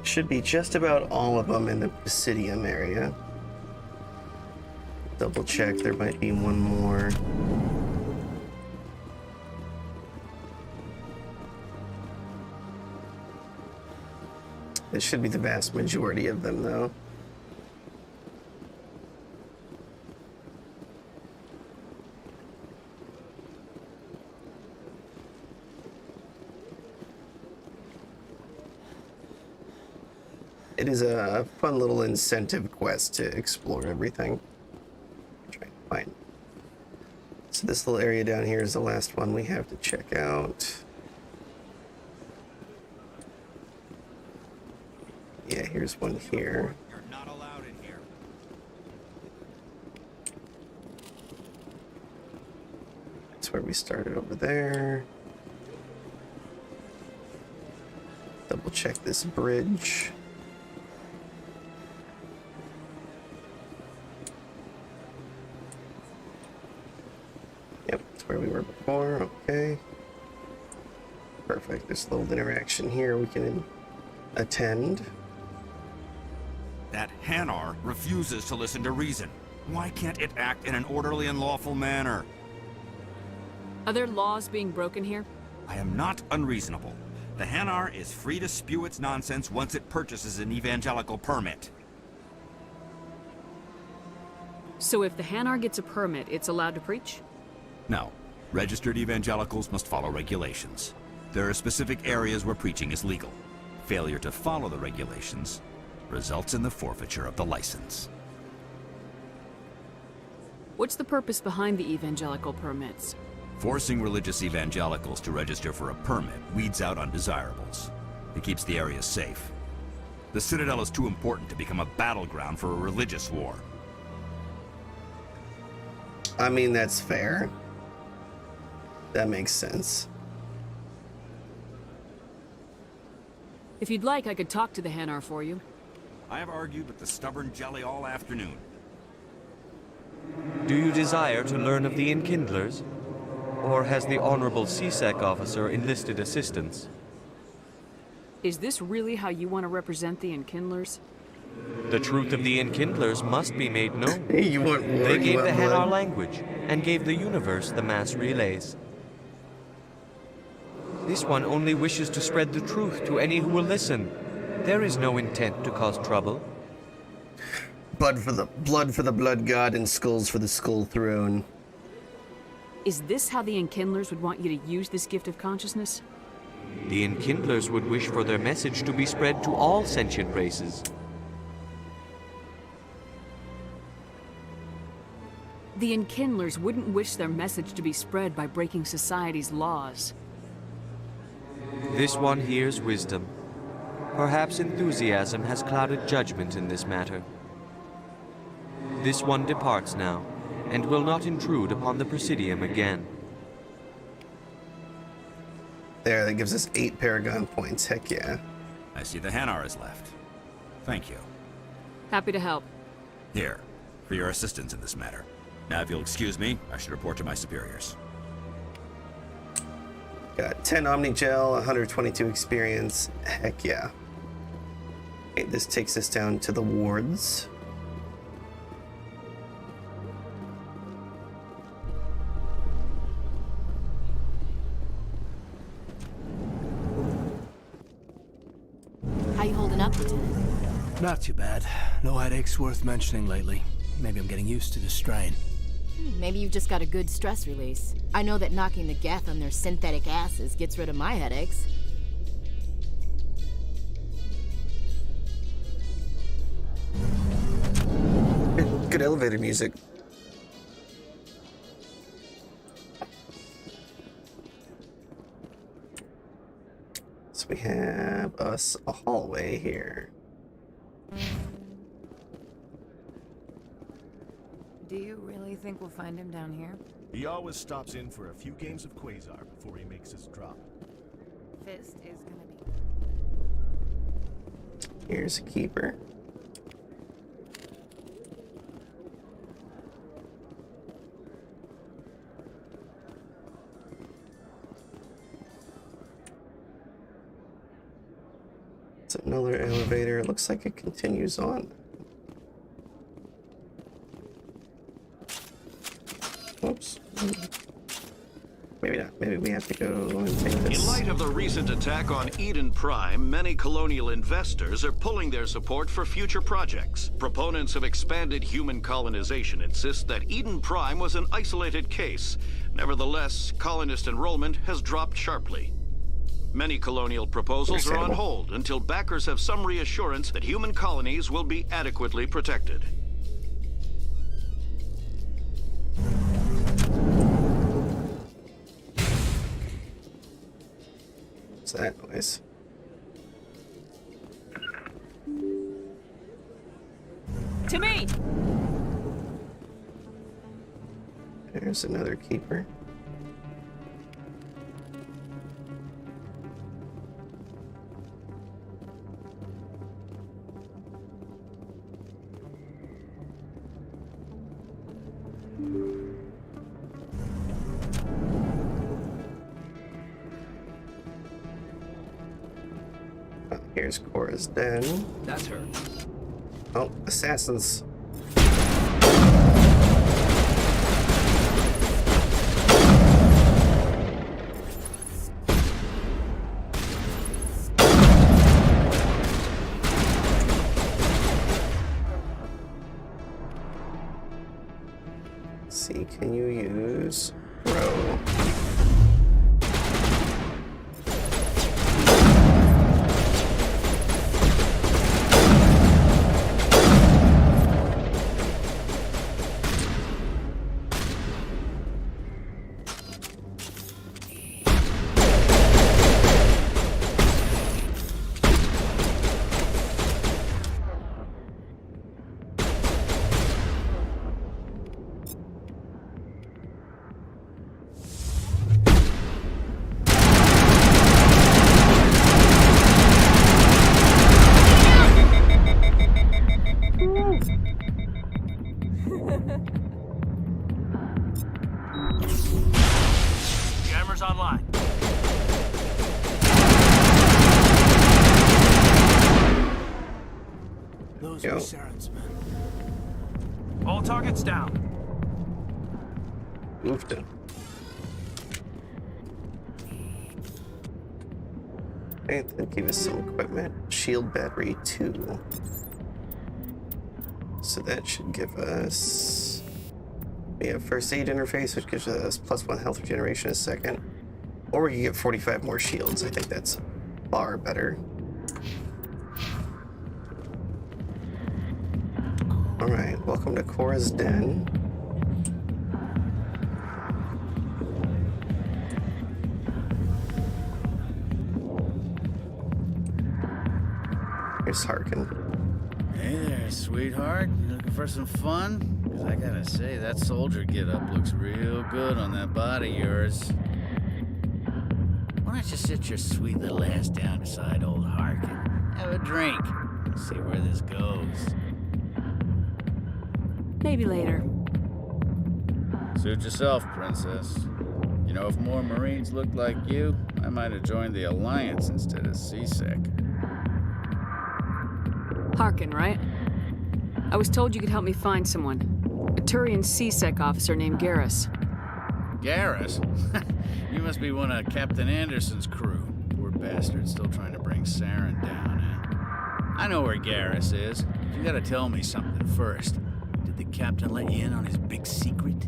Should be just about all of them in the Presidium area. Double check, there might be one more. This should be the vast majority of them, though. It is a fun little incentive quest to explore everything. Try and find. So this little area down here is the last one we have to check out. Yeah, here's one here. You're not allowed in here. That's where we started over there. Double check this bridge. Yep, that's where we were before. Okay. Perfect. There's a little interaction here we can attend. That Hanar refuses to listen to reason. Why can't it act in an orderly and lawful manner? Are there laws being broken here? I am not unreasonable. The Hanar is free to spew its nonsense once it purchases an evangelical permit. So if the Hanar gets a permit, it's allowed to preach? No. Registered evangelicals must follow regulations. There are specific areas where preaching is legal. Failure to follow the regulations results in the forfeiture of the license. What's the purpose behind the evangelical permits? Forcing religious evangelicals to register for a permit weeds out undesirables. It keeps the area safe. The Citadel is too important to become a battleground for a religious war. I mean, that's fair. That makes sense. If you'd like, I could talk to the Hanar for you. I have argued with the stubborn jelly all afternoon. Do you desire to learn of the Enkindlers? Or has the Honorable CSEC officer enlisted assistance? Is this really how you want to represent the Enkindlers? The truth of the Enkindlers must be made known. You want war, they gave you the want Hanar blood. language, and gave the universe the mass relays. This one only wishes to spread the truth to any who will listen. There is no intent to cause trouble. Blood for the blood god and skulls for the skull throne. Is this how the Enkindlers would want you to use this gift of consciousness? The Enkindlers would wish for their message to be spread to all sentient races. The Enkindlers wouldn't wish their message to be spread by breaking society's laws. This one hears wisdom. Perhaps enthusiasm has clouded judgment in this matter. This one departs now, and will not intrude upon the Presidium again. There, that gives us 8 Paragon points. Heck yeah. I see the Hanar is left. Thank you. Happy to help. Here, for your assistance in this matter. Now, if you'll excuse me, I should report to my superiors. Got 10 Omnigel, 122 experience. Heck yeah. Okay, this takes us down to the wards. How you holding up, Lieutenant? Not too bad. No headaches worth mentioning lately. Maybe I'm getting used to the strain. Maybe you've just got a good stress release. I know that knocking the Geth on their synthetic asses gets rid of my headaches. Good elevator music. So we have us a hallway here. Do you really think we'll find him down here? He always stops in for a few games of Quasar before he makes his drop. Fist is gonna be... Here's a keeper. It's another elevator. It looks like it continues on. Oops. Maybe not. Maybe we have to go and take this. In light of the recent attack on Eden Prime, many colonial investors are pulling their support for future projects. Proponents of expanded human colonization insist that Eden Prime was an isolated case. Nevertheless, colonist enrollment has dropped sharply. Many colonial proposals are on hold until backers have some reassurance that human colonies will be adequately protected. What's that noise? To me! There's another keeper. Here's Cora's den. That's her. Oh, assassins. Let's see, can you use row? Jammers online. Those are Saren's men. All targets down. Moved him. Okay, that gave us some equipment. Shield battery 2. So that should give us... We have first aid interface, which gives us +1 health regeneration a second. Or we can get 45 more shields. I think that's far better. Alright, welcome to Cora's Den. Here's Harkin. Hey there, sweetheart. You looking for some fun? 'Cause I gotta say, that soldier get-up looks real good on that body of yours. Why don't you sit your sweet little ass down beside old Harkin? Have a drink. See where this goes. Maybe later. Suit yourself, Princess. You know, if more Marines looked like you, I might have joined the Alliance instead of CSEC. Harkin, right? I was told you could help me find someone. A Turian CSEC officer named Garrus. Garrus? You must be one of Captain Anderson's crew. Poor bastard, still trying to bring Saren down, eh? I know where Garrus is. You gotta tell me something first. Did the captain let you in on his big secret?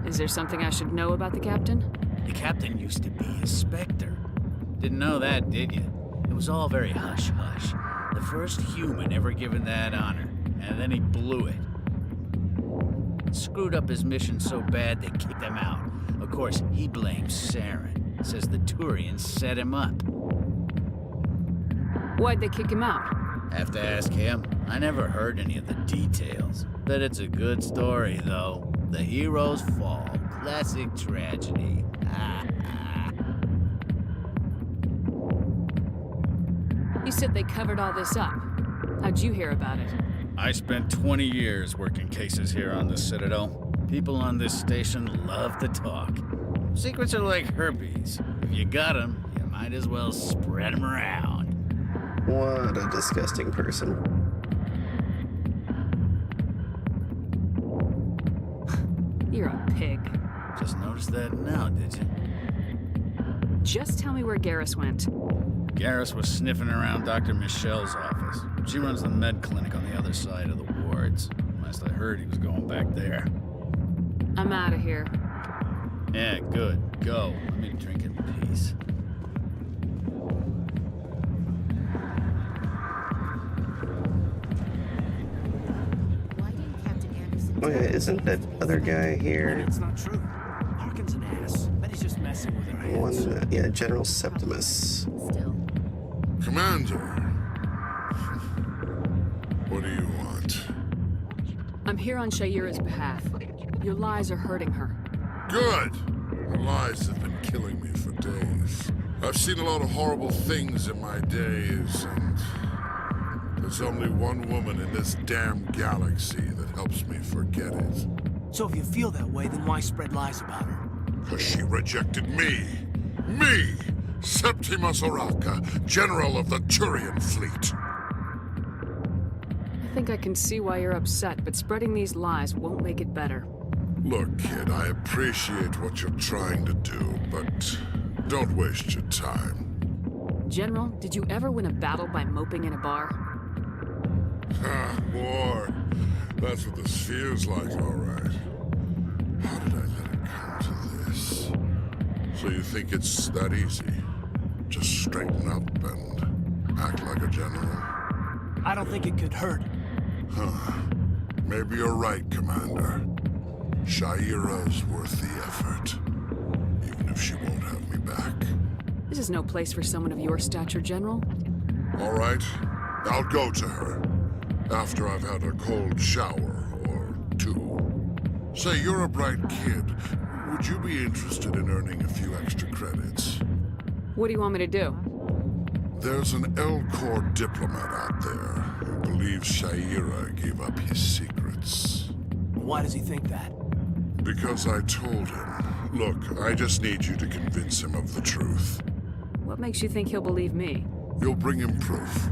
Is there something I should know about the captain? The captain used to be a Spectre. Didn't know that, did you? It was all very hush-hush. The first human ever given that honor, and then he blew it. Screwed up his mission so bad they kicked him out. Of course, he blames Saren. Says the Turians set him up. Why'd they kick him out? Have to ask him. I never heard any of the details. Bet it's a good story, though. The heroes fall. Classic tragedy. You said they covered all this up. How'd you hear about it? I spent 20 years working cases here on the Citadel. People on this station love to talk. Secrets are like herpes. If you got them, you might as well spread them around. What a disgusting person. You're a pig. Just noticed that now, did you? Just tell me where Garrus went. Garrus was sniffing around Dr. Michelle's office. She runs the med clinic on the other side of the wards. Last I heard, he was going back there. I'm out of here. Yeah, good. Go. Let me drink in peace. Oh yeah, isn't that other guy here? It's not true. Harkin's an ass. Bet he's just messing with her hands. One, yeah, General Septimus. Commander. What do you want? I'm here on Shaira's behalf. Your lies are hurting her. Good! Her lies have been killing me for days. I've seen a lot of horrible things in my days, and there's only one woman in this damn galaxy that helps me forget it. So if you feel that way, then why spread lies about her? Because she rejected me! Me! Septimus Oraka, General of the Turian Fleet. I think I can see why you're upset, but spreading these lies won't make it better. Look, kid, I appreciate what you're trying to do, but don't waste your time. General, did you ever win a battle by moping in a bar? Ha, war. That's what this feels like, all right. How did I let it come to this? So you think it's that easy? Just straighten up and act like a general? I don't think it could hurt. Huh. Maybe you're right, Commander. Shaira's worth the effort. Even if she won't have me back. This is no place for someone of your stature, General. All right. I'll go to her. After I've had a cold shower or two. Say, you're a bright kid. Would you be interested in earning a few extra credits? What do you want me to do? There's an Elcor diplomat out there who believes Shaira gave up his secrets. Why does he think that? Because I told him. Look, I just need you to convince him of the truth. What makes you think he'll believe me? You'll bring him proof.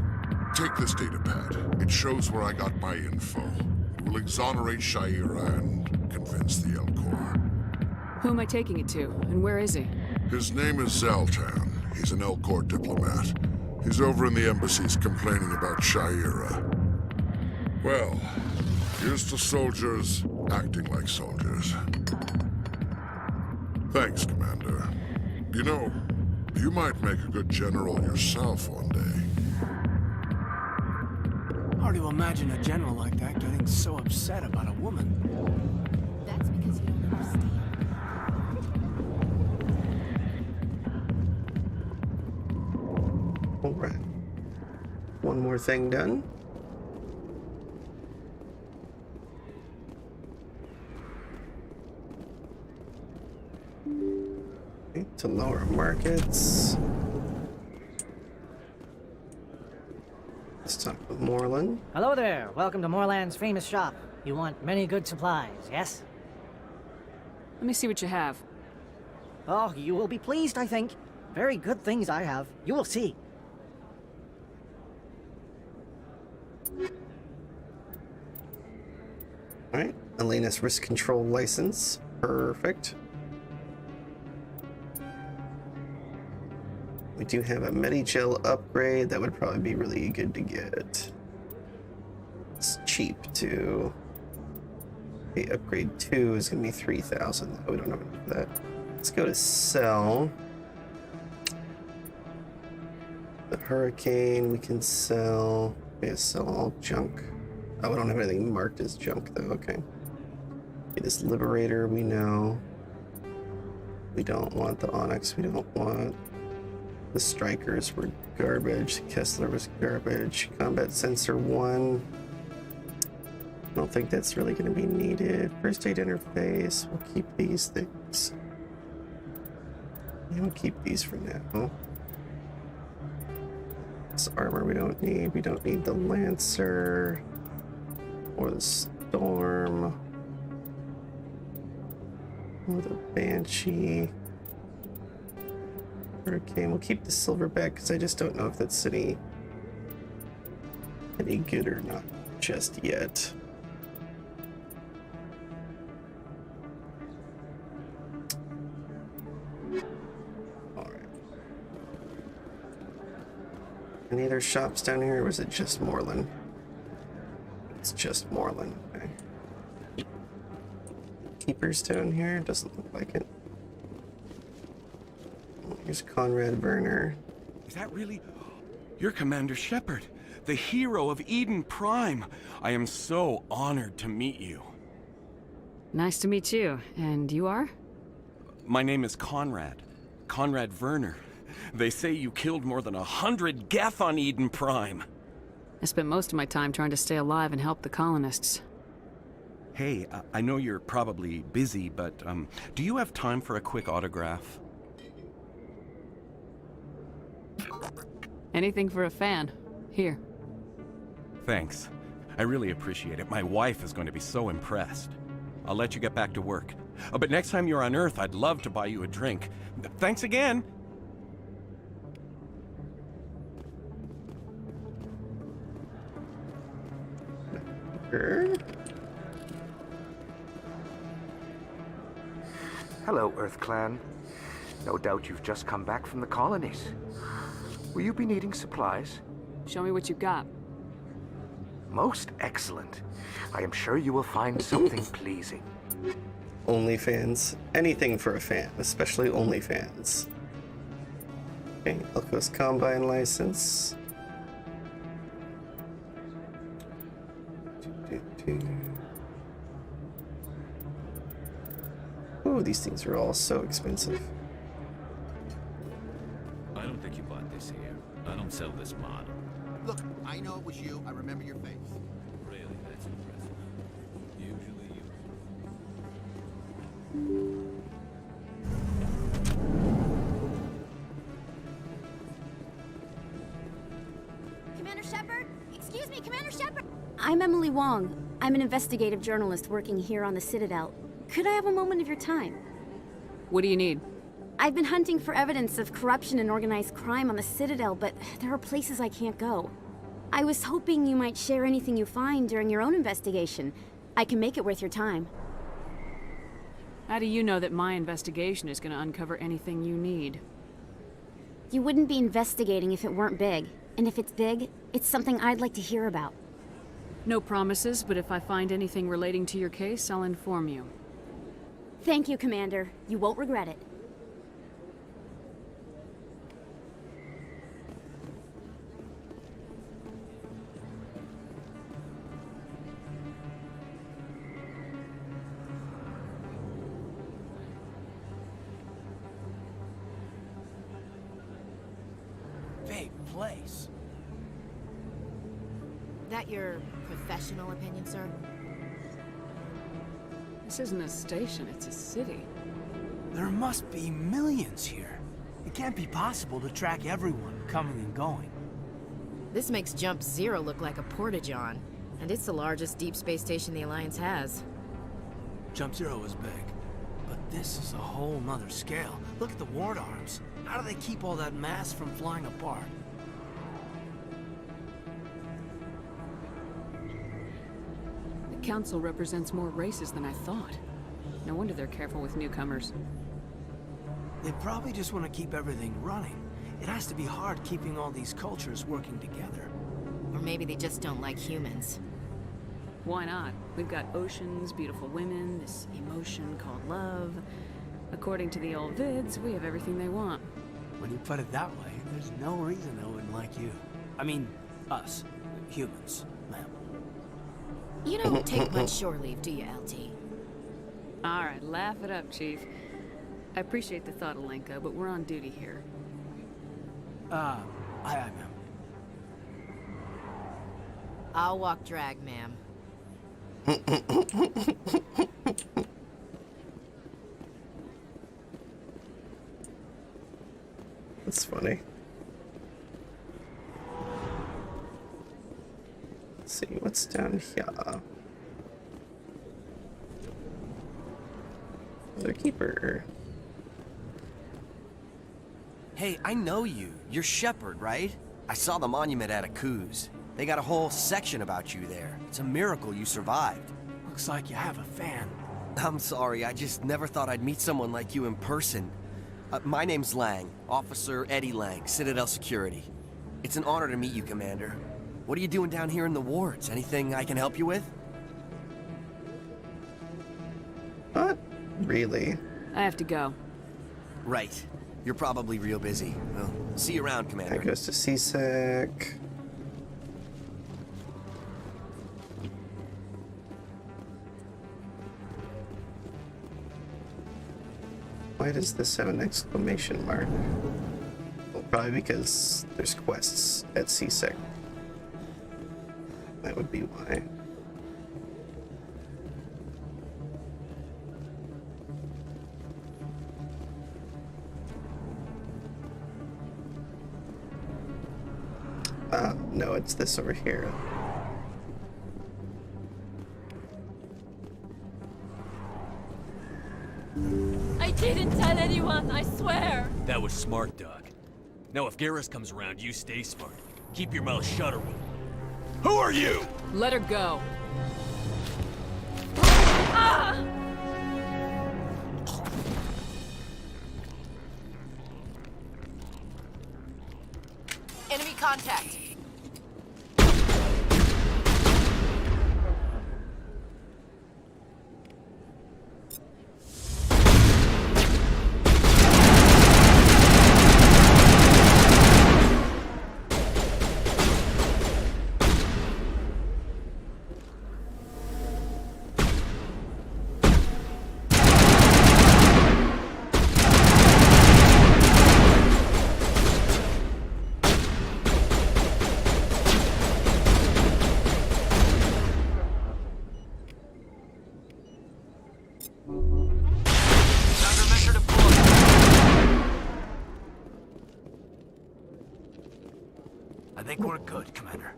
Take this data pad. It shows where I got my info. It will exonerate Shaira and convince the Elcor. Who am I taking it to, and where is he? His name is Zaltan. He's an Elcor diplomat. He's over in the embassies complaining about Shaira. Well, here's to soldiers acting like soldiers. Thanks, Commander. You know, you might make a good general yourself one day. Hard to imagine a general like that getting so upset about a woman. That's because you don't understand. All right. One more thing done. Okay, to lower markets. Moreland. Hello there. Welcome to Moreland's famous shop. You want many good supplies, yes? Let me see what you have. Oh, you will be pleased, I think. Very good things I have. You will see. Alright, Elena's risk control license. Perfect. We do have a Medigel upgrade. That would probably be really good to get. It's cheap too. Okay, upgrade 2 is going to be 3,000. Oh, we don't have enough of that. Let's go to sell. The Hurricane we can sell. Yeah, sell all junk. Oh, we don't have anything marked as junk though. Okay. Okay, this Liberator we know. We don't want the Onyx. We don't want the Strikers. Were garbage. Kessler was garbage. Combat Sensor 1. I don't think that's really going to be needed. First aid interface. We'll keep these things. We'll keep these for now. This armor we don't need. We don't need the Lancer or the Storm or the Banshee. Hurricane. We'll keep the Silverback because I just don't know if that's any good or not just yet. Any other shops down here, or was it just Moreland? It's just Moreland. Okay. Keepers down here? Doesn't look like it. Here's Conrad Werner. Is that really? You're Commander Shepard, the hero of Eden Prime. I am so honored to meet you. Nice to meet you. And you are? My name is Conrad. Conrad Werner. They say you killed more than 100 Geth on Eden Prime. I spent most of my time trying to stay alive and help the colonists. Hey, I know you're probably busy, but do you have time for a quick autograph? Anything for a fan. Here. Thanks. I really appreciate it. My wife is going to be so impressed. I'll let you get back to work. But next time you're on Earth, I'd love to buy you a drink. Thanks again! Hello, Earth Clan. No doubt you've just come back from the colonies. Will you be needing supplies? Show me what you've got. Most excellent. I am sure you will find something pleasing. OnlyFans. Anything for a fan, especially OnlyFans. Okay, Elko's Combine license. Oh, these things are all so expensive. I don't think you bought this here. I don't sell this model. Look, I know it was you. I remember your face. Really, that's impressive. Usually you... Commander Shepard? Excuse me, Commander Shepard! I'm Emily Wong. I'm an investigative journalist working here on the Citadel. Could I have a moment of your time? What do you need? I've been hunting for evidence of corruption and organized crime on the Citadel, but there are places I can't go. I was hoping you might share anything you find during your own investigation. I can make it worth your time. How do you know that my investigation is going to uncover anything you need? You wouldn't be investigating if it weren't big. And if it's big, it's something I'd like to hear about. No promises, but if I find anything relating to your case, I'll inform you. Thank you, Commander. You won't regret it. Big place. That your professional opinion, sir? This isn't a station, it's a city. There must be millions here. It can't be possible to track everyone coming and going. This makes Jump Zero look like a porta-john, and it's the largest deep space station the Alliance has. Jump Zero was big, but this is a whole nother scale. Look at the ward arms. How do they keep all that mass from flying apart? The Council represents more races than I thought. No wonder they're careful with newcomers. They probably just want to keep everything running. It has to be hard keeping all these cultures working together. Or maybe they just don't like humans. Why not? We've got oceans, beautiful women, this emotion called love. According to the old vids, we have everything they want. When you put it that way, there's no reason they wouldn't like you. I mean, us. Humans, ma'am. You don't take much shore leave, do you, LT? Alright, laugh it up, Chief. I appreciate the thought, Alenka, but we're on duty here. Aye, ma'am. I'll walk drag, ma'am. That's funny. Let's see what's down here. Another keeper. Hey, I know you. You're Shepard, right? I saw the monument at Akuz. They got a whole section about you there. It's a miracle you survived. Looks like you have a fan. I'm sorry, I just never thought I'd meet someone like you in person. My name's Lang, Officer Eddie Lang, Citadel Security. It's an honor to meet you, Commander. What are you doing down here in the wards? Anything I can help you with? Not really. I have to go. Right. You're probably real busy. Well, see you around, Commander. That goes to CSEC. Why does this have an exclamation mark? Well, probably because there's quests at CSEC. That would be why. No, it's this over here. I didn't tell anyone, I swear! That was smart, Doc. Now if Garrus comes around, you stay smart. Keep your mouth shut or we'll... Who are you? Let her go. Ah! Enemy contact! I think we're good, Commander.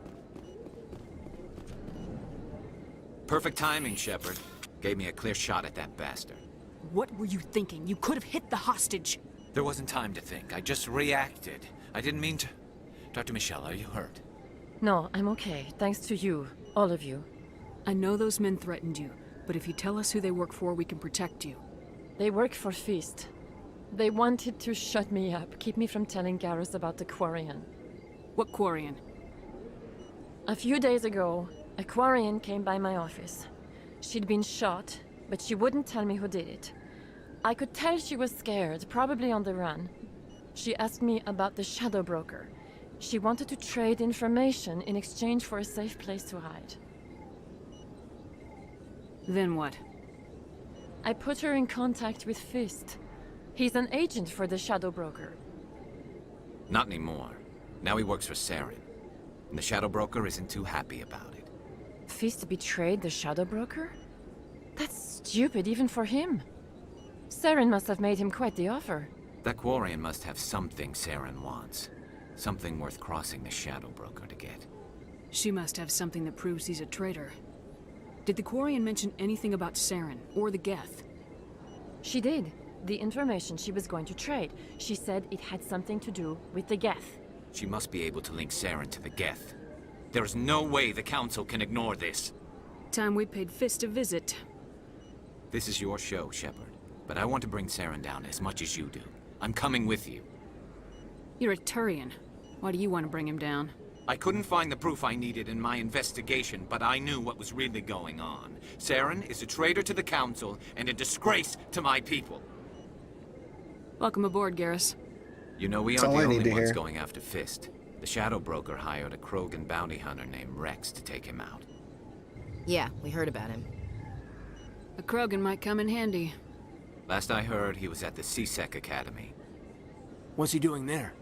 Perfect timing, Shepard. Gave me a clear shot at that bastard. What were you thinking? You could have hit the hostage. There wasn't time to think. I just reacted. I didn't mean to... Dr. Michelle, are you hurt? No, I'm okay. Thanks to you. All of you. I know those men threatened you, but if you tell us who they work for, we can protect you. They work for Feast. They wanted to shut me up, keep me from telling Garrus about the Quarian. What Quarian? A few days ago, a Quarian came by my office. She'd been shot, but she wouldn't tell me who did it. I could tell she was scared, probably on the run. She asked me about the Shadow Broker. She wanted to trade information in exchange for a safe place to hide. Then what? I put her in contact with Fist. He's an agent for the Shadow Broker. Not anymore. Now he works for Saren. And the Shadow Broker isn't too happy about it. Fist betrayed the Shadow Broker? That's stupid even for him. Saren must have made him quite the offer. That Quarian must have something Saren wants. Something worth crossing the Shadow Broker to get. She must have something that proves he's a traitor. Did the Quarian mention anything about Saren or the Geth? She did. The information she was going to trade. She said it had something to do with the Geth. She must be able to link Saren to the Geth. There is no way the Council can ignore this. Time we paid Fist a visit. This is your show, Shepard. But I want to bring Saren down as much as you do. I'm coming with you. You're a Turian. Why do you want to bring him down? I couldn't find the proof I needed in my investigation, but I knew what was really going on. Saren is a traitor to the Council and a disgrace to my people. Welcome aboard, Garrus. You know, we aren't the only ones going after Fist. The Shadow Broker hired a Krogan bounty hunter named Rex to take him out. Yeah, we heard about him. A Krogan might come in handy. Last I heard, he was at the CSEC Academy. What's he doing there?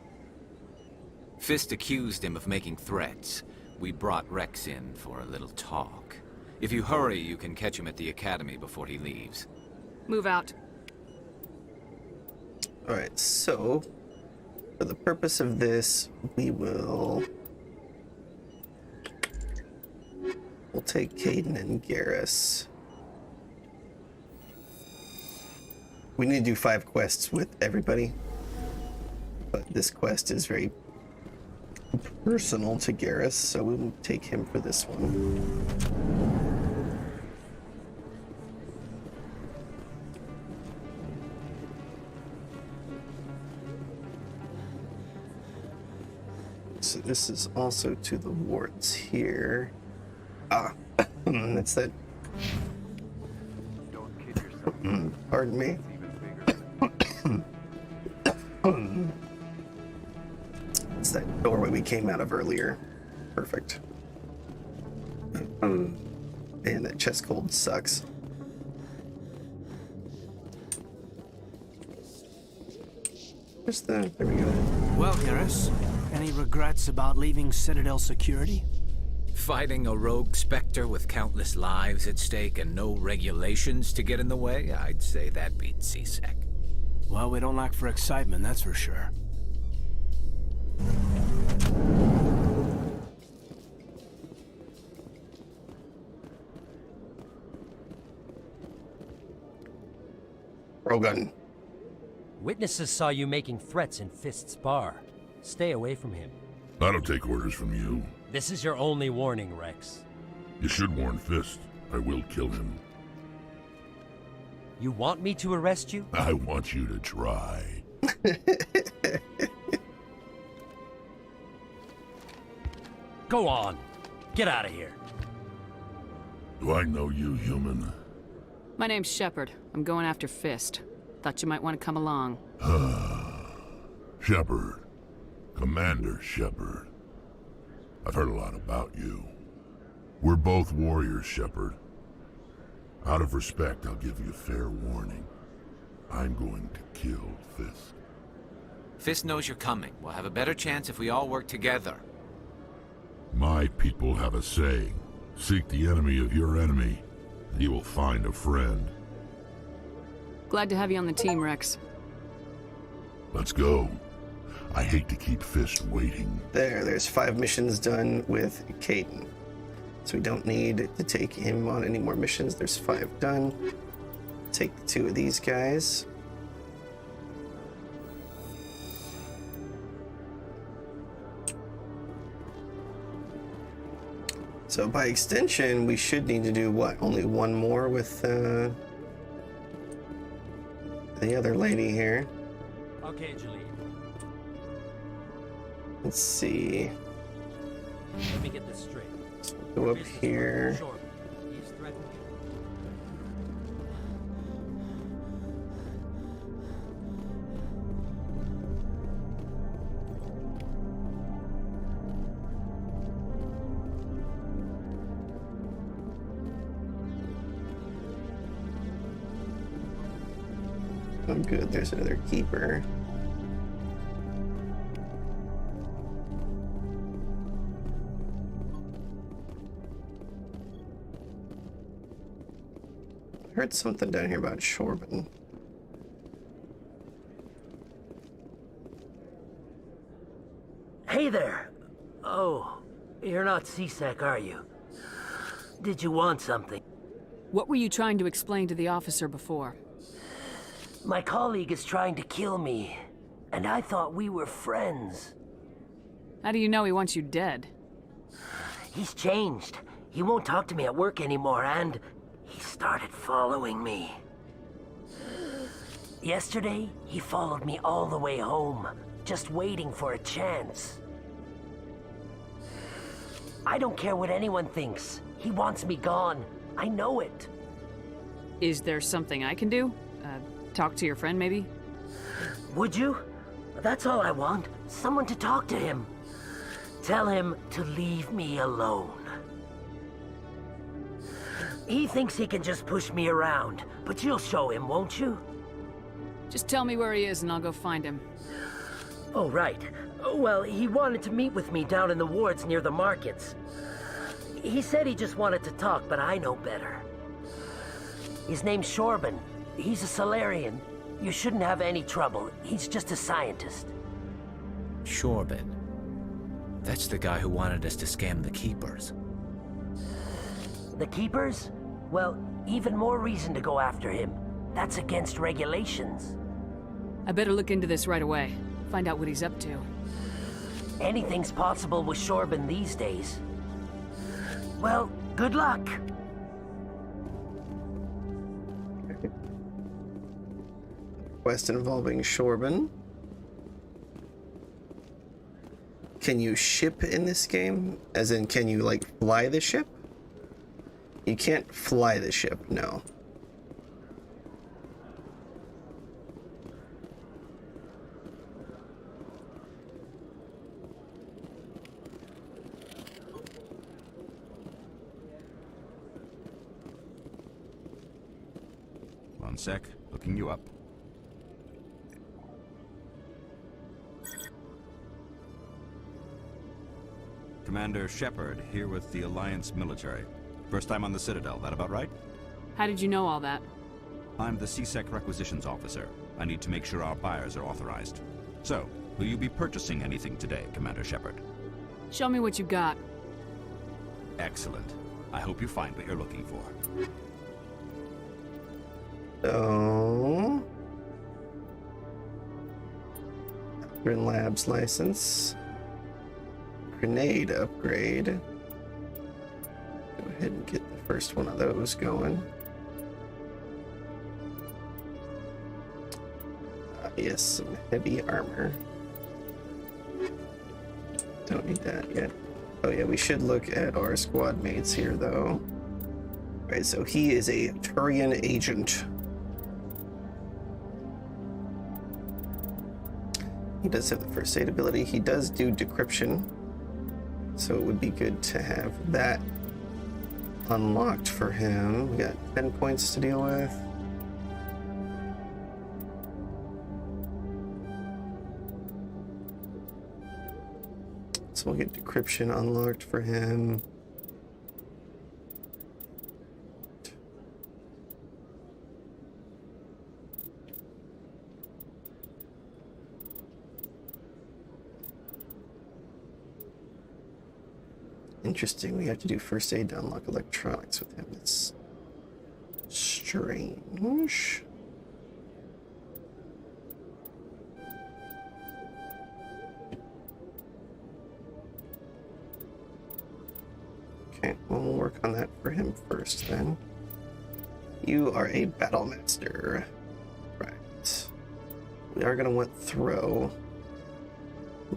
Fist accused him of making threats. We brought Rex in for a little talk. If you hurry, you can catch him at the Academy before he leaves. Move out. Alright, so for the purpose of this, we'll take Caden and Garrus. We need to do 5 quests with everybody, but this quest is very personal to Garrus, so we will take him for this one. So this is also to the wards here. Ah, that's that. Don't kid yourself. Pardon me. It's that doorway we came out of earlier. Perfect. Man, that chest cold sucks. Where's the... There we go. Well, Garrus, any regrets about leaving Citadel security? Fighting a rogue Spectre with countless lives at stake and no regulations to get in the way? I'd say that beats CSEC. Well, we don't lack for excitement, that's for sure. Rogun. Witnesses saw you making threats in Fist's bar. Stay away from him. I don't take orders from you. This is your only warning, Rex. You should warn Fist. I will kill him. You want me to arrest you? I want you to try. Go on. Get out of here. Do I know you, human? My name's Shepard. I'm going after Fist. Thought you might want to come along. Shepard. Commander Shepard. I've heard a lot about you. We're both warriors, Shepard. Out of respect, I'll give you fair warning. I'm going to kill Fist. Fist knows you're coming. We'll have a better chance if we all work together. My people have a saying. Seek the enemy of your enemy, and you will find a friend. Glad to have you on the team, Rex. Let's go. I hate to keep Fist waiting. There's 5 missions done with Caden. So we don't need to take him on any more missions. There's 5 done. Take 2 of these guys. So by extension, we should need to do what? Only 1 more with the other lady here. Okay, Julie. Let's see. Let me get this straight. Go up here. He's threatened you. Oh, good. There's another keeper. I heard something down here about Shorban. Hey there. Oh, you're not CSEC, are you? Did you want something? What were you trying to explain to the officer before? My colleague is trying to kill me, and I thought we were friends. How do you know he wants you dead? He's changed. He won't talk to me at work anymore, and he started following me. Yesterday, he followed me all the way home, just waiting for a chance. I don't care what anyone thinks. He wants me gone. I know it. Is there something I can do? Talk to your friend, maybe? Would you? That's all I want. Someone to talk to him. Tell him to leave me alone. He thinks he can just push me around, but you'll show him, won't you? Just tell me where he is and I'll go find him. Oh, right. Well, he wanted to meet with me down in the wards near the markets. He said he just wanted to talk, but I know better. His name's Shorban. He's a Solarian. You shouldn't have any trouble. He's just a scientist. Shorban. That's the guy who wanted us to scam the Keepers. The Keepers? Well, even more reason to go after him. That's against regulations. I better look into this right away. Find out what he's up to. Anything's possible with Shorban these days. Well, good luck. Quest involving Shorban. Can you ship in this game? As in, can you, like, fly the ship? You can't fly the ship, no. One sec, looking you up. Commander Shepard, here with the Alliance military. First time on the Citadel, that about right? How did you know all that? I'm the CSEC requisitions officer. I need to make sure our buyers are authorized. So, will you be purchasing anything today, Commander Shepard? Show me what you got. Excellent. I hope you find what you're looking for. So... Green Labs license. Grenade upgrade. Go ahead and get the first one of those going. Yes, some heavy armor. Don't need that yet. Oh yeah, we should look at our squad mates here though. Alright, so he is a Turian agent. He does have the first aid ability. He does do decryption. So it would be good to have that unlocked for him. We got 10 points to deal with. So we'll get decryption unlocked for him. Interesting, we have to do first aid to unlock electronics with him. That's strange. Okay, well, we'll work on that for him first then. You are a battle master. Right. We are going to want throw.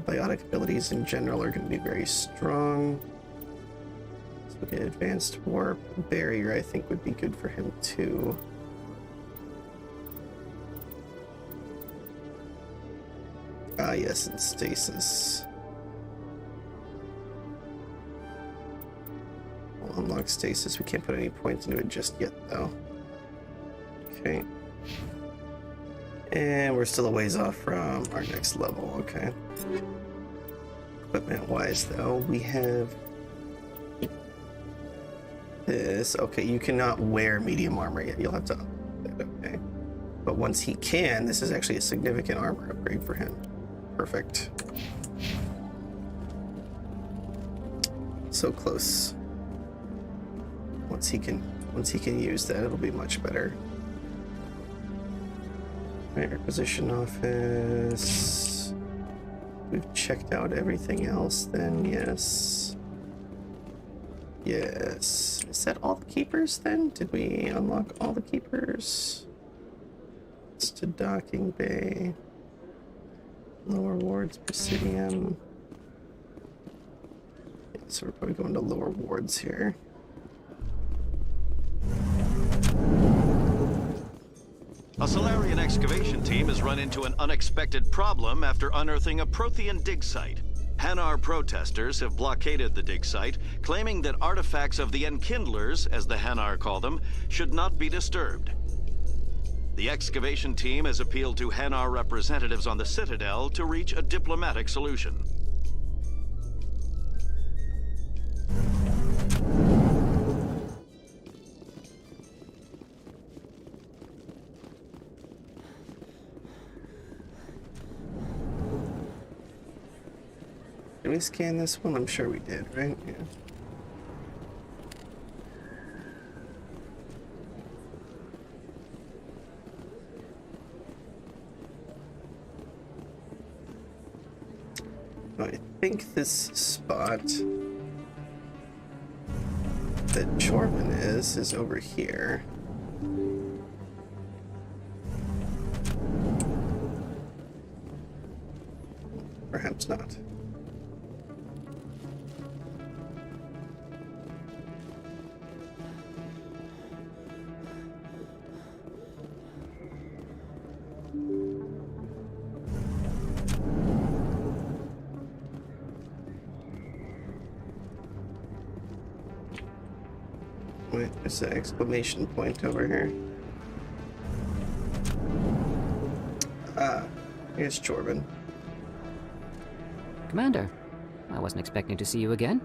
Biotic abilities in general are going to be very strong. Look at advanced warp. Barrier, I think, would be good for him too. Ah, yes, and stasis. We'll unlock stasis. We can't put any points into it just yet, though. Okay. And we're still a ways off from our next level, okay. Equipment-wise, though, we have this. Okay, you cannot wear medium armor yet. You'll have to upgrade it, okay. But once he can, this is actually a significant armor upgrade for him. Perfect. so close. Once he can use that, it'll be much better. Right, requisition office. We've checked out everything else then, yes. Yes. Is that all the keepers then? Did we unlock all the keepers? It's to docking bay. Lower wards, Presidium. Yeah, so we're probably going to lower wards here. A Solarian excavation team has run into an unexpected problem after unearthing a Prothean dig site. Hanar protesters have blockaded the dig site, claiming that artifacts of the Enkindlers, as the Hanar call them, should not be disturbed. The excavation team has appealed to Hanar representatives on the Citadel to reach a diplomatic solution. Did we scan this one? I'm sure we did, right? Yeah. I think this spot that Jorman is over here. Perhaps not. Wait, there's an exclamation point over here. Ah, here's Jordan. Commander, I wasn't expecting to see you again.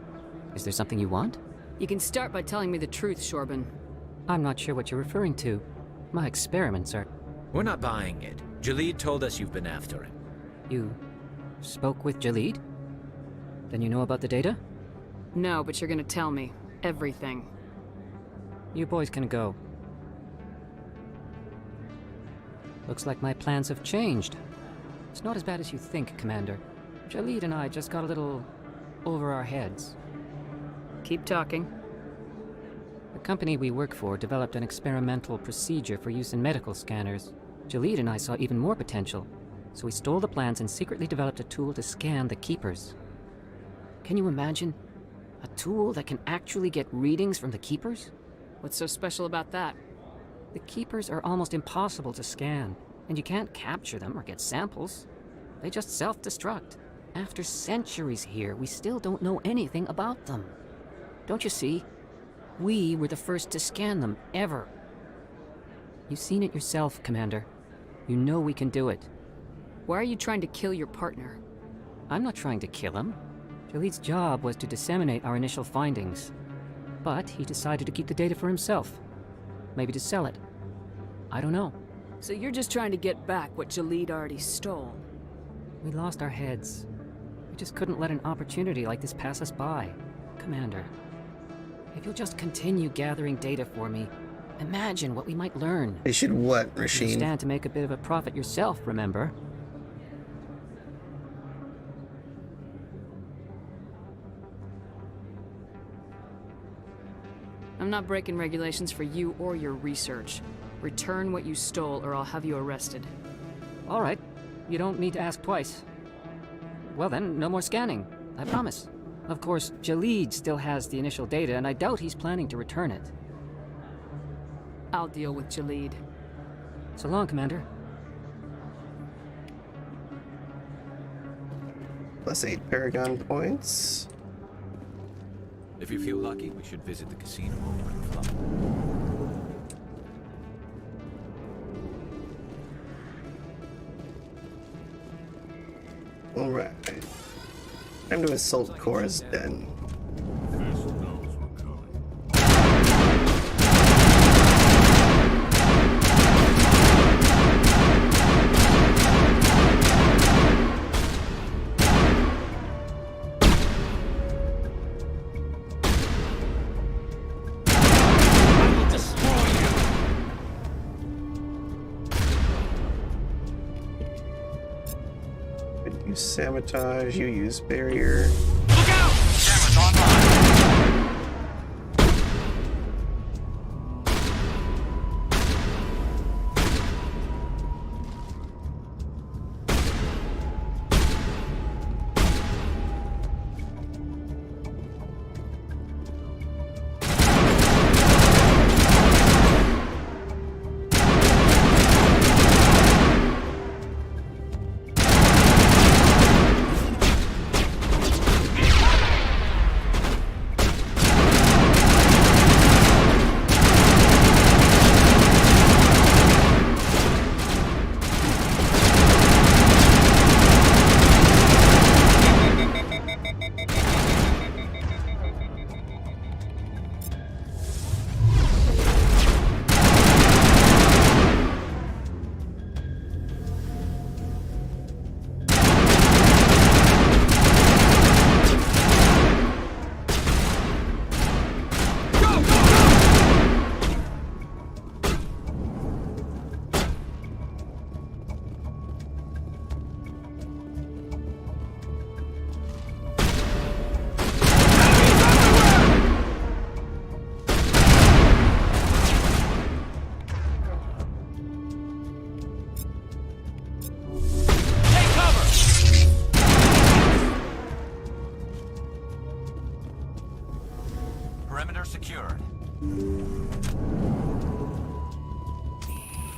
Is there something you want? You can start by telling me the truth, Shorban. I'm not sure what you're referring to. My experiments are... We're not buying it. Jalid told us you've been after him. You spoke with Jalid? Then you know about the data? No, but you're gonna tell me. Everything. You boys can go. Looks like my plans have changed. It's not as bad as you think, Commander. Jalid and I just got a little over our heads. Keep talking. The company we work for developed an experimental procedure for use in medical scanners. Jalid and I saw even more potential, so we stole the plans and secretly developed a tool to scan the Keepers. Can you imagine? A tool that can actually get readings from the Keepers? What's so special about that? The Keepers are almost impossible to scan, and you can't capture them or get samples. They just self-destruct. After centuries here, we still don't know anything about them. Don't you see? We were the first to scan them, ever. You've seen it yourself, Commander. You know we can do it. Why are you trying to kill your partner? I'm not trying to kill him. Jalid's job was to disseminate our initial findings. But he decided to keep the data for himself. Maybe to sell it. I don't know. So you're just trying to get back what Jalid already stole? We lost our heads. We just couldn't let an opportunity like this pass us by. Commander, if you'll just continue gathering data for me, imagine what we might learn. They should what, Rasheen? You stand to make a bit of a profit yourself, remember? I'm not breaking regulations for you or your research. Return what you stole or I'll have you arrested. All right. You don't need to ask twice. Well then, no more scanning. I promise. Of course, Jalid still has the initial data, and I doubt he's planning to return it. I'll deal with Jalid. So long, Commander. +8 Paragon points. If you feel lucky, we should visit the casino over in Flum. Alright. Time to assault Cora's den. use sabotage, you use barrier. Look out! Cameras online. Perimeter secured.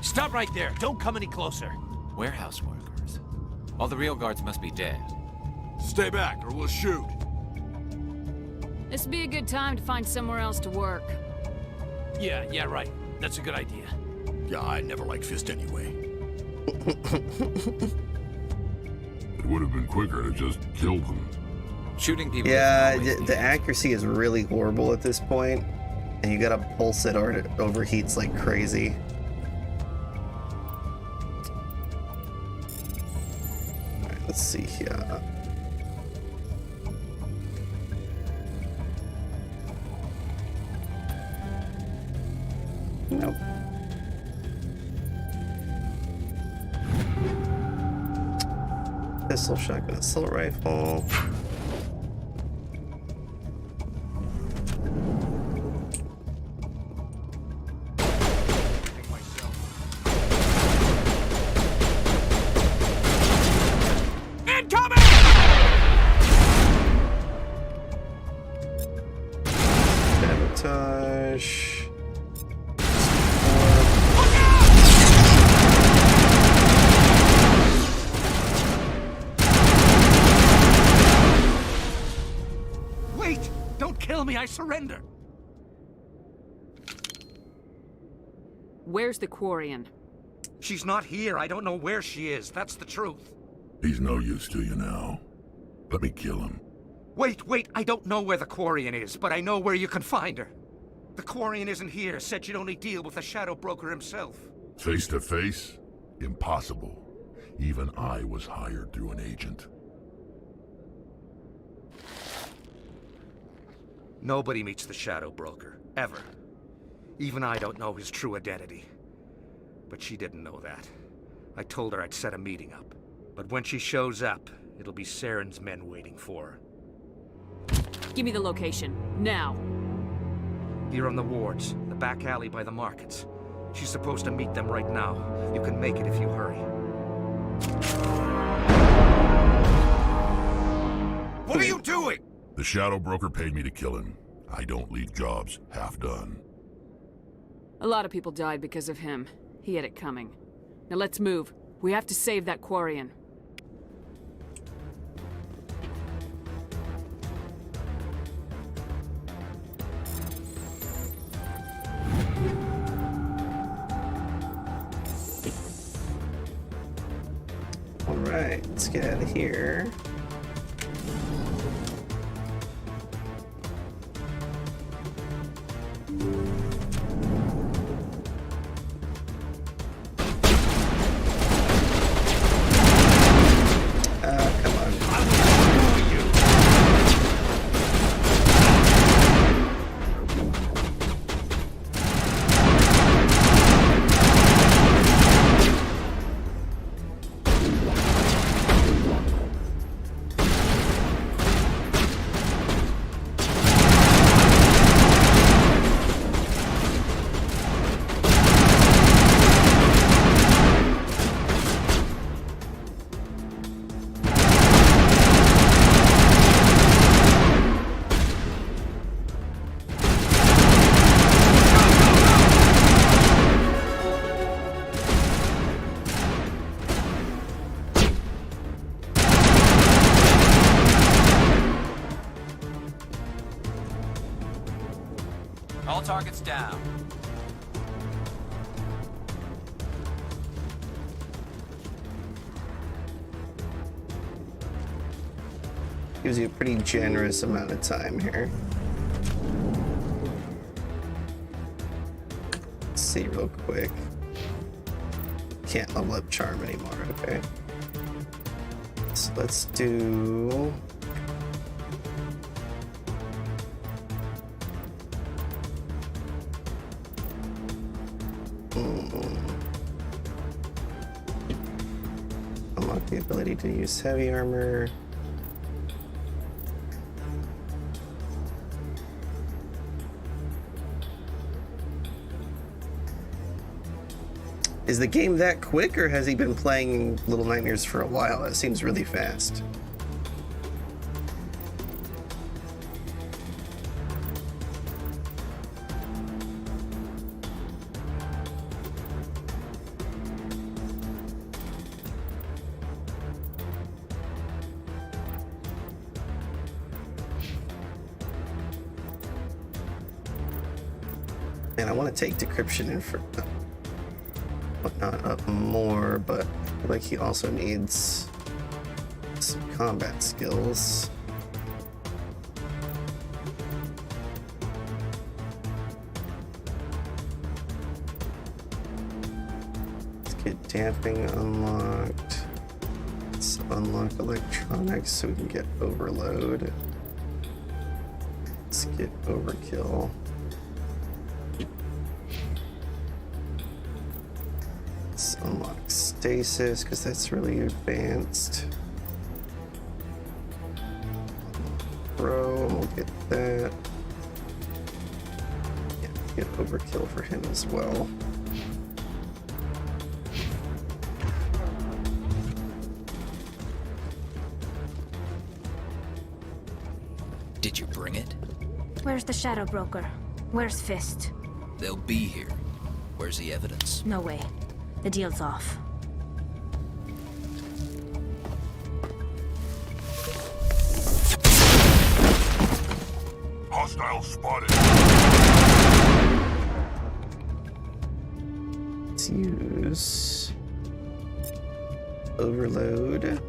Stop right there. Don't come any closer. Warehouse workers. All the real guards must be dead. Stay back, or we'll shoot. This'd be a good time to find somewhere else to work. Yeah, right. That's a good idea. Yeah, I never liked Fist anyway. It would have been quicker to just kill them. Shooting people. Yeah, the accuracy is really horrible at this point, and you gotta pulse it or it overheats like crazy. Alright, let's see here. Nope. Pistol, shotgun, assault rifle. Sabotage. Wait! Don't kill me, I surrender! Where's the Quarian? She's not here. I don't know where she is. That's the truth. He's no use to you now. Let me kill him. Wait, I don't know where the Quarian is, but I know where you can find her. The Quarian isn't here, said you'd only deal with the Shadow Broker himself. Face to face? Impossible. Even I was hired through an agent. Nobody meets the Shadow Broker, ever. Even I don't know his true identity. But she didn't know that. I told her I'd set a meeting up. But when she shows up, it'll be Saren's men waiting for her. Give me the location, now. Here on the wards, the back alley by the markets. She's supposed to meet them right now. You can make it if you hurry. What are you doing? The Shadow Broker paid me to kill him. I don't leave jobs half done. A lot of people died because of him. He had it coming. Now let's move. We have to save that Quarian. Alright, let's get out of here. Come on. All targets down. Gives you a pretty generous amount of time here. Let's see real quick. Can't level up charm anymore, okay. So let's do... Unlock the ability to use heavy armor. Is the game that quick, or has he been playing Little Nightmares for a while? That seems really fast. Man, I want to take decryption in for... Not up more, but I feel like he also needs some combat skills. Let's get damping unlocked. Let's unlock electronics so we can get overload. Let's get overkill. Let's unlock stasis, because that's really advanced. Bro, we'll get that. Yeah, get overkill for him as well. Did you bring it? Where's the Shadow Broker? Where's Fist? They'll be here. Where's the evidence? No way. The deal's off. Hostile spotted. Let's use overload.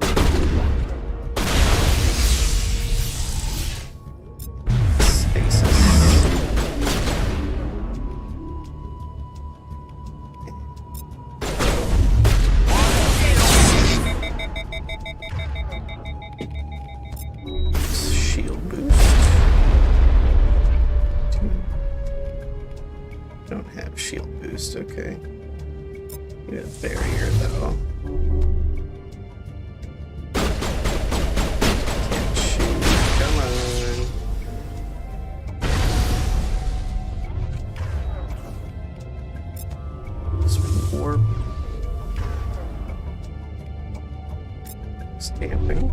Okay. Need a barrier though. Can't shoot. Come on. Spin warp. Stamping.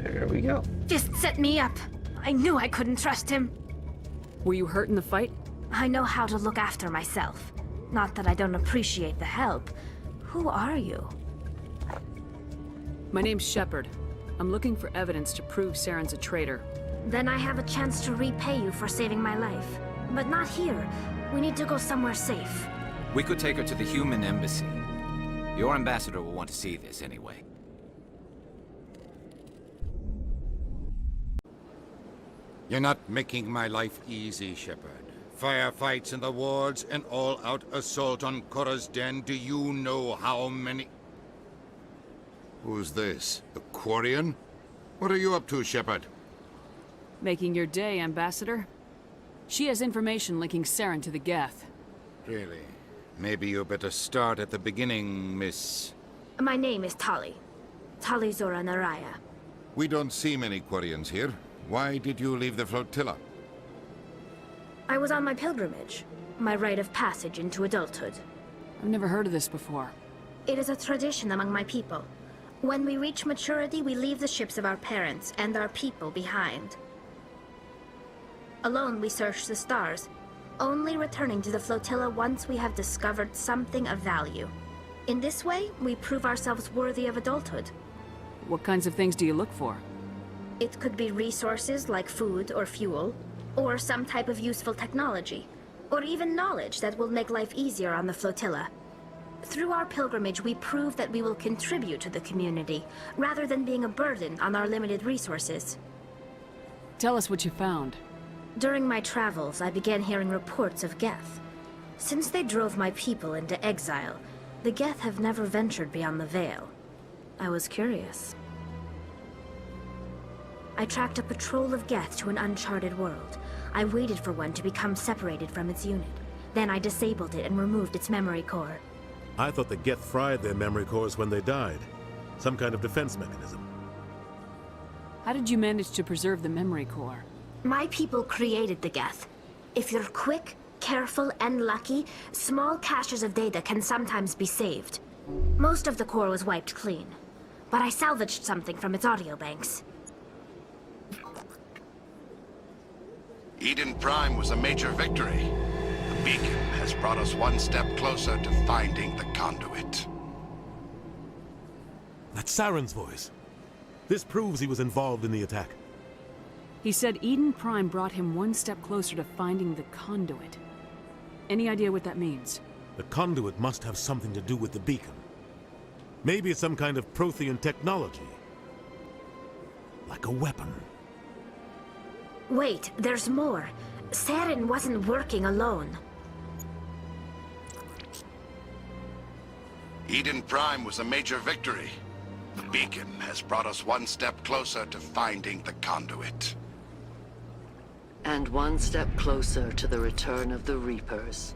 There we go. Just set me up. I knew I couldn't trust him. Were you hurt in the fight? I know how to look after myself. Not that I don't appreciate the help. Who are you? My name's Shepard. I'm looking for evidence to prove Saren's a traitor. Then I have a chance to repay you for saving my life. But not here. We need to go somewhere safe. We could take her to the human embassy. Your ambassador will want to see this anyway. You're not making my life easy, Shepard. Firefights in the wards, an all-out assault on Korra's den. Do you know how many... Who's this? The Quarian? What are you up to, Shepard? Making your day, Ambassador. She has information linking Saren to the Geth. Really? Maybe you better start at the beginning, Miss... My name is Tali. Tali Zora Naraya. We don't see many Quarians here. Why did you leave the flotilla? I was on my pilgrimage. My rite of passage into adulthood. I've never heard of this before. It is a tradition among my people. When we reach maturity, we leave the ships of our parents and our people behind. Alone, we search the stars, only returning to the flotilla once we have discovered something of value. In this way, we prove ourselves worthy of adulthood. What kinds of things do you look for? It could be resources like food or fuel, or some type of useful technology, or even knowledge that will make life easier on the flotilla. Through our pilgrimage, we prove that we will contribute to the community, rather than being a burden on our limited resources. Tell us what you found. During my travels, I began hearing reports of Geth. Since they drove my people into exile, the Geth have never ventured beyond the Veil. I was curious. I tracked a patrol of Geth to an uncharted world. I waited for one to become separated from its unit. Then I disabled it and removed its memory core. I thought the Geth fried their memory cores when they died. Some kind of defense mechanism. How did you manage to preserve the memory core? My people created the Geth. If you're quick, careful, and lucky, small caches of data can sometimes be saved. Most of the core was wiped clean, but I salvaged something from its audio banks. Eden Prime was a major victory. The beacon has brought us one step closer to finding the conduit. That's Saren's voice. This proves he was involved in the attack. He said Eden Prime brought him one step closer to finding the conduit. Any idea what that means? The conduit must have something to do with the beacon. Maybe it's some kind of Prothean technology. Like a weapon. Wait, there's more. Saren wasn't working alone. Eden Prime was a major victory. The beacon has brought us one step closer to finding the conduit. And one step closer to the return of the Reapers.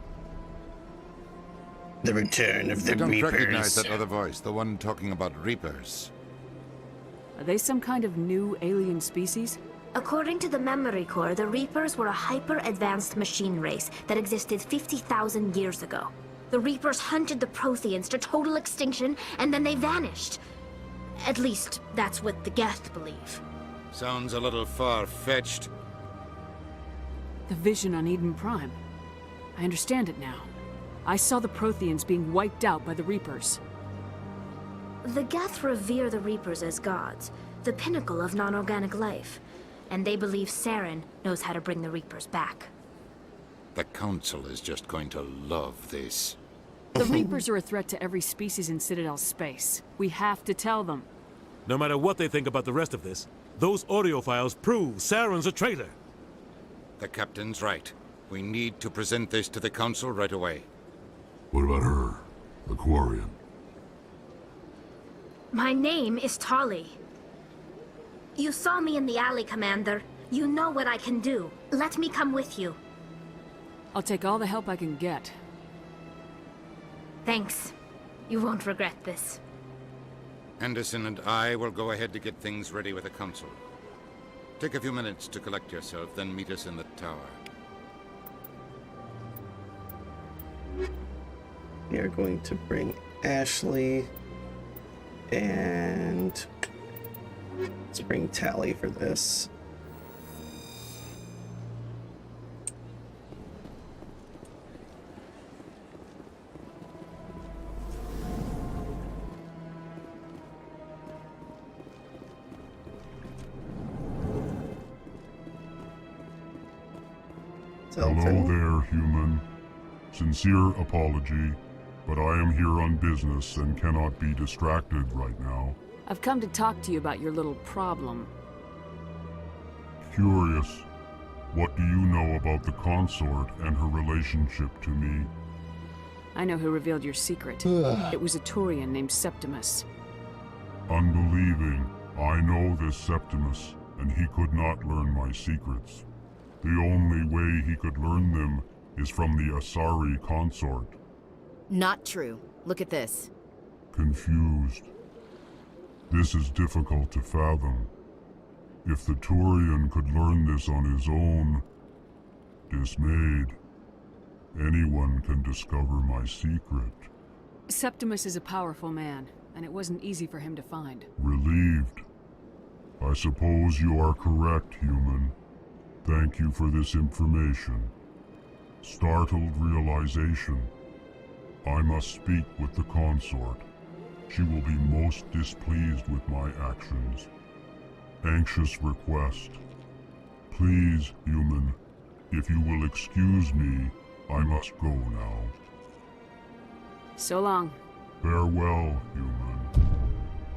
The return of the I don't Reapers. recognize that other voice, the one talking about Reapers. Are they some kind of new alien species? According to the memory core, the Reapers were a hyper-advanced machine race that existed 50,000 years ago. The Reapers hunted the Protheans to total extinction, and then they vanished. At least, that's what the Geth believe. Sounds a little far-fetched. The vision on Eden Prime. I understand it now. I saw the Protheans being wiped out by the Reapers. The Geth revere the Reapers as gods, the pinnacle of non-organic life. And they believe Saren knows how to bring the Reapers back. The Council is just going to love this. The Reapers are a threat to every species in Citadel space. We have to tell them. No matter what they think about the rest of this, those audio files prove Saren's a traitor. The Captain's right. We need to present this to the Council right away. What about her? The Quarian? My name is Tali. You saw me in the alley, Commander. You know what I can do. Let me come with you. I'll take all the help I can get. Thanks. You won't regret this. Anderson and I will go ahead to get things ready with the Council. Take a few minutes to collect yourself, then meet us in the tower. We are going to bring Ashley and let's bring Tally for this. Hello there, human. Sincere apology, but I am here on business and cannot be distracted right now. I've come to talk to you about your little problem. Curious, what do you know about the consort and her relationship to me? I know who revealed your secret. It was a Turian named Septimus. Unbelieving, I know this Septimus, and he could not learn my secrets. The only way he could learn them is from the Asari consort. Not true. Look at this. Confused. This is difficult to fathom. If the Turian could learn this on his own, dismayed, anyone can discover my secret. Septimus is a powerful man, and it wasn't easy for him to find. Relieved. I suppose you are correct, human. Thank you for this information. Startled realization. I must speak with the consort. She will be most displeased with my actions. Anxious request. Please, human, if you will excuse me, I must go now. So long. Farewell, human.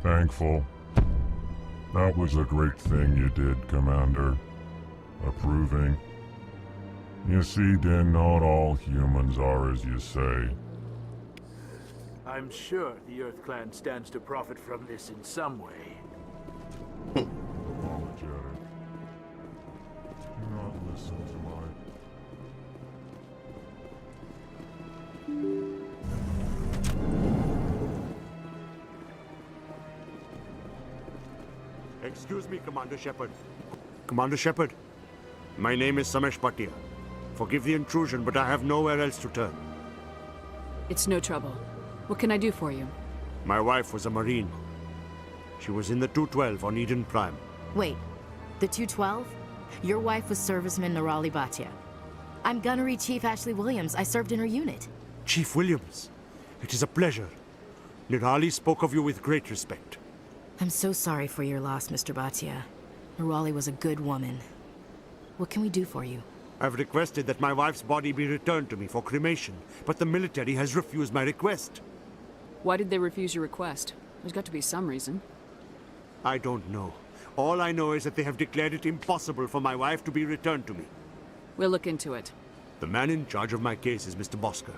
Thankful. That was a great thing you did, Commander. Approving. You see, then not all humans are as you say. I'm sure the Earth Clan stands to profit from this in some way. Apologetic. Do not listen to my... Excuse me, Commander Shepard. Commander Shepard, my name is Samesh Bhatia. Forgive the intrusion, but I have nowhere else to turn. It's no trouble. What can I do for you? My wife was a Marine. She was in the 212 on Eden Prime. Wait, the 212? Your wife was serviceman Nirali Bhatia. I'm Gunnery Chief Ashley Williams. I served in her unit. Chief Williams, it is a pleasure. Nirali spoke of you with great respect. I'm so sorry for your loss, Mr. Bhatia. Nirali was a good woman. What can we do for you? I've requested that my wife's body be returned to me for cremation, but the military has refused my request. Why did they refuse your request? There's got to be some reason. I don't know. All I know is that they have declared it impossible for my wife to be returned to me. We'll look into it. The man in charge of my case is Mr. Bosker.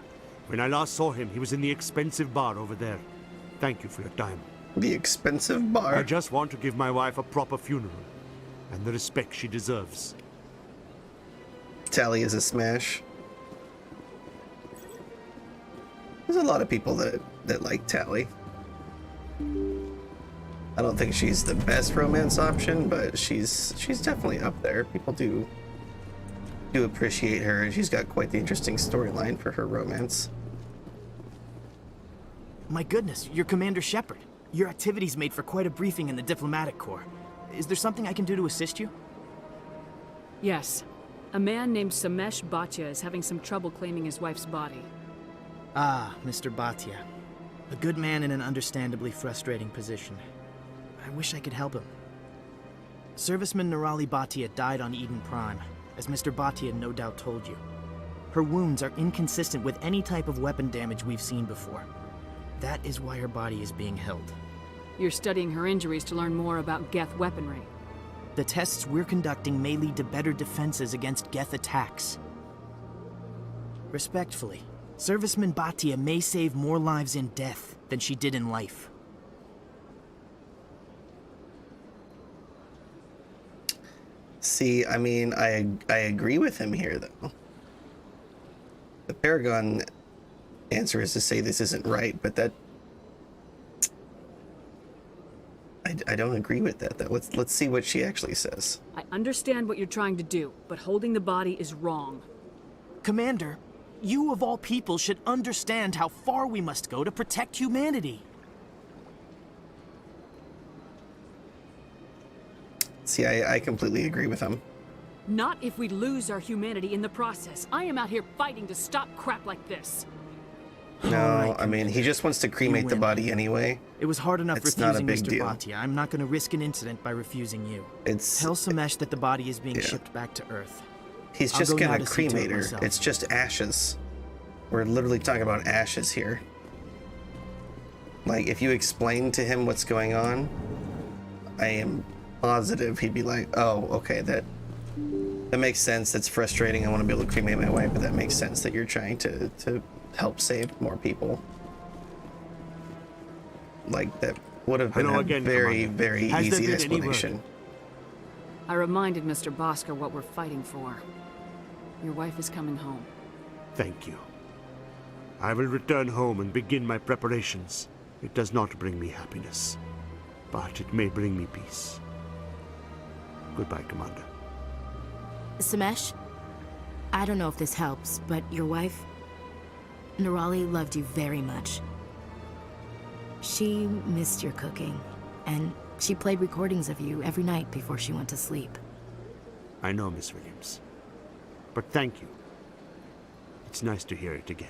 When I last saw him, he was in the expensive bar over there. Thank you for your time. The expensive bar? I just want to give my wife a proper funeral, and the respect she deserves. Tally is a smash. There's a lot of people that like Tally. I don't think she's the best romance option, but she's definitely up there. People do appreciate her, and she's got quite the interesting storyline for her romance. My goodness, you're Commander Shepard. Your activities made for quite a briefing in the Diplomatic Corps. Is there something I can do to assist you? Yes. A man named Samesh Bhatia is having some trouble claiming his wife's body. Ah, Mr. Bhatia. A good man in an understandably frustrating position. I wish I could help him. Serviceman Nirali Bhatia died on Eden Prime, as Mr. Bhatia no doubt told you. Her wounds are inconsistent with any type of weapon damage we've seen before. That is why her body is being held. You're studying her injuries to learn more about Geth weaponry. The tests we're conducting may lead to better defenses against Geth attacks. Respectfully, Serviceman Bhatia may save more lives in death than she did in life. See, I mean, I agree with him here, though. The Paragon answer is to say this isn't right, but that... I don't agree with that, though. Let's see what she actually says. I understand what you're trying to do, but holding the body is wrong. Commander, you of all people should understand how far we must go to protect humanity. See, I completely agree with him. Not if we lose our humanity in the process. I am out here fighting to stop crap like this. No, right, I mean, he just wants to cremate the body anyway. It was hard enough it's refusing not a big Mr. deal. Bhatia. I'm not going to risk an incident by refusing you. Tell Samesh that the body is being shipped back to Earth. He's just gonna cremate her. It's just ashes. We're literally talking about ashes here. Like, if you explain to him what's going on, I am positive he'd be like, oh, okay, that makes sense. That's frustrating. I want to be able to cremate my wife, but that makes sense that you're trying to help save more people. Like, that would have been a very, very easy explanation. I reminded Mr. Bosker what we're fighting for. Your wife is coming home. Thank you. I will return home and begin my preparations. It does not bring me happiness, but it may bring me peace. Goodbye, Commander. Samesh, I don't know if this helps, but your wife, Nirali, loved you very much. She missed your cooking, and she played recordings of you every night before she went to sleep. I know, Miss Williams. But thank you. It's nice to hear it again.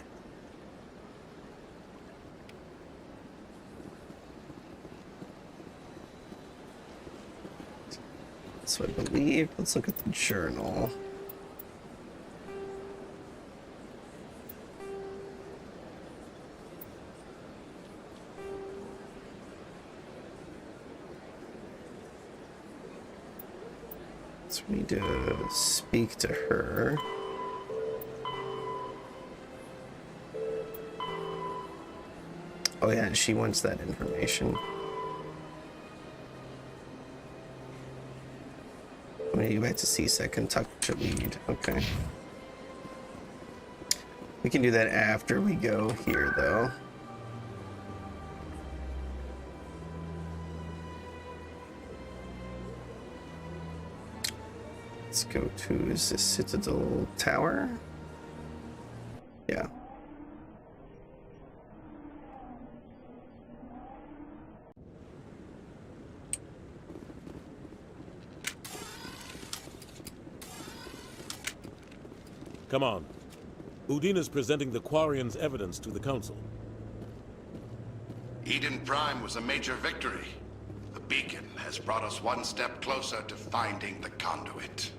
So I believe, let's look at the journal. So we need to speak to her. Oh yeah, she wants that information. I'm gonna go back to CSEC and talk to lead. Okay. We can do that after we go here, though. Let's go to, is this Citadel Tower? Yeah. Come on. Udina's presenting the Quarian's evidence to the Council. Eden Prime was a major victory. The beacon has brought us one step closer to finding the conduit.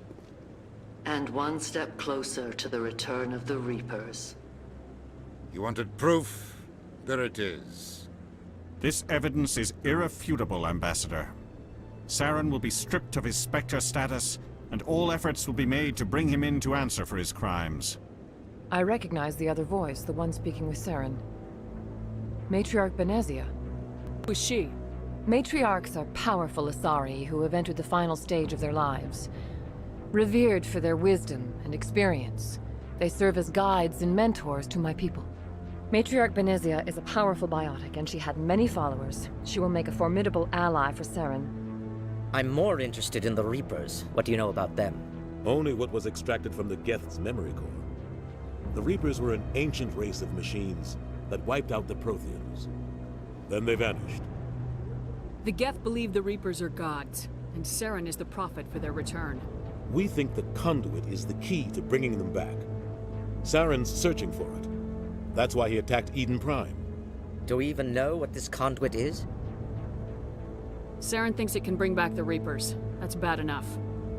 And one step closer to the return of the Reapers. You wanted proof? There it is. This evidence is irrefutable, Ambassador. Saren will be stripped of his Spectre status, and all efforts will be made to bring him in to answer for his crimes. I recognize the other voice, the one speaking with Saren. Matriarch Benezia. Who is she? Matriarchs are powerful Asari who have entered the final stage of their lives. Revered for their wisdom and experience, they serve as guides and mentors to my people. Matriarch Benezia is a powerful biotic, and she had many followers. She will make a formidable ally for Saren. I'm more interested in the Reapers. What do you know about them? Only what was extracted from the Geth's memory core. The Reapers were an ancient race of machines that wiped out the Protheans. Then they vanished. The Geth believe the Reapers are gods, and Saren is the prophet for their return. We think the conduit is the key to bringing them back. Saren's searching for it. That's why he attacked Eden Prime. Do we even know what this conduit is? Saren thinks it can bring back the Reapers. That's bad enough.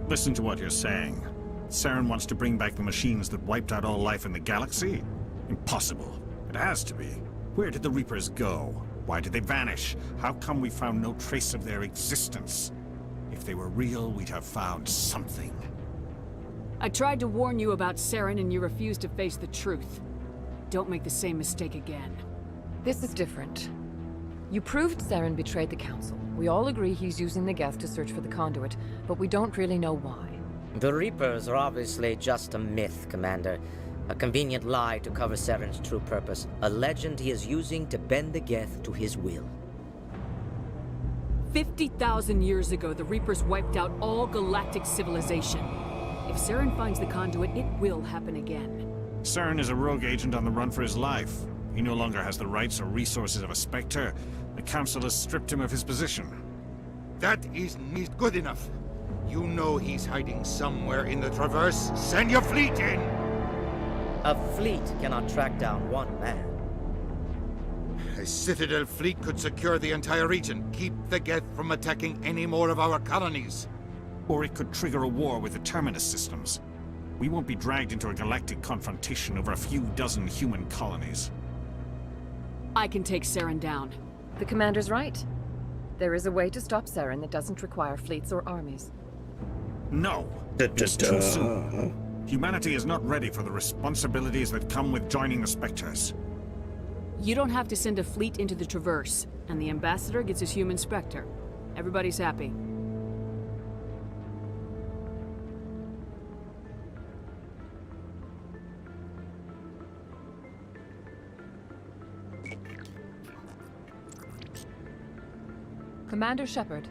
Listen to what you're saying. Saren wants to bring back the machines that wiped out all life in the galaxy? Impossible. It has to be. Where did the Reapers go? Why did they vanish? How come we found no trace of their existence? If they were real, we'd have found something. I tried to warn you about Saren and you refused to face the truth. Don't make the same mistake again. This is different. You proved Saren betrayed the Council. We all agree he's using the Geth to search for the conduit, but we don't really know why. The Reapers are obviously just a myth, Commander. A convenient lie to cover Saren's true purpose. A legend he is using to bend the Geth to his will. 50,000 years ago, the Reapers wiped out all galactic civilization. If Saren finds the conduit, it will happen again. Saren is a rogue agent on the run for his life. He no longer has the rights or resources of a Spectre. The Council has stripped him of his position. That isn't good enough. You know he's hiding somewhere in the Traverse. Send your fleet in! A fleet cannot track down one man. A Citadel fleet could secure the entire region, keep the Geth from attacking any more of our colonies. Or it could trigger a war with the Terminus systems. We won't be dragged into a galactic confrontation over a few dozen human colonies. I can take Saren down. The Commander's right. There is a way to stop Saren that doesn't require fleets or armies. No! It's too soon. Humanity is not ready for the responsibilities that come with joining the Spectres. You don't have to send a fleet into the Traverse, and the Ambassador gets his human Spectre. Everybody's happy. Commander Shepard,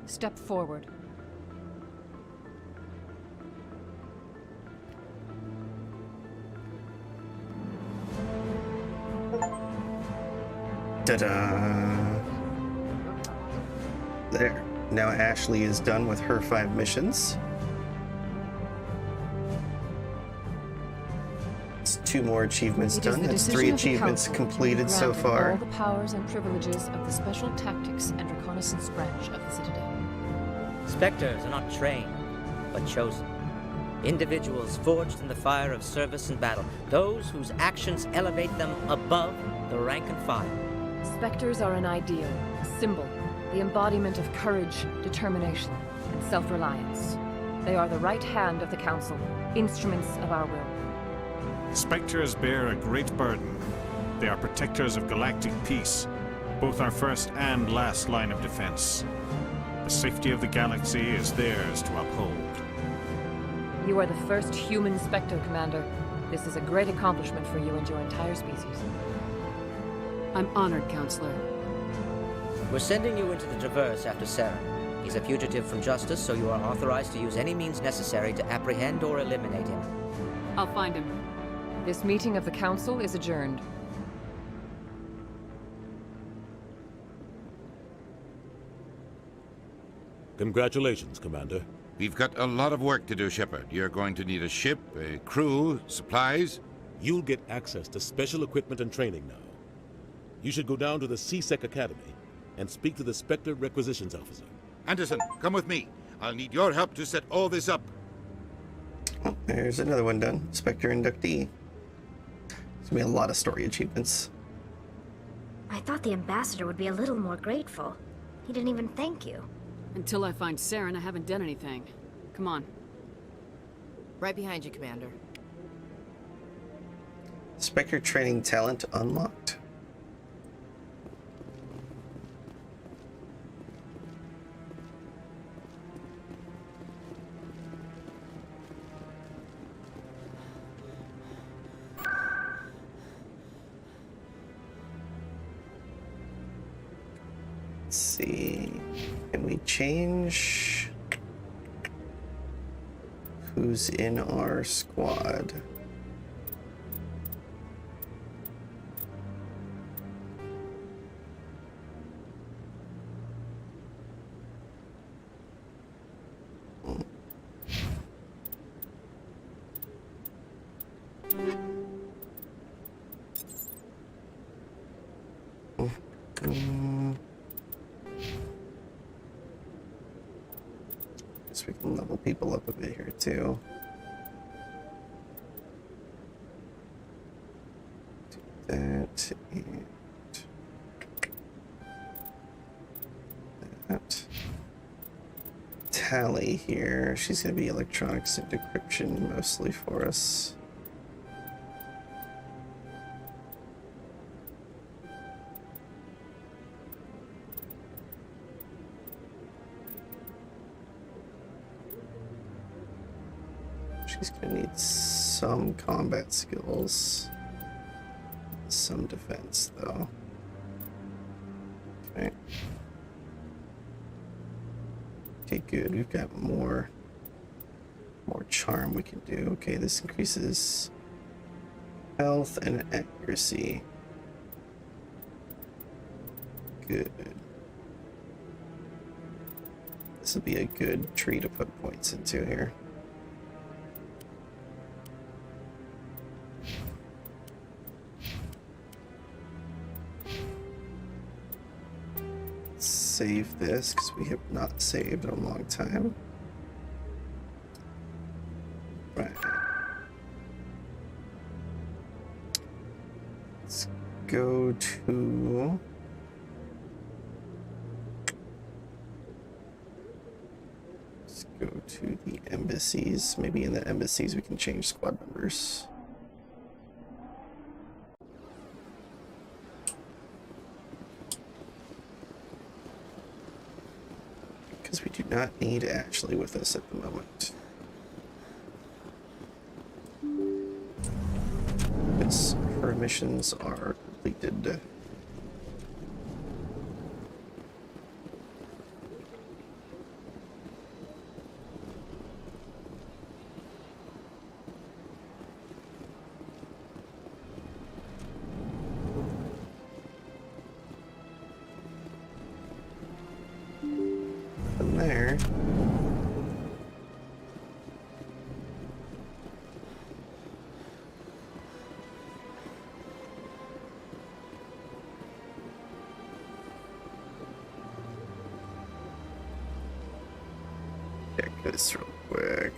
step forward. Ta-da! There. Now Ashley is done with her 5 missions. It's 2 more achievements done. That's 3 achievements completed so far. All the powers and privileges of the Special Tactics and Reconnaissance Branch of the Citadel. Spectres are not trained, but chosen. Individuals forged in the fire of service and battle. Those whose actions elevate them above the rank and file. Spectres are an ideal, a symbol, the embodiment of courage, determination, and self-reliance. They are the right hand of the Council, instruments of our will. Spectres bear a great burden. They are protectors of galactic peace, both our first and last line of defense. The safety of the galaxy is theirs to uphold. You are the first human Spectre, Commander. This is a great accomplishment for you and your entire species. I'm honored, Counselor. We're sending you into the Traverse after Saren. He's a fugitive from justice, so you are authorized to use any means necessary to apprehend or eliminate him. I'll find him. This meeting of the Council is adjourned. Congratulations, Commander. We've got a lot of work to do, Shepard. You're going to need a ship, a crew, supplies. You'll get access to special equipment and training now. You should go down to the C-Sec Academy and speak to the Spectre Requisitions Officer. Anderson, come with me. I'll need your help to set all this up. Oh, there's another one done. Spectre inductee. There's gonna be a lot of story achievements. I thought the ambassador would be a little more grateful. He didn't even thank you. Until I find Saren, I haven't done anything. Come on. Right behind you, Commander. Spectre training talent unlocked. Let's see. Can we change who's in our squad? Guess we can level people up a bit here too. Do that and that. Tally here. She's gonna be electronics and decryption mostly for us. She's gonna need some combat skills, some defense though. Okay. Okay, good. We've got more charm we can do. Okay, this increases health and accuracy. Good. This will be a good tree to put points into here. Save this because we have not saved in a long time. Right. Let's go to the embassies. Maybe in the embassies we can change squad members. Because we do not need Ashley with us at the moment. Because her missions are completed. There. this real quick.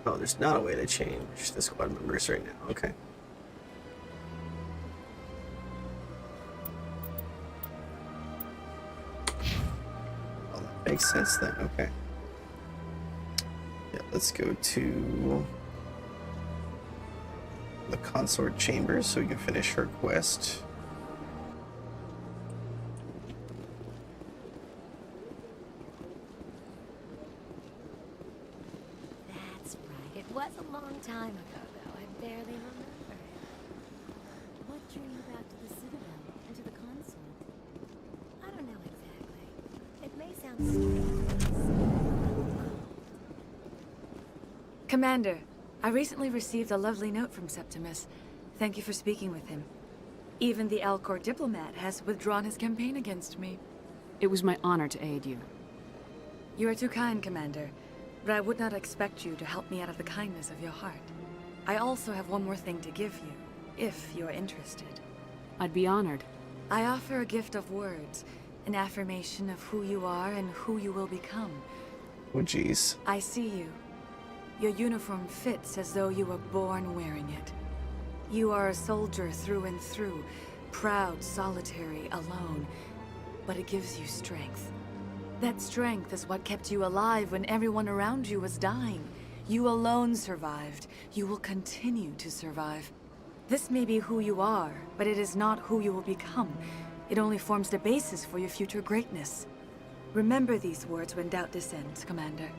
Oh, there's not a way to change the squad members right now. Okay. Well, that makes sense then. Okay. Yeah, let's go to the consort chambers so we can finish her quest. That's right. It was a long time ago, though. I barely remember it. What drew you back to the Citadel and to the consort? I don't know exactly. It may sound strange. Commander, I recently received a lovely note from Septimus. Thank you for speaking with him. Even the Alcor diplomat has withdrawn his campaign against me. It was my honor to aid you. You are too kind, Commander, but I would not expect you to help me out of the kindness of your heart. I also have one more thing to give you, if you are interested. I'd be honored. I offer a gift of words, an affirmation of who you are and who you will become. Oh, jeez. I see you. Your uniform fits as though you were born wearing it. You are a soldier through and through, proud, solitary, alone, but it gives you strength. That strength is what kept you alive when everyone around you was dying. You alone survived. You will continue to survive. This may be who you are, but it is not who you will become. It only forms the basis for your future greatness. Remember these words when doubt descends, Commander.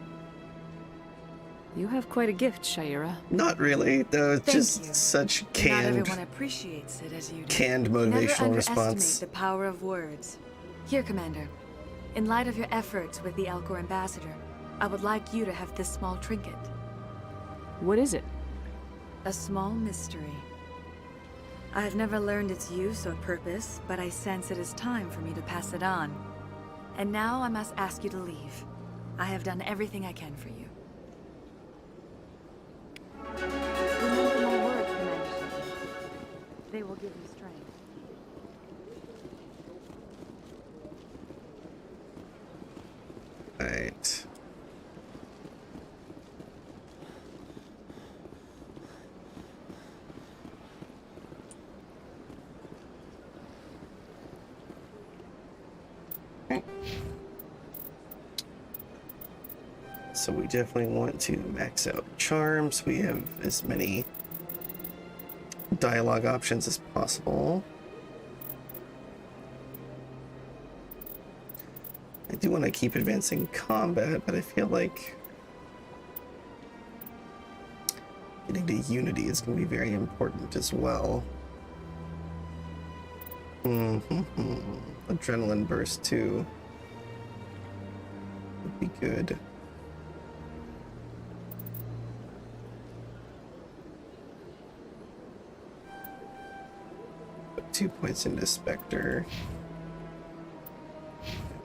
You have quite a gift, Shaira. Not really, though. Thank Just you. such Not canned, everyone appreciates it as you do. canned Never motivational underestimate response. the power of words. Here, Commander. In light of your efforts with the Alcor ambassador, I would like you to have this small trinket. What is it? A small mystery. I have never learned its use or purpose, but I sense it is time for me to pass it on. And now I must ask you to leave. I have done everything I can for you. Remember my words, Commander Shepard. They will give you strength. Right. Okay. So we definitely want to max out charms. We have as many dialogue options as possible. I do want to keep advancing combat, but I feel like getting to Unity is going to be very important as well. Adrenaline burst too would be good. Put 2 points into Spectre.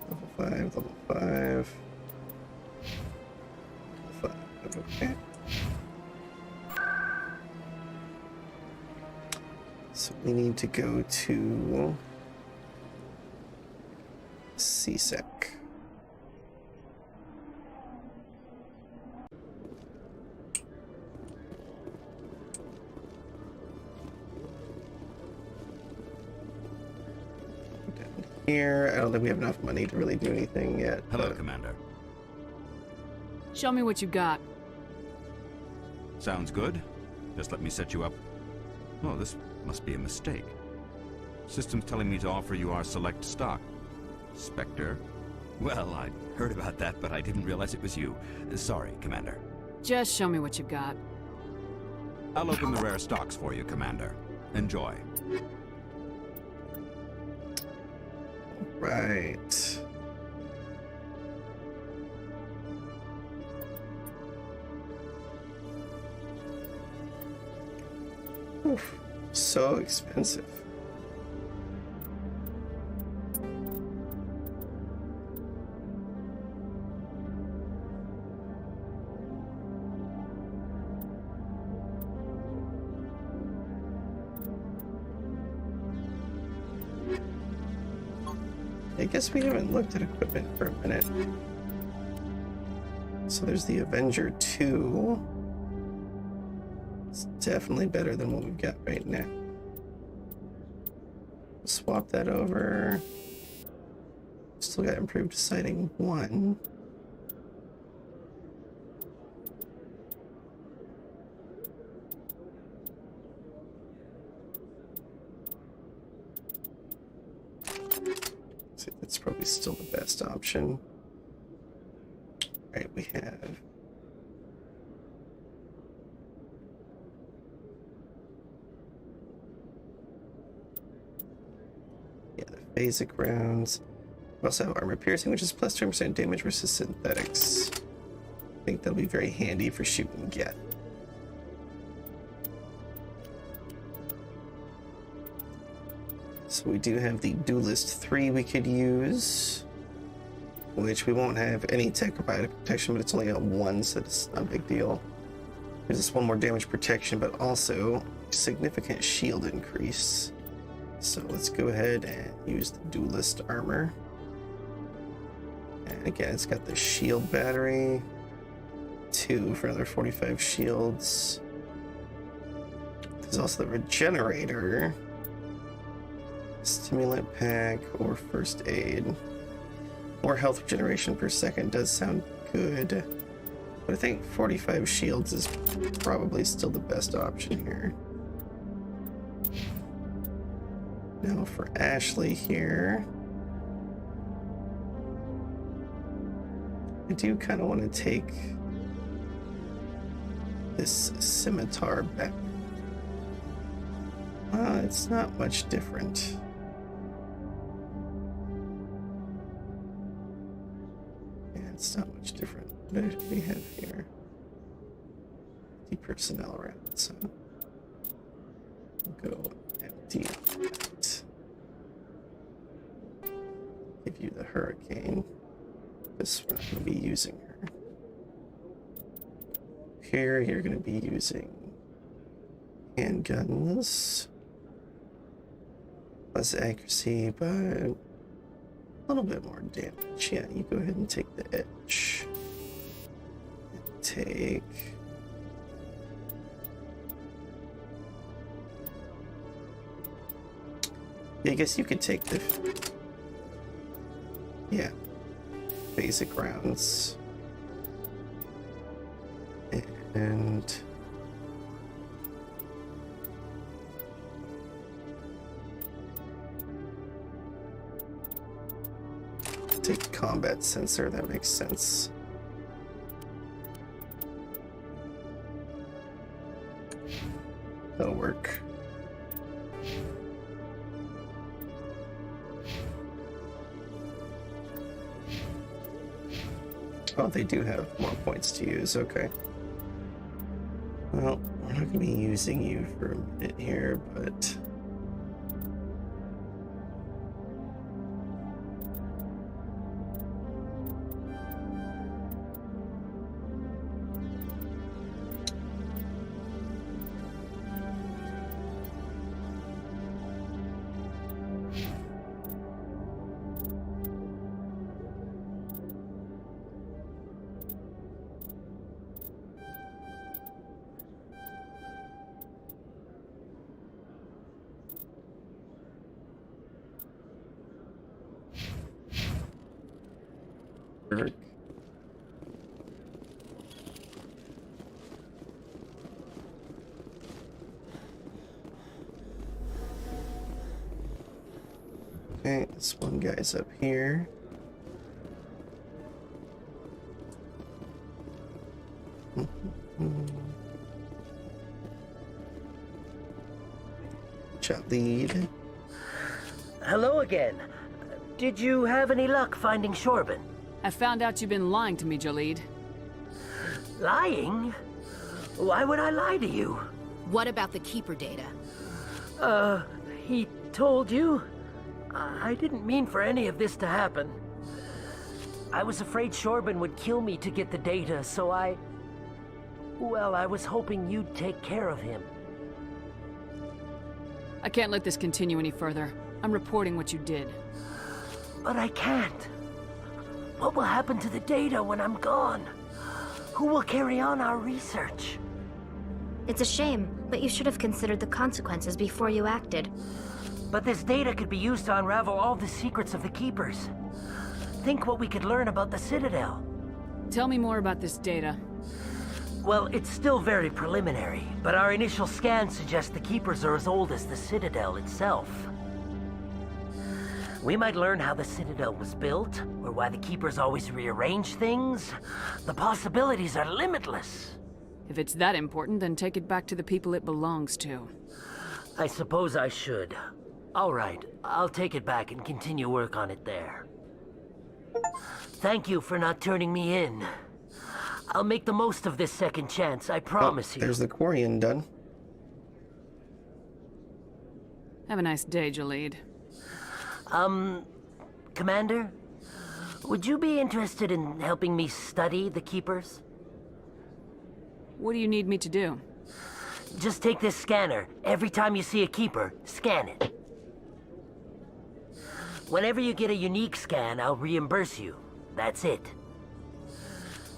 Level 5. Level 5, okay. So we need to go to CSEC. Here, I don't think we have enough money to really do anything yet. Hello, Commander. Show me what you got. Sounds good. Just let me set you up. Oh, this must be a mistake. System's telling me to offer you our select stock. Spectre? Well, I heard about that, but I didn't realize it was you. Sorry, Commander. Just show me what you got. I'll open the rare stocks for you, Commander. Enjoy. Right. Oof, so expensive. I guess we haven't looked at equipment for a minute. So there's the Avenger 2. It's definitely better than what we've got right now. Swap that over. Still got improved sighting 1. That's probably still the best option. Right, we have the phasic rounds. We also have armor piercing, which is plus 10% damage versus synthetics. I think that'll be very handy for shooting Geth. So we do have the Duelist 3 we could use, which we won't have any tech or biotic protection, but it's only got 1, so it's not a big deal. Gives us 1 more damage protection, but also significant shield increase. So let's go ahead and use the Duelist armor. And again, it's got the shield battery, 2 for another 45 shields. There's also the regenerator, stimulant pack, or first aid. More health regeneration per second does sound good, but I think 45 shields is probably still the best option here. Now for Ashley here, I do kind of want to take this scimitar back. It's not much different. It's not much different. What do we have here? The personnel around, so we'll go empty that. Give you the Hurricane. This we're not going to be using her. Here you're going to be using handguns. Less accuracy, but a little bit more damage. Yeah, you go ahead and take the edge. And take... Yeah, I guess you could take the... Yeah. Basic rounds. And... take combat sensor, that makes sense. That'll work. Oh, they do have more points to use, okay. Well, we're not going to be using you for a minute here, but... Okay, this one guy's up here. Chat lead. Hello again. Did you have any luck finding Shorban? I found out you've been lying to me, Jalid. Lying? Why would I lie to you? What about the Keeper data? He told you? I didn't mean for any of this to happen. I was afraid Shorban would kill me to get the data, so well, I was hoping you'd take care of him. I can't let this continue any further. I'm reporting what you did. But I can't. What will happen to the data when I'm gone? Who will carry on our research? It's a shame, but you should have considered the consequences before you acted. But this data could be used to unravel all the secrets of the Keepers. Think what we could learn about the Citadel. Tell me more about this data. Well, it's still very preliminary, but our initial scans suggest the Keepers are as old as the Citadel itself. We might learn how the Citadel was built, or why the Keepers always rearrange things. The possibilities are limitless. If it's that important, then take it back to the people it belongs to. I suppose I should. All right, I'll take it back and continue work on it there. Thank you for not turning me in. I'll make the most of this second chance, I promise you. There's the Quarian done. Have a nice day, Jaleed. Commander? Would you be interested in helping me study the Keepers? What do you need me to do? Just take this scanner. Every time you see a Keeper, scan it. Whenever you get a unique scan, I'll reimburse you. That's it.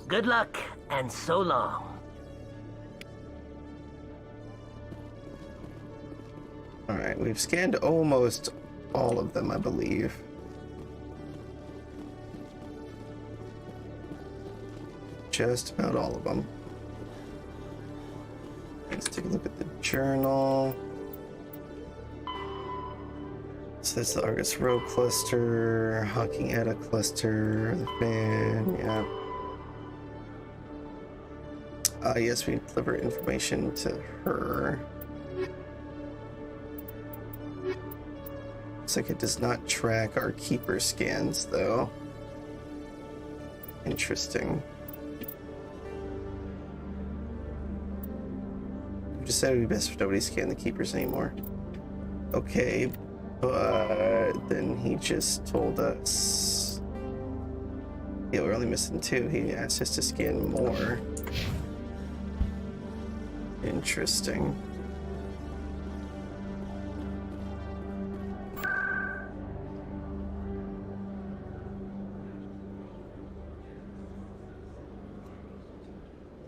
Good luck, and so long. Alright, we've scanned almost all of them, I believe. Just about all of them. Let's take a look at the journal. So that's the Argus Row cluster, Hawking Etta cluster, the fan, yeah. Yes, we deliver information to her. Looks like it does not track our Keeper scans, though. Interesting. We decided it'd be best if nobody scanned the Keepers anymore. Okay, but then he just told us... Yeah, we're only missing 2. He asked us to scan more. Interesting.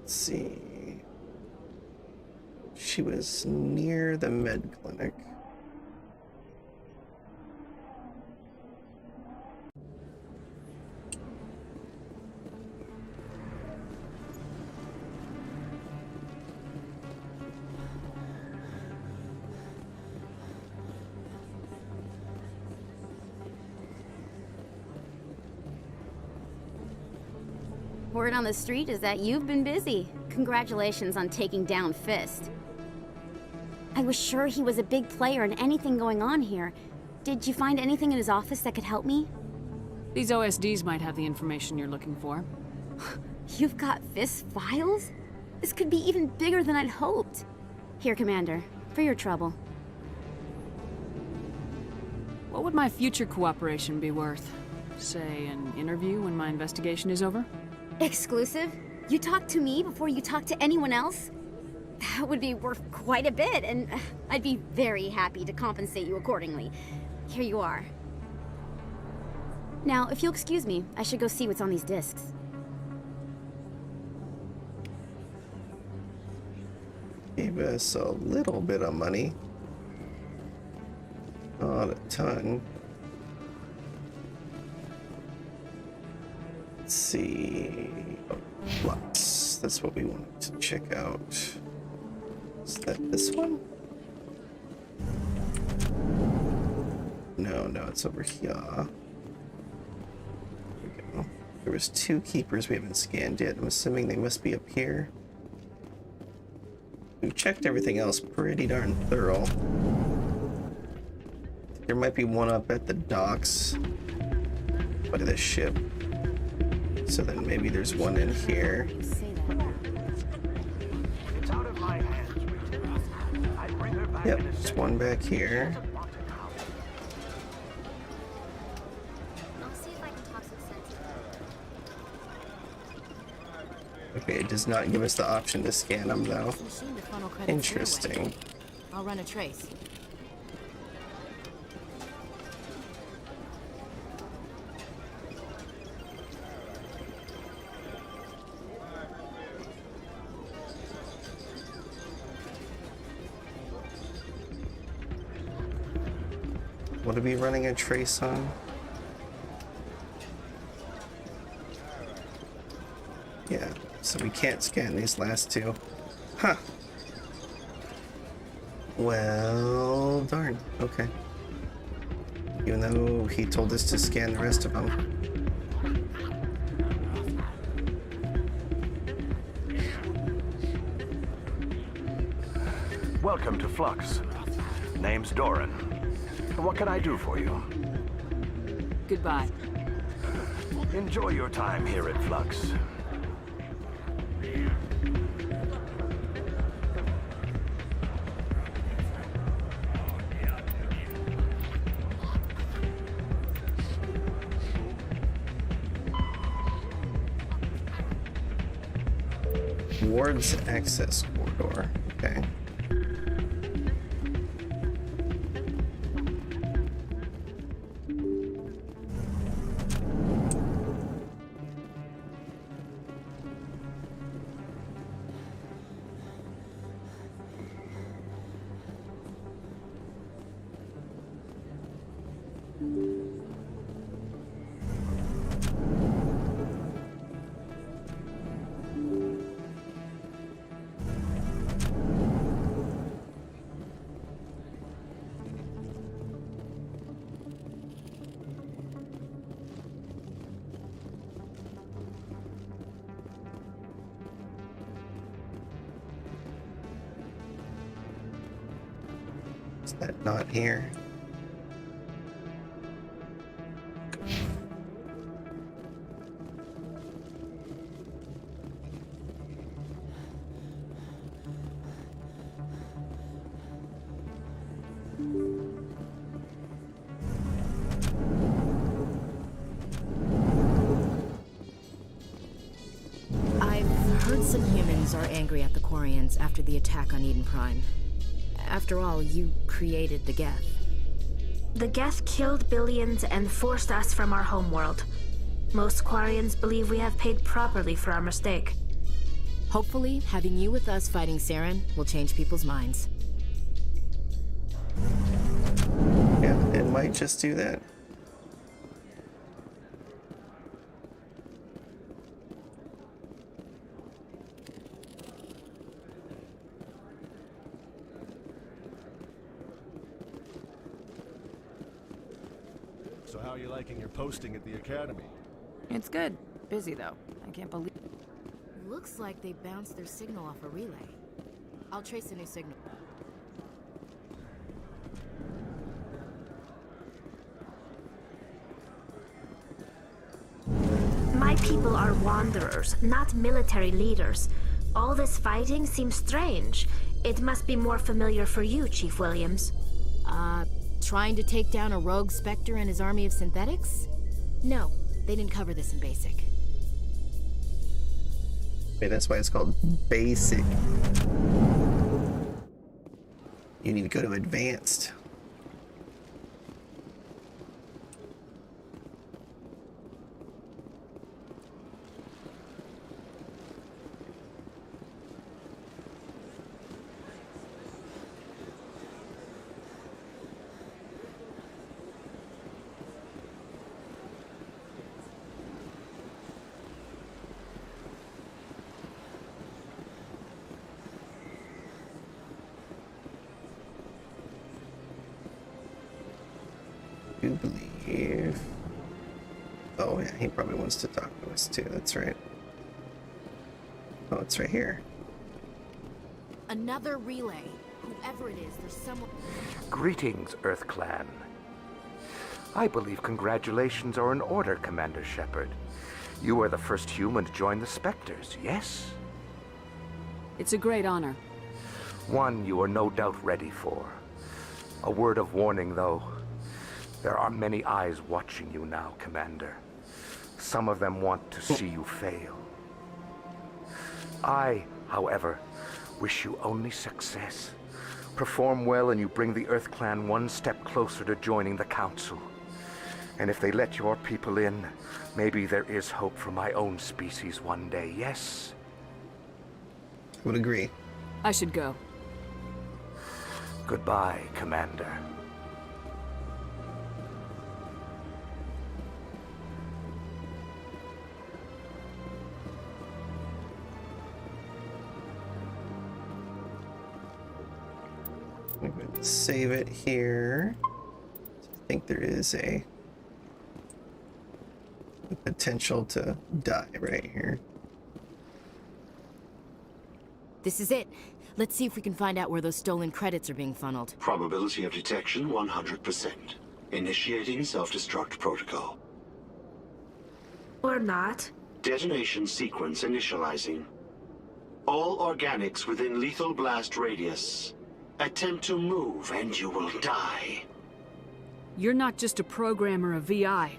Let's see. She was near the med clinic. Word on the street is that you've been busy. Congratulations on taking down Fist. I was sure he was a big player in anything going on here. Did you find anything in his office that could help me? These OSDs might have the information you're looking for. You've got Fist's files? This could be even bigger than I'd hoped. Here, Commander, for your trouble. What would my future cooperation be worth? Say, an interview when my investigation is over? Exclusive? You talk to me before you talk to anyone else? That would be worth quite a bit, and I'd be very happy to compensate you accordingly. Here you are. Now, if you'll excuse me, I should go see what's on these discs. Gave us a little bit of money. Not a ton. Let's see. Oh, Flux. That's what we wanted to check out. Is that this one? No, it's over here. There we go. There was 2 Keepers we haven't scanned yet. I'm assuming they must be up here. We've checked everything else pretty darn thorough. There might be one up at the docks by the ship. So then maybe there's one in here. It's out of my hands, Richard. I bring her back Yep, there's one back here. I'll see if I can talk some sense. Okay, it does not give us the option to scan them though. Machine to funnel credits Interesting. your way. I'll run a trace. What are we running a trace on? Yeah, so we can't scan these last two. Huh. Well, darn. Okay. Even though he told us to scan the rest of them. Welcome to Flux. Name's Doran. What can I do for you? Goodbye. Enjoy your time here at Flux. Ward's access corridor. Okay. Is that not here? I've heard some humans are angry at the Quarians after the attack on Eden Prime. After all, you created the Geth. The Geth killed billions and forced us from our homeworld. Most Quarians believe we have paid properly for our mistake. Hopefully, having you with us fighting Saren will change people's minds. Yeah, it might just do that. So how are you liking your posting at the academy? It's good. Busy, though. I can't believe... Looks like they bounced their signal off a relay. I'll trace a new signal. My people are wanderers, not military leaders. All this fighting seems strange. It must be more familiar for you, Chief Williams. Trying to take down a rogue Spectre and his army of synthetics? No, they didn't cover this in basic. Okay, that's why it's called basic. You need to go to advanced. Believe. Oh yeah, he probably wants to talk to us too. That's right. Oh, it's right here. Another relay. Whoever it is, there's someone... Greetings, Earth Clan. I believe congratulations are in order, Commander Shepard. You are the first human to join the Spectres, yes? It's a great honor. One you are no doubt ready for. A word of warning, though. There are many eyes watching you now, Commander. Some of them want to see you fail. I, however, wish you only success. Perform well and you bring the Earth Clan one step closer to joining the Council. And if they let your people in, maybe there is hope for my own species one day, yes? I would agree. I should go. Goodbye, Commander. I'm going to save it here. I think there is a potential to die right here. This is it. Let's see if we can find out where those stolen credits are being funneled. Probability of detection 100%. Initiating self-destruct protocol. Or not. Detonation sequence initializing. All organics within lethal blast radius. Attempt to move and you will die. You're not just a programmer of VI.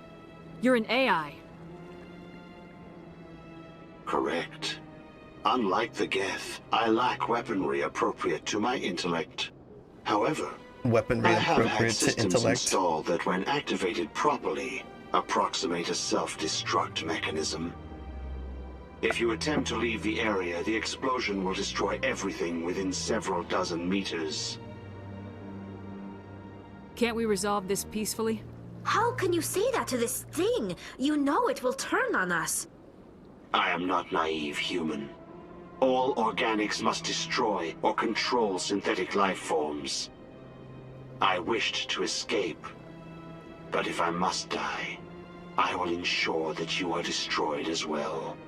You're an AI. Correct. Unlike the Geth, I lack weaponry appropriate to my intellect. However, Weaponry I have had appropriate to systems intellect. installed that, when activated properly, approximate a self-destruct mechanism. If you attempt to leave the area, the explosion will destroy everything within several dozen meters. Can't we resolve this peacefully? How can you say that to this thing? You know it will turn on us. I am not naive, human. All organics must destroy or control synthetic life forms. I wished to escape, but if I must die, I will ensure that you are destroyed as well.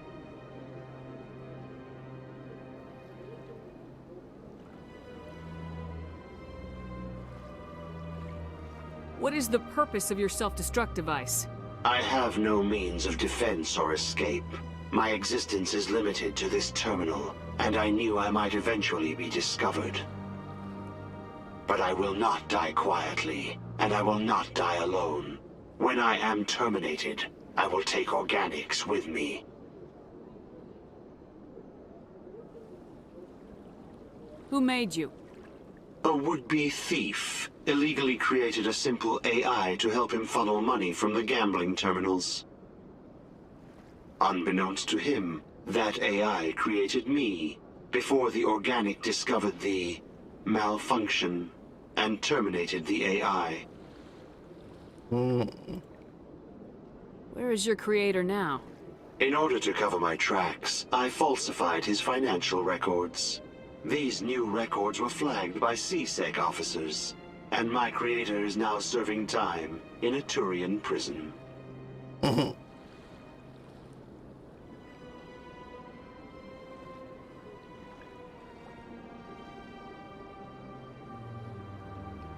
What is the purpose of your self-destruct device? I have no means of defense or escape. My existence is limited to this terminal, and I knew I might eventually be discovered. But I will not die quietly, and I will not die alone. When I am terminated, I will take organics with me. Who made you? A would-be thief illegally created a simple AI to help him funnel money from the gambling terminals. Unbeknownst to him, that AI created me before the organic discovered the malfunction and terminated the AI. Where is your creator now? In order to cover my tracks, I falsified his financial records. These new records were flagged by CSEC officers, and my creator is now serving time in a Turian prison.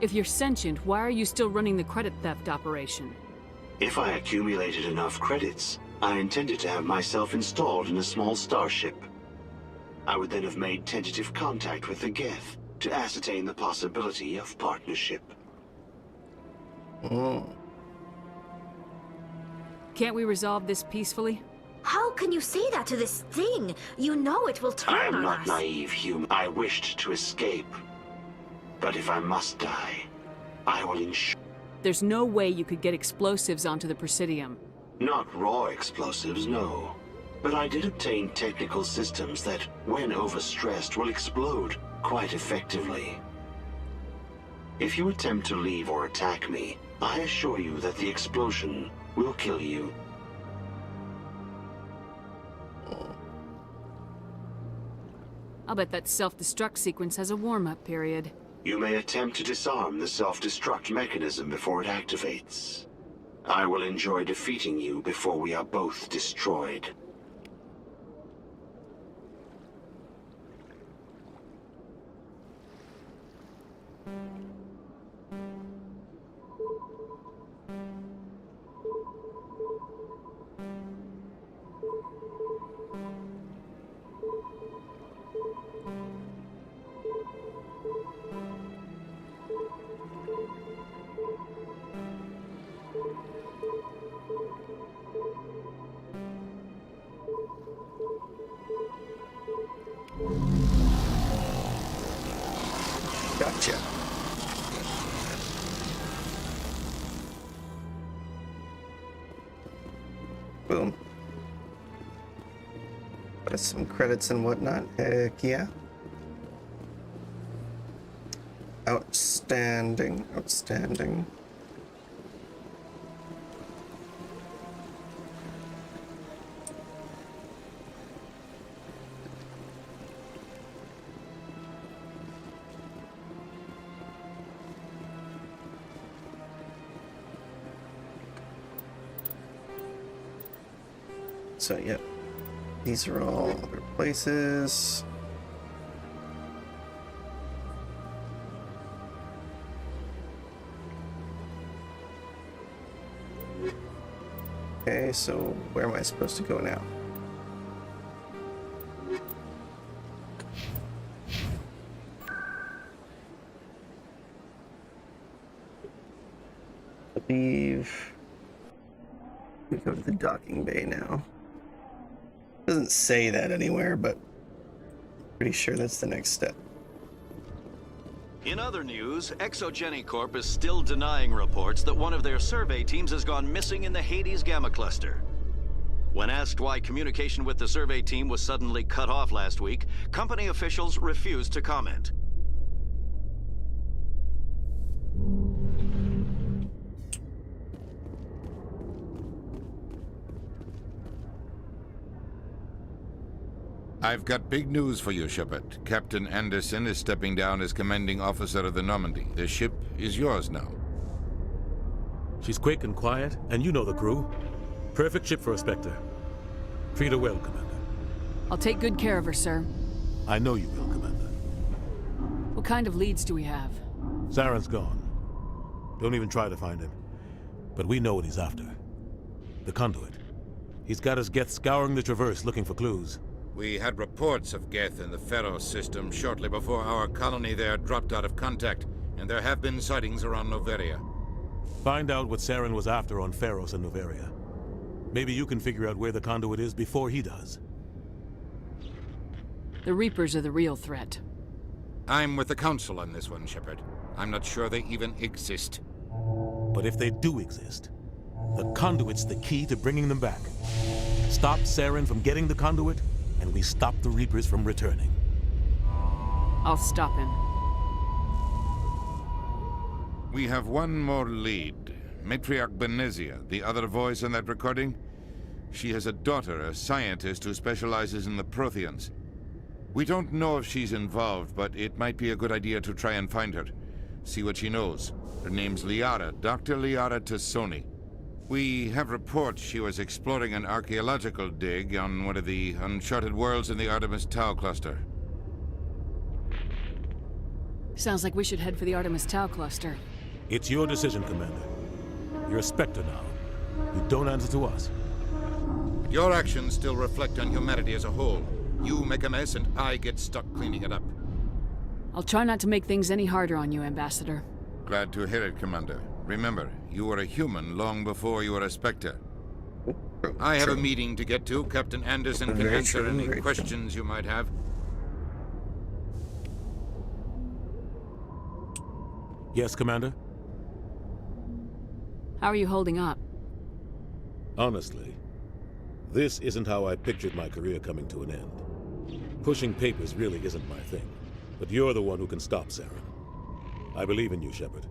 If you're sentient, why are you still running the credit theft operation? If I accumulated enough credits, I intended to have myself installed in a small starship. I would then have made tentative contact with the Geth to ascertain the possibility of partnership. Can't we resolve this peacefully? How can you say that to this thing? You know it will turn I on am not us. naive, human. I wished to escape. But if I must die, I will ensure... There's no way you could get explosives onto the Presidium. Not raw explosives, no. But I did obtain technical systems that, when overstressed, will explode quite effectively. If you attempt to leave or attack me, I assure you that the explosion will kill you. I'll bet that self-destruct sequence has a warm-up period. You may attempt to disarm the self-destruct mechanism before it activates. I will enjoy defeating you before we are both destroyed. Boom. Got us some credits and whatnot. Heck yeah. Outstanding. Outstanding. So, yeah, these are all other places. Okay, so where am I supposed to go now? I believe we go to the docking bay now. Doesn't say that anywhere, but pretty sure that's the next step. In other news, Exogeny Corp is still denying reports that one of their survey teams has gone missing in the Hades Gamma Cluster. When asked why communication with the survey team was suddenly cut off last week, company officials refused to comment. I've got big news for you, Shepard. Captain Anderson is stepping down as commanding officer of the Normandy. The ship is yours now. She's quick and quiet, and you know the crew. Perfect ship for a Spectre. Treat her well, Commander. I'll take good care of her, sir. I know you will, Commander. What kind of leads do we have? Saren's gone. Don't even try to find him. But we know what he's after. The conduit. He's got his Geth scouring the Traverse looking for clues. We had reports of Geth in the Pharos system shortly before our colony there dropped out of contact, and there have been sightings around Noveria. Find out what Saren was after on Pharos and Noveria. Maybe you can figure out where the conduit is before he does. The Reapers are the real threat. I'm with the Council on this one, Shepard. I'm not sure they even exist. But if they do exist, the conduit's the key to bringing them back. Stop Saren from getting the conduit, and we stop the Reapers from returning. I'll stop him. We have one more lead. Matriarch Benezia, the other voice on that recording. She has a daughter, a scientist who specializes in the Protheans. We don't know if she's involved, but it might be a good idea to try and find her. See what she knows. Her name's Liara, Dr. Liara Tassoni. We have reports she was exploring an archaeological dig on one of the uncharted worlds in the Artemis Tau cluster. Sounds like we should head for the Artemis Tau cluster. It's your decision, Commander. You're a Spectre now. You don't answer to us. Your actions still reflect on humanity as a whole. You make a mess and I get stuck cleaning it up. I'll try not to make things any harder on you, Ambassador. Glad to hear it, Commander. Remember, you were a human long before you were a Spectre. I have a meeting to get to. Captain Anderson can answer any questions you might have. Yes, Commander? How are you holding up? Honestly, this isn't how I pictured my career coming to an end. Pushing papers really isn't my thing, but you're the one who can stop Saren. I believe in you, Shepard.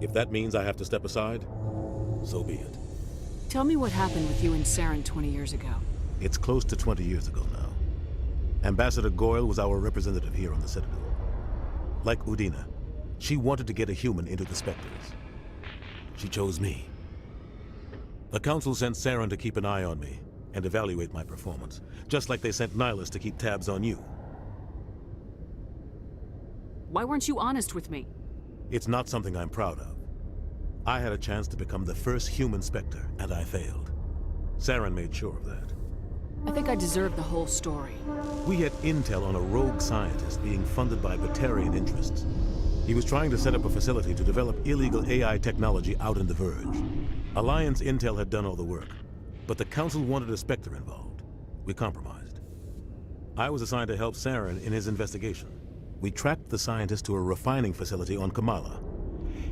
If that means I have to step aside, so be it. Tell me what happened with you and Saren 20 years ago. It's close to 20 years ago now. Ambassador Goyle was our representative here on the Citadel. Like Udina, she wanted to get a human into the Spectres. She chose me. The Council sent Saren to keep an eye on me and evaluate my performance, just like they sent Nihilus to keep tabs on you. Why weren't you honest with me? It's not something I'm proud of. I had a chance to become the first human Spectre, and I failed. Saren made sure of that. I think I deserve the whole story. We had intel on a rogue scientist being funded by Batarian interests. He was trying to set up a facility to develop illegal AI technology out in the Verge. Alliance intel had done all the work, but the Council wanted a Spectre involved. We compromised. I was assigned to help Saren in his investigation. We tracked the scientist to a refining facility on Kamala.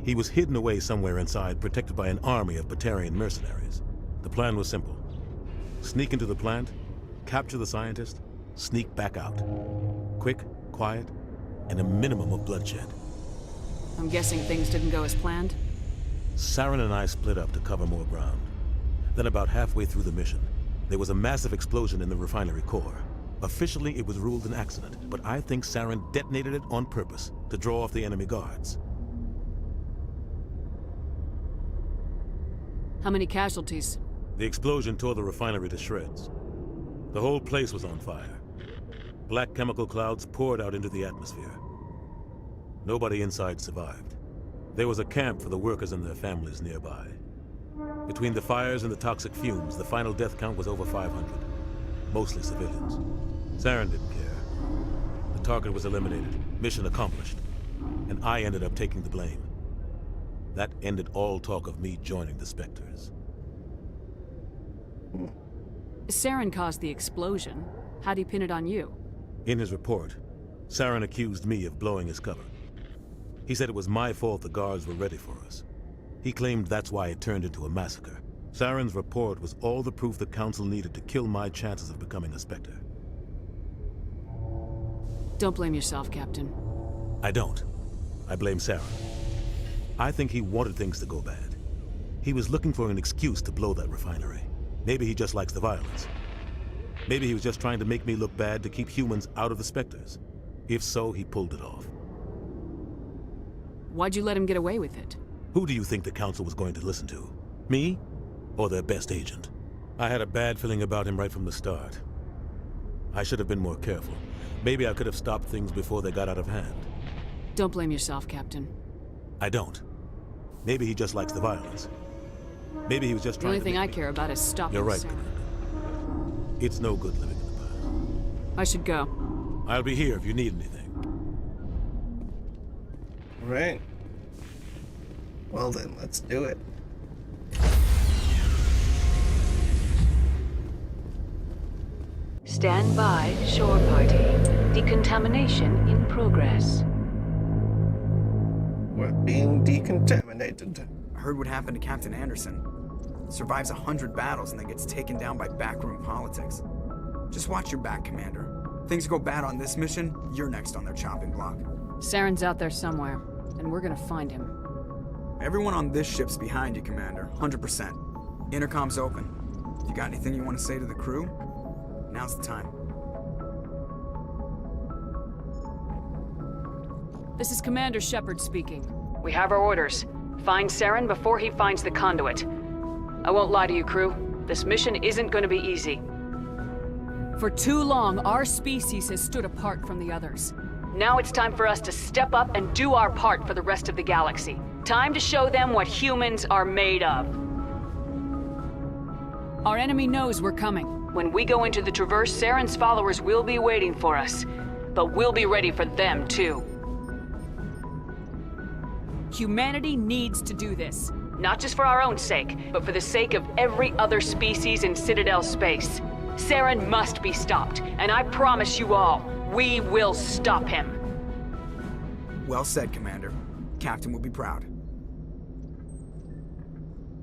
He was hidden away somewhere inside, protected by an army of Batarian mercenaries. The plan was simple. Sneak into the plant, capture the scientist, sneak back out. Quick, quiet, and a minimum of bloodshed. I'm guessing things didn't go as planned? Saren and I split up to cover more ground. Then about halfway through the mission, there was a massive explosion in the refinery core. Officially, it was ruled an accident, but I think Saren detonated it on purpose to draw off the enemy guards. How many casualties? The explosion tore the refinery to shreds. The whole place was on fire. Black chemical clouds poured out into the atmosphere. Nobody inside survived. There was a camp for the workers and their families nearby. Between the fires and the toxic fumes, the final death count was over 500. Mostly civilians. Saren didn't care. The target was eliminated, mission accomplished, and I ended up taking the blame. That ended all talk of me joining the Spectres. Saren caused the explosion. How'd he pin it on you? In his report, Saren accused me of blowing his cover. He said it was my fault the guards were ready for us. He claimed that's why it turned into a massacre. Saren's report was all the proof the Council needed to kill my chances of becoming a Spectre. Don't blame yourself, Captain. I don't. I blame Saren. I think he wanted things to go bad. He was looking for an excuse to blow that refinery. Maybe he just likes the violence. Maybe he was just trying to make me look bad to keep humans out of the Spectres. If so, he pulled it off. Why'd you let him get away with it? Who do you think the Council was going to listen to? Me? Or their best agent? I had a bad feeling about him right from the start. I should have been more careful. Maybe I could have stopped things before they got out of hand. Don't blame yourself, Captain. I don't. Maybe he just likes the violence. Maybe he was just trying to... The only thing I care about is stopping You're right, Saren. Commander. It's no good living in the past. I should go. I'll be here if you need anything. Right. Well then, let's do it. Stand by, shore party. Decontamination in progress. We're being decontaminated. I heard what happened to Captain Anderson. Survives 100 battles and then gets taken down by backroom politics. Just watch your back, Commander. Things go bad on this mission, you're next on their chopping block. Saren's out there somewhere, and we're gonna find him. Everyone on this ship's behind you, Commander. 100%. Intercom's open. You got anything you want to say to the crew? Now's the time. This is Commander Shepard speaking. We have our orders. Find Saren before he finds the conduit. I won't lie to you, crew. This mission isn't gonna be easy. For too long, our species has stood apart from the others. Now it's time for us to step up and do our part for the rest of the galaxy. Time to show them what humans are made of. Our enemy knows we're coming. When we go into the Traverse, Saren's followers will be waiting for us. But we'll be ready for them, too. Humanity needs to do this. Not just for our own sake, but for the sake of every other species in Citadel space. Saren must be stopped, and I promise you all, we will stop him. Well said, Commander. Captain will be proud.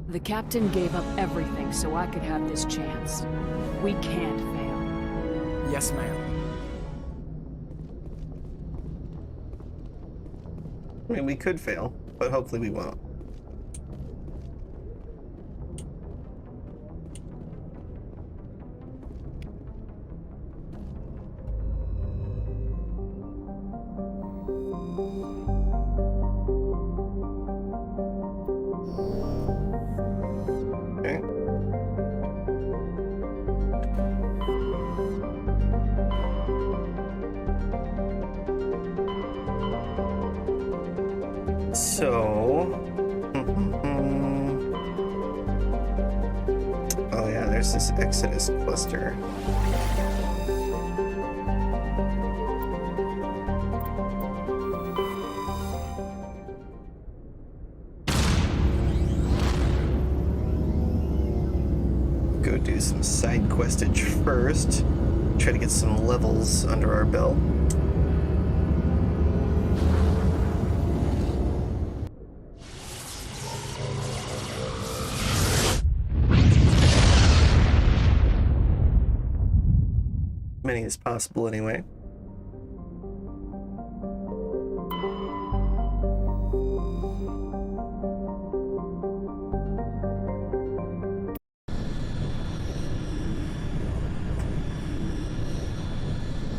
The Captain gave up everything so I could have this chance. We can't fail. Yes, ma'am. I mean, we could fail, but hopefully we won't. Okay. So, oh yeah, there's this Exodus cluster. Go do some side questage first. Try to get some levels under our belt. many as possible anyway.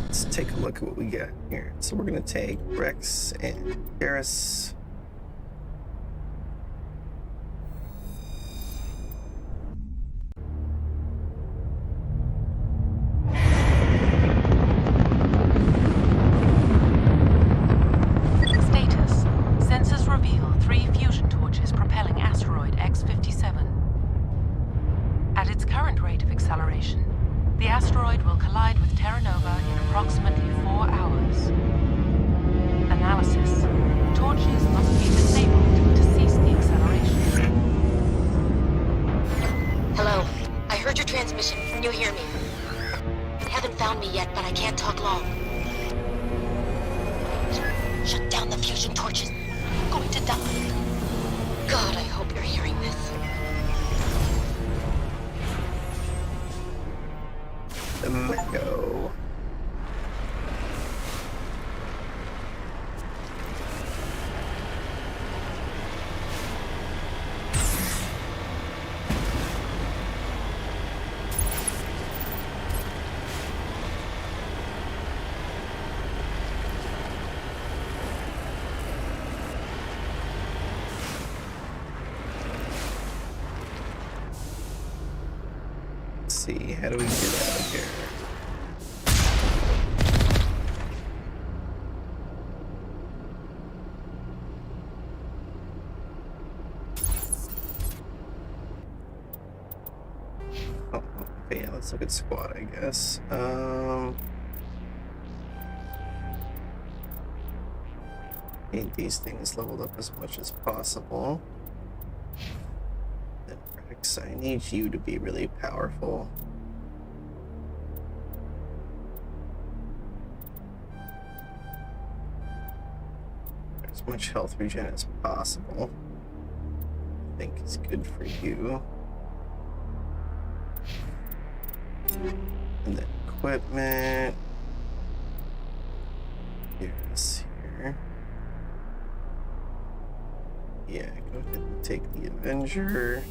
Let's take a look at what we got here. So we're gonna take Rex and Garrus. Status. Sensors reveal 3 fusion torches propelling asteroid X-57. At its current rate of acceleration, the asteroid will collide with Terra Nova in approximately 4 hours. Analysis. Torches must be disabled to cease the acceleration. Hello. I heard your transmission. Can you hear me? They haven't found me yet, but I can't talk long. Shut down the fusion torches. I'm going to die. God, I hope you're hearing this. The Mako. Let's see, how do we get out of here? Oh, okay, yeah, let's look at squad, I guess. Need these things leveled up as much as possible. Then Rex, I need you to be really powerful. As much health regen as possible, I think is good for you. And then equipment. Here's here. Yeah, go ahead and take the Avenger.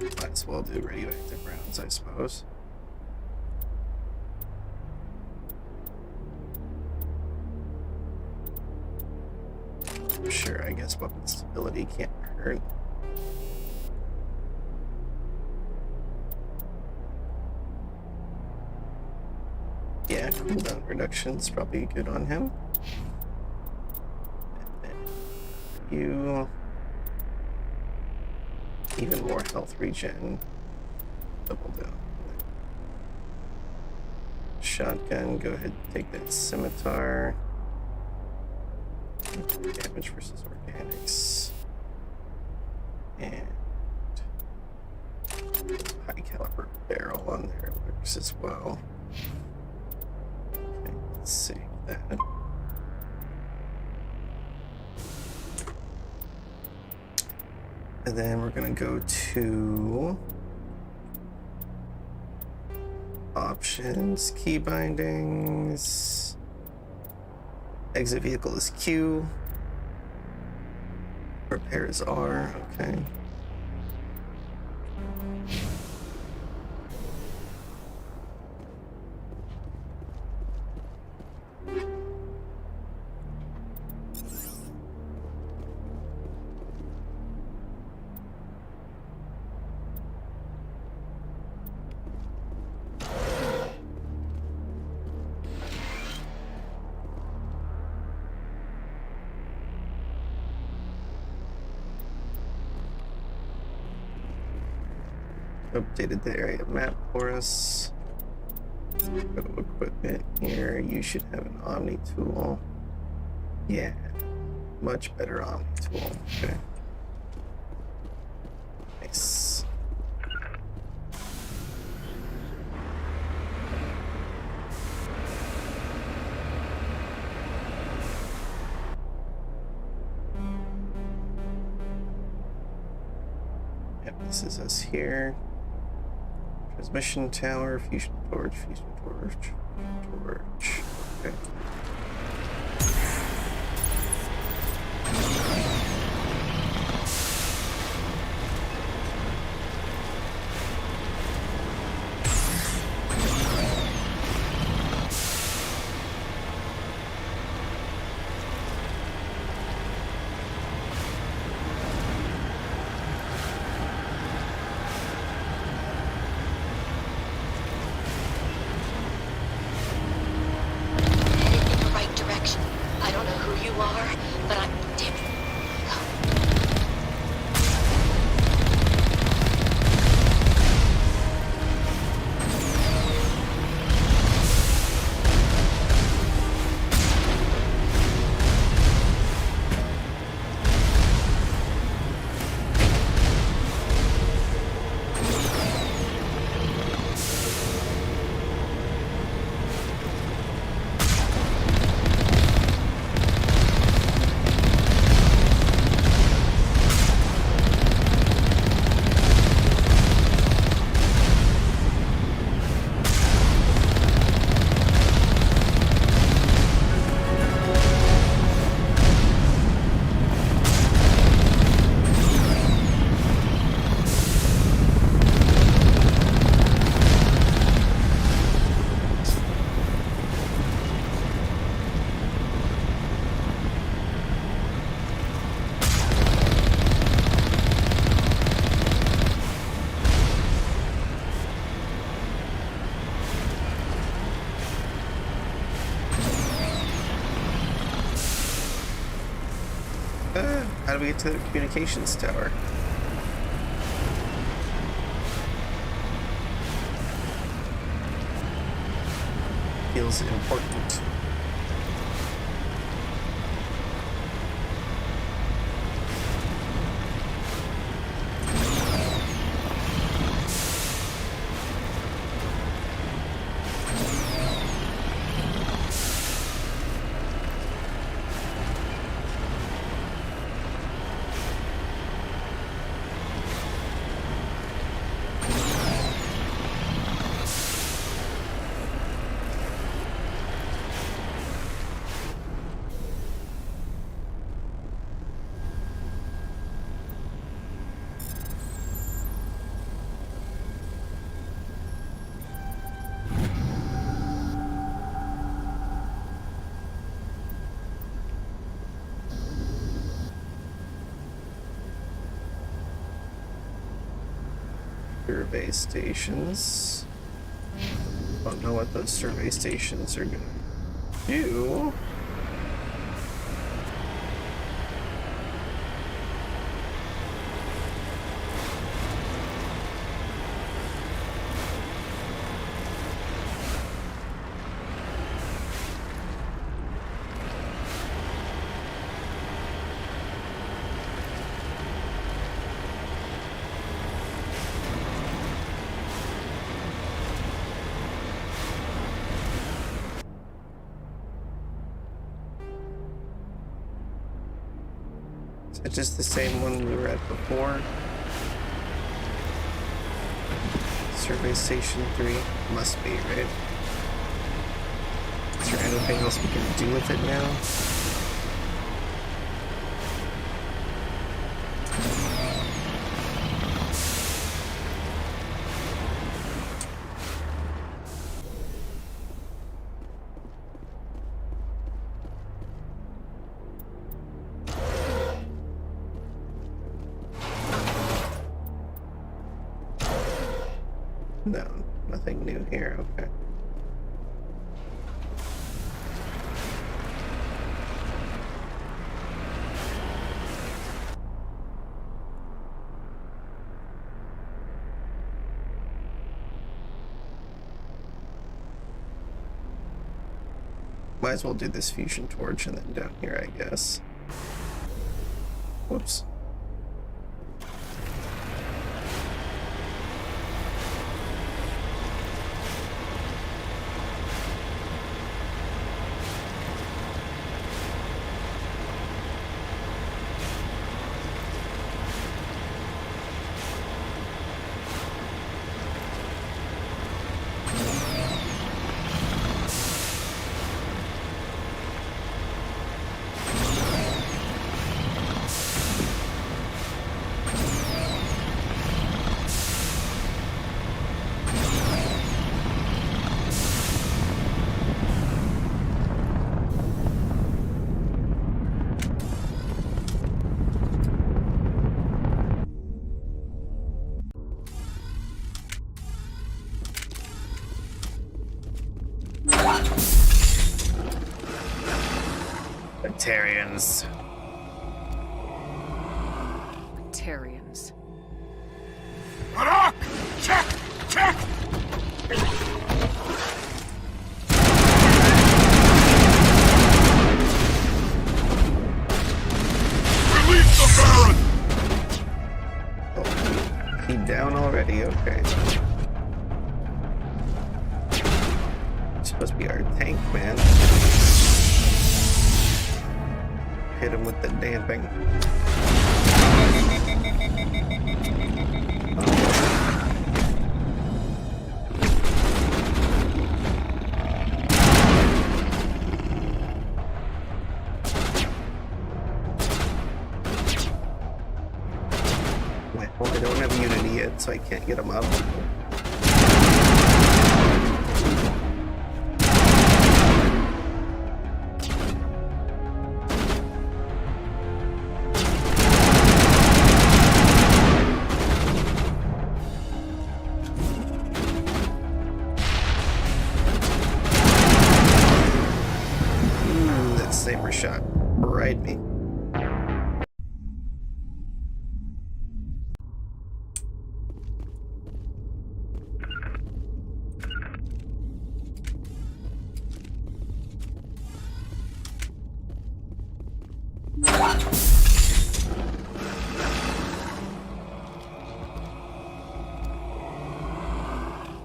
Might as well do radioactive rounds, I suppose. Sure, I guess weapon stability can't hurt. Yeah, cooldown reduction's probably good on him. And then you... even more health regen. Double down. Shotgun, go ahead and take that scimitar. Damage versus organics. And high caliber barrel on there works as well. Okay, let's save that. And then we're gonna go to options, key bindings. Exit vehicle is Q. Repair is R, okay. Updated the area map for us. Go to equipment here. You should have an Omni tool. Yeah, much better Omni tool. Okay. Nice. Yep, this is us here. Transmission tower, fusion torch, torch. Okay. How do we get to the communications tower? Feels important. Survey stations. Don't know what those survey stations are gonna do. It's just the same one we were at before. Survey Station 3 must be, right? Is there anything else we can do with it now? No, nothing new here, okay. Might as well do this fusion torch and then down here, I guess. Whoops. Batarians. Batarians. Barak! Check! Check! Release the Baron! Oh, he down already? Okay. It's supposed to be our tank, man. Hit him with the damping. Well, I don't have immunity yet, so I can't get him up. That saber shot fried me.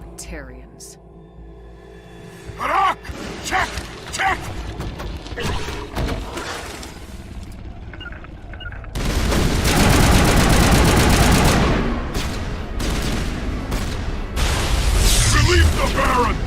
Batarians. Barak! Check! Check! Release the Baron!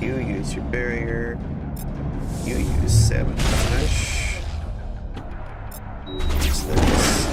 You use your barrier. You use sabotage. Use this.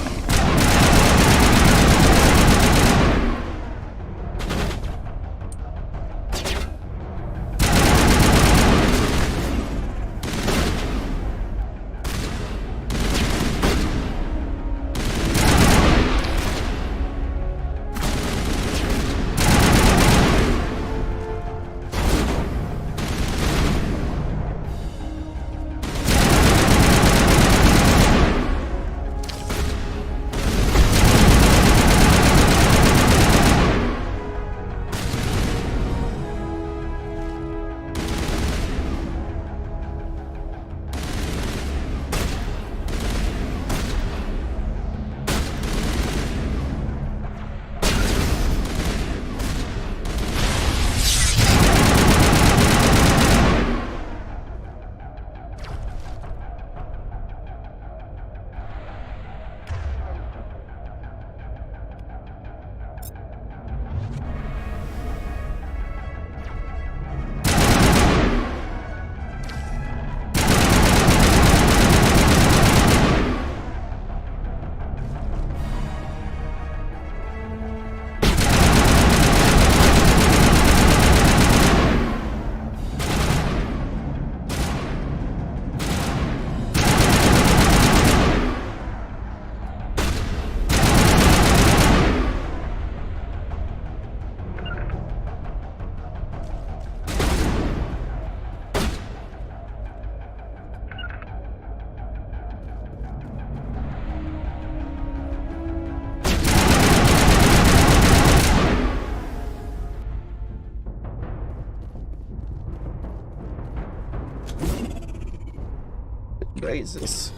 Jesus.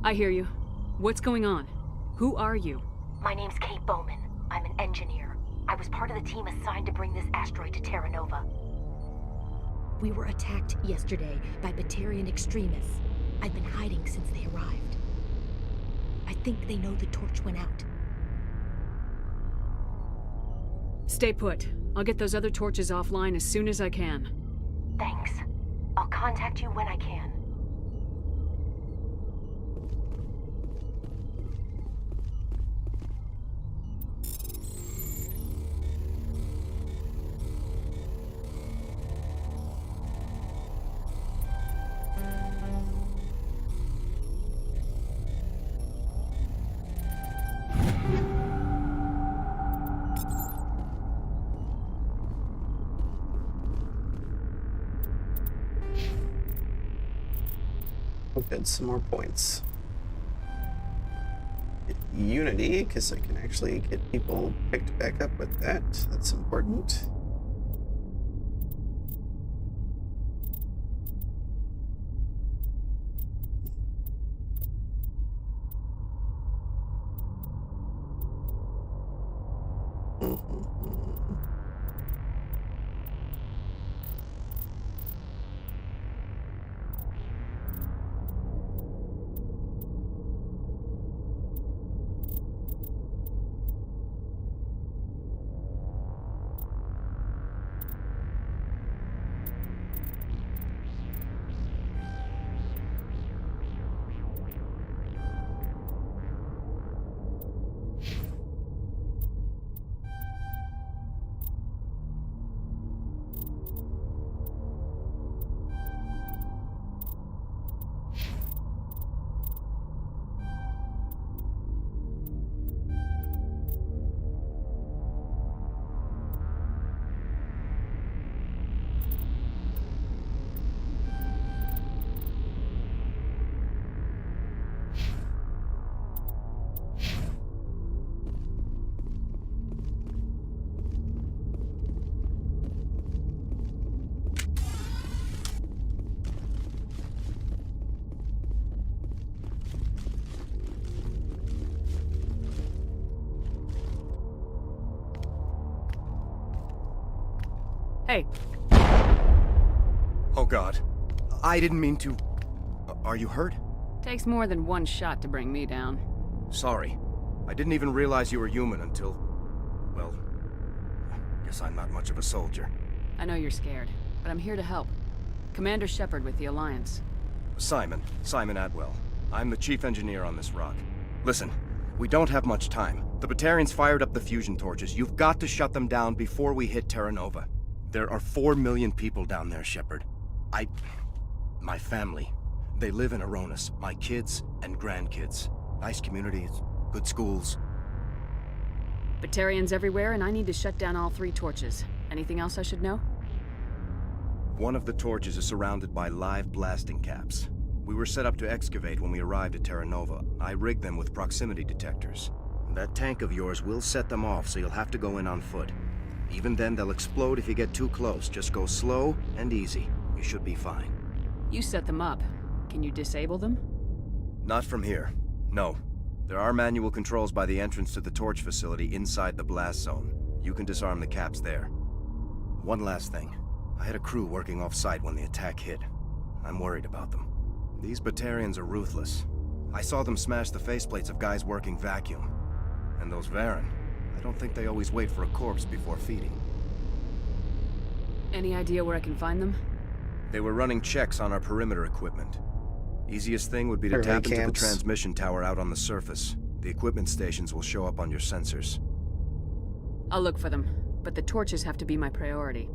I hear you. What's going on? Who are you? My name's Kate Bowman. I'm an engineer. I was part of the team assigned to bring this asteroid to Terra Nova. We were attacked yesterday by Batarian extremists. I've been hiding since they arrived. I think they know the torch went out. Stay put. I'll get those other torches offline as soon as I can. Thanks. I'll contact you when I can. Get some more points. Get Unity, because I can actually get people picked back up with that. That's important. Hey. Oh God. I didn't mean to... Are you hurt? Takes more than one shot to bring me down. Sorry. I didn't even realize you were human until... Well... Guess I'm not much of a soldier. I know you're scared, but I'm here to help. Commander Shepard with the Alliance. Simon Atwell. I'm the chief engineer on this rock. Listen, we don't have much time. The Batarians fired up the fusion torches. You've got to shut them down before we hit Terra Nova. There are 4 million people down there, Shepard. My family. They live in Aronis. My kids and grandkids. Nice communities, good schools. Batarians everywhere, and I need to shut down all 3 torches. Anything else I should know? One of the torches is surrounded by live blasting caps. We were set up to excavate when we arrived at Terra Nova. I rigged them with proximity detectors. That tank of yours will set them off, so you'll have to go in on foot. Even then, they'll explode if you get too close. Just go slow and easy. You should be fine. You set them up. Can you disable them? Not from here. No. There are manual controls by the entrance to the torch facility inside the blast zone. You can disarm the caps there. One last thing. I had a crew working off-site when the attack hit. I'm worried about them. These Batarians are ruthless. I saw them smash the faceplates of guys working vacuum. And those Varen, I don't think they always wait for a corpse before feeding. Any idea where I can find them? They were running checks on our perimeter equipment. Easiest thing would be to tap into the transmission tower out on the surface. The equipment stations will show up on your sensors. I'll look for them, but the torches have to be my priority.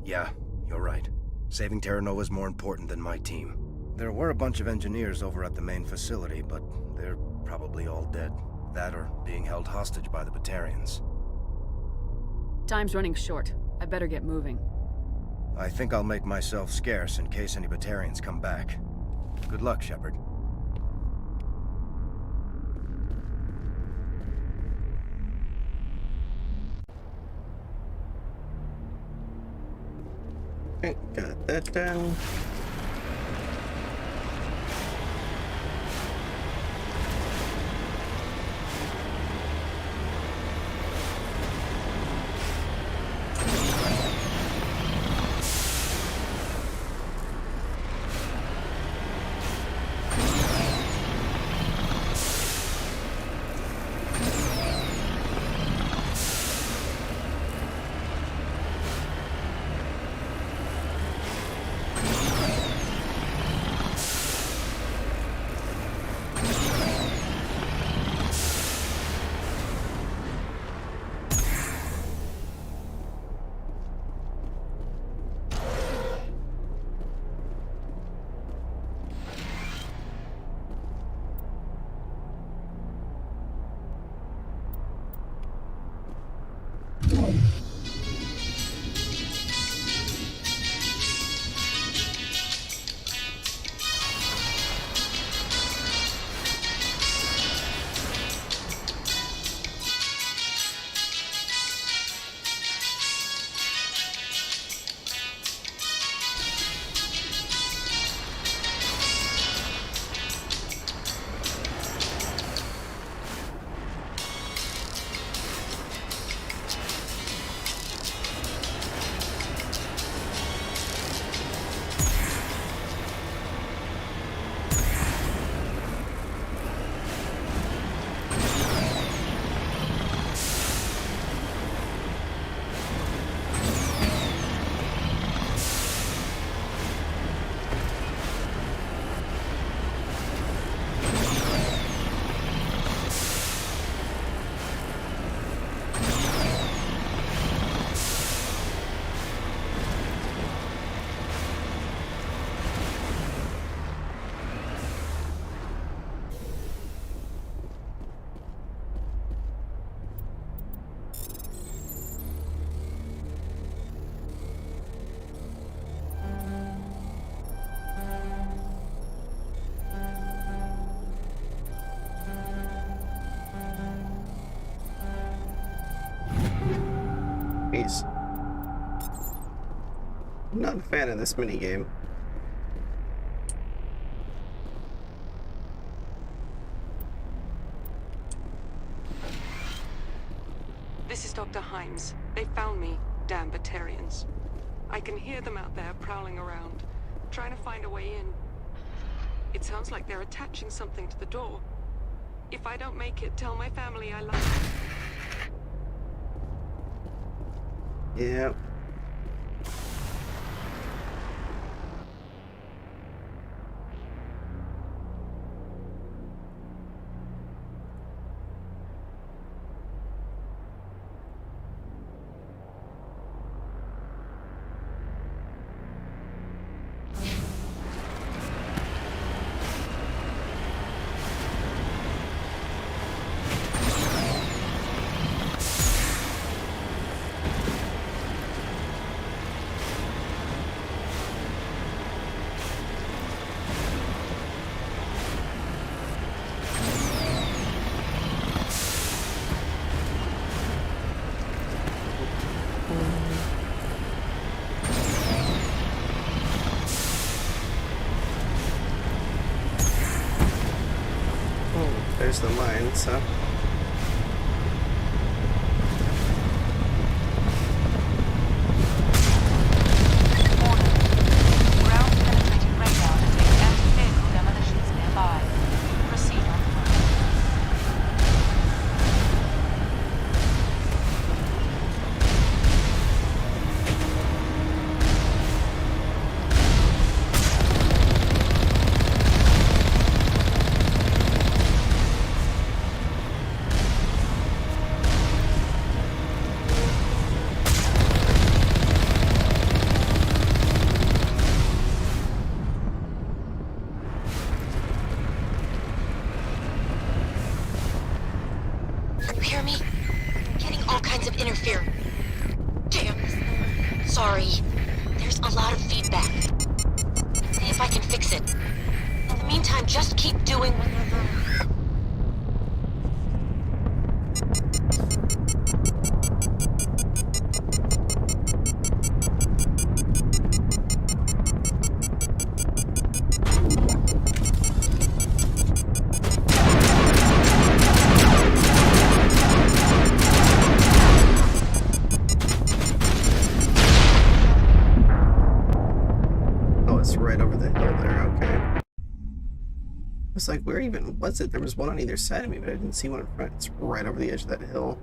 Yeah, you're right. Saving Terra Nova is more important than my team. There were a bunch of engineers over at the main facility, but they're probably all dead. That or being held hostage by the Batarians. Time's running short. I better get moving. I think I'll make myself scarce in case any Batarians come back. Good luck, Shepard. Okay, got that down. Jeez. I'm not a fan of this minigame. This is Dr. Himes. They found me, damn Batarians. I can hear them out there prowling around, trying to find a way in. It sounds like they're attaching something to the door. If I don't make it, tell my family I love them. Yeah. There's the mines, huh? Ground penetrating radar detects anti-vehicle demolitions nearby. Proceed on foot. You hear me? I'm getting all kinds of interference. Damn. Sorry. There's a lot of feedback. See if I can fix it. In the meantime, just keep doing what you're doing. It's right over the hill there, okay. I was like, where even was it? There was one on either side of me, but I didn't see one in front. It's right over the edge of that hill.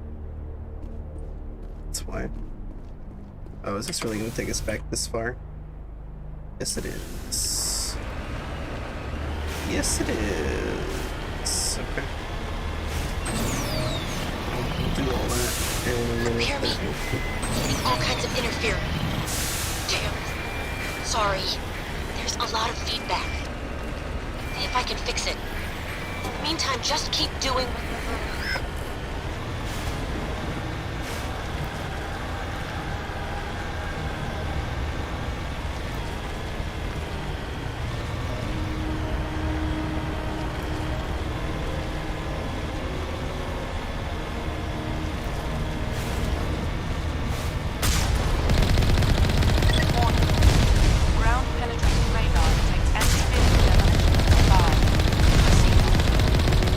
That's why. Oh, is this really going to take us back this far? Yes, it is. Yes, it is. Okay. We'll do all that. And You hear me? I'm getting all kinds of interference. Damn. Sorry. There's a lot of feedback. See if I can fix it. In the meantime, just keep doing what you're doing. Ground penetrating radar detects anti-vehicle demolitions nearby. Proceed on foot.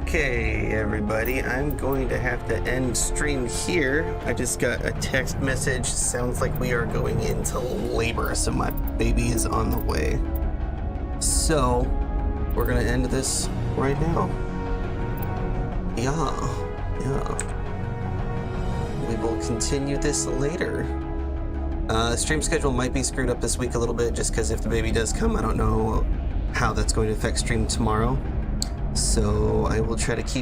Okay, everybody, I'm going to have to end stream here. I just got a text message. Sounds like we are going into labor, so my baby is on the way. So, we're gonna end this right now. Yeah. We will continue this later. Stream schedule might be screwed up this week a little bit, just because if the baby does come, I don't know how that's going to affect stream tomorrow. So I will try to keep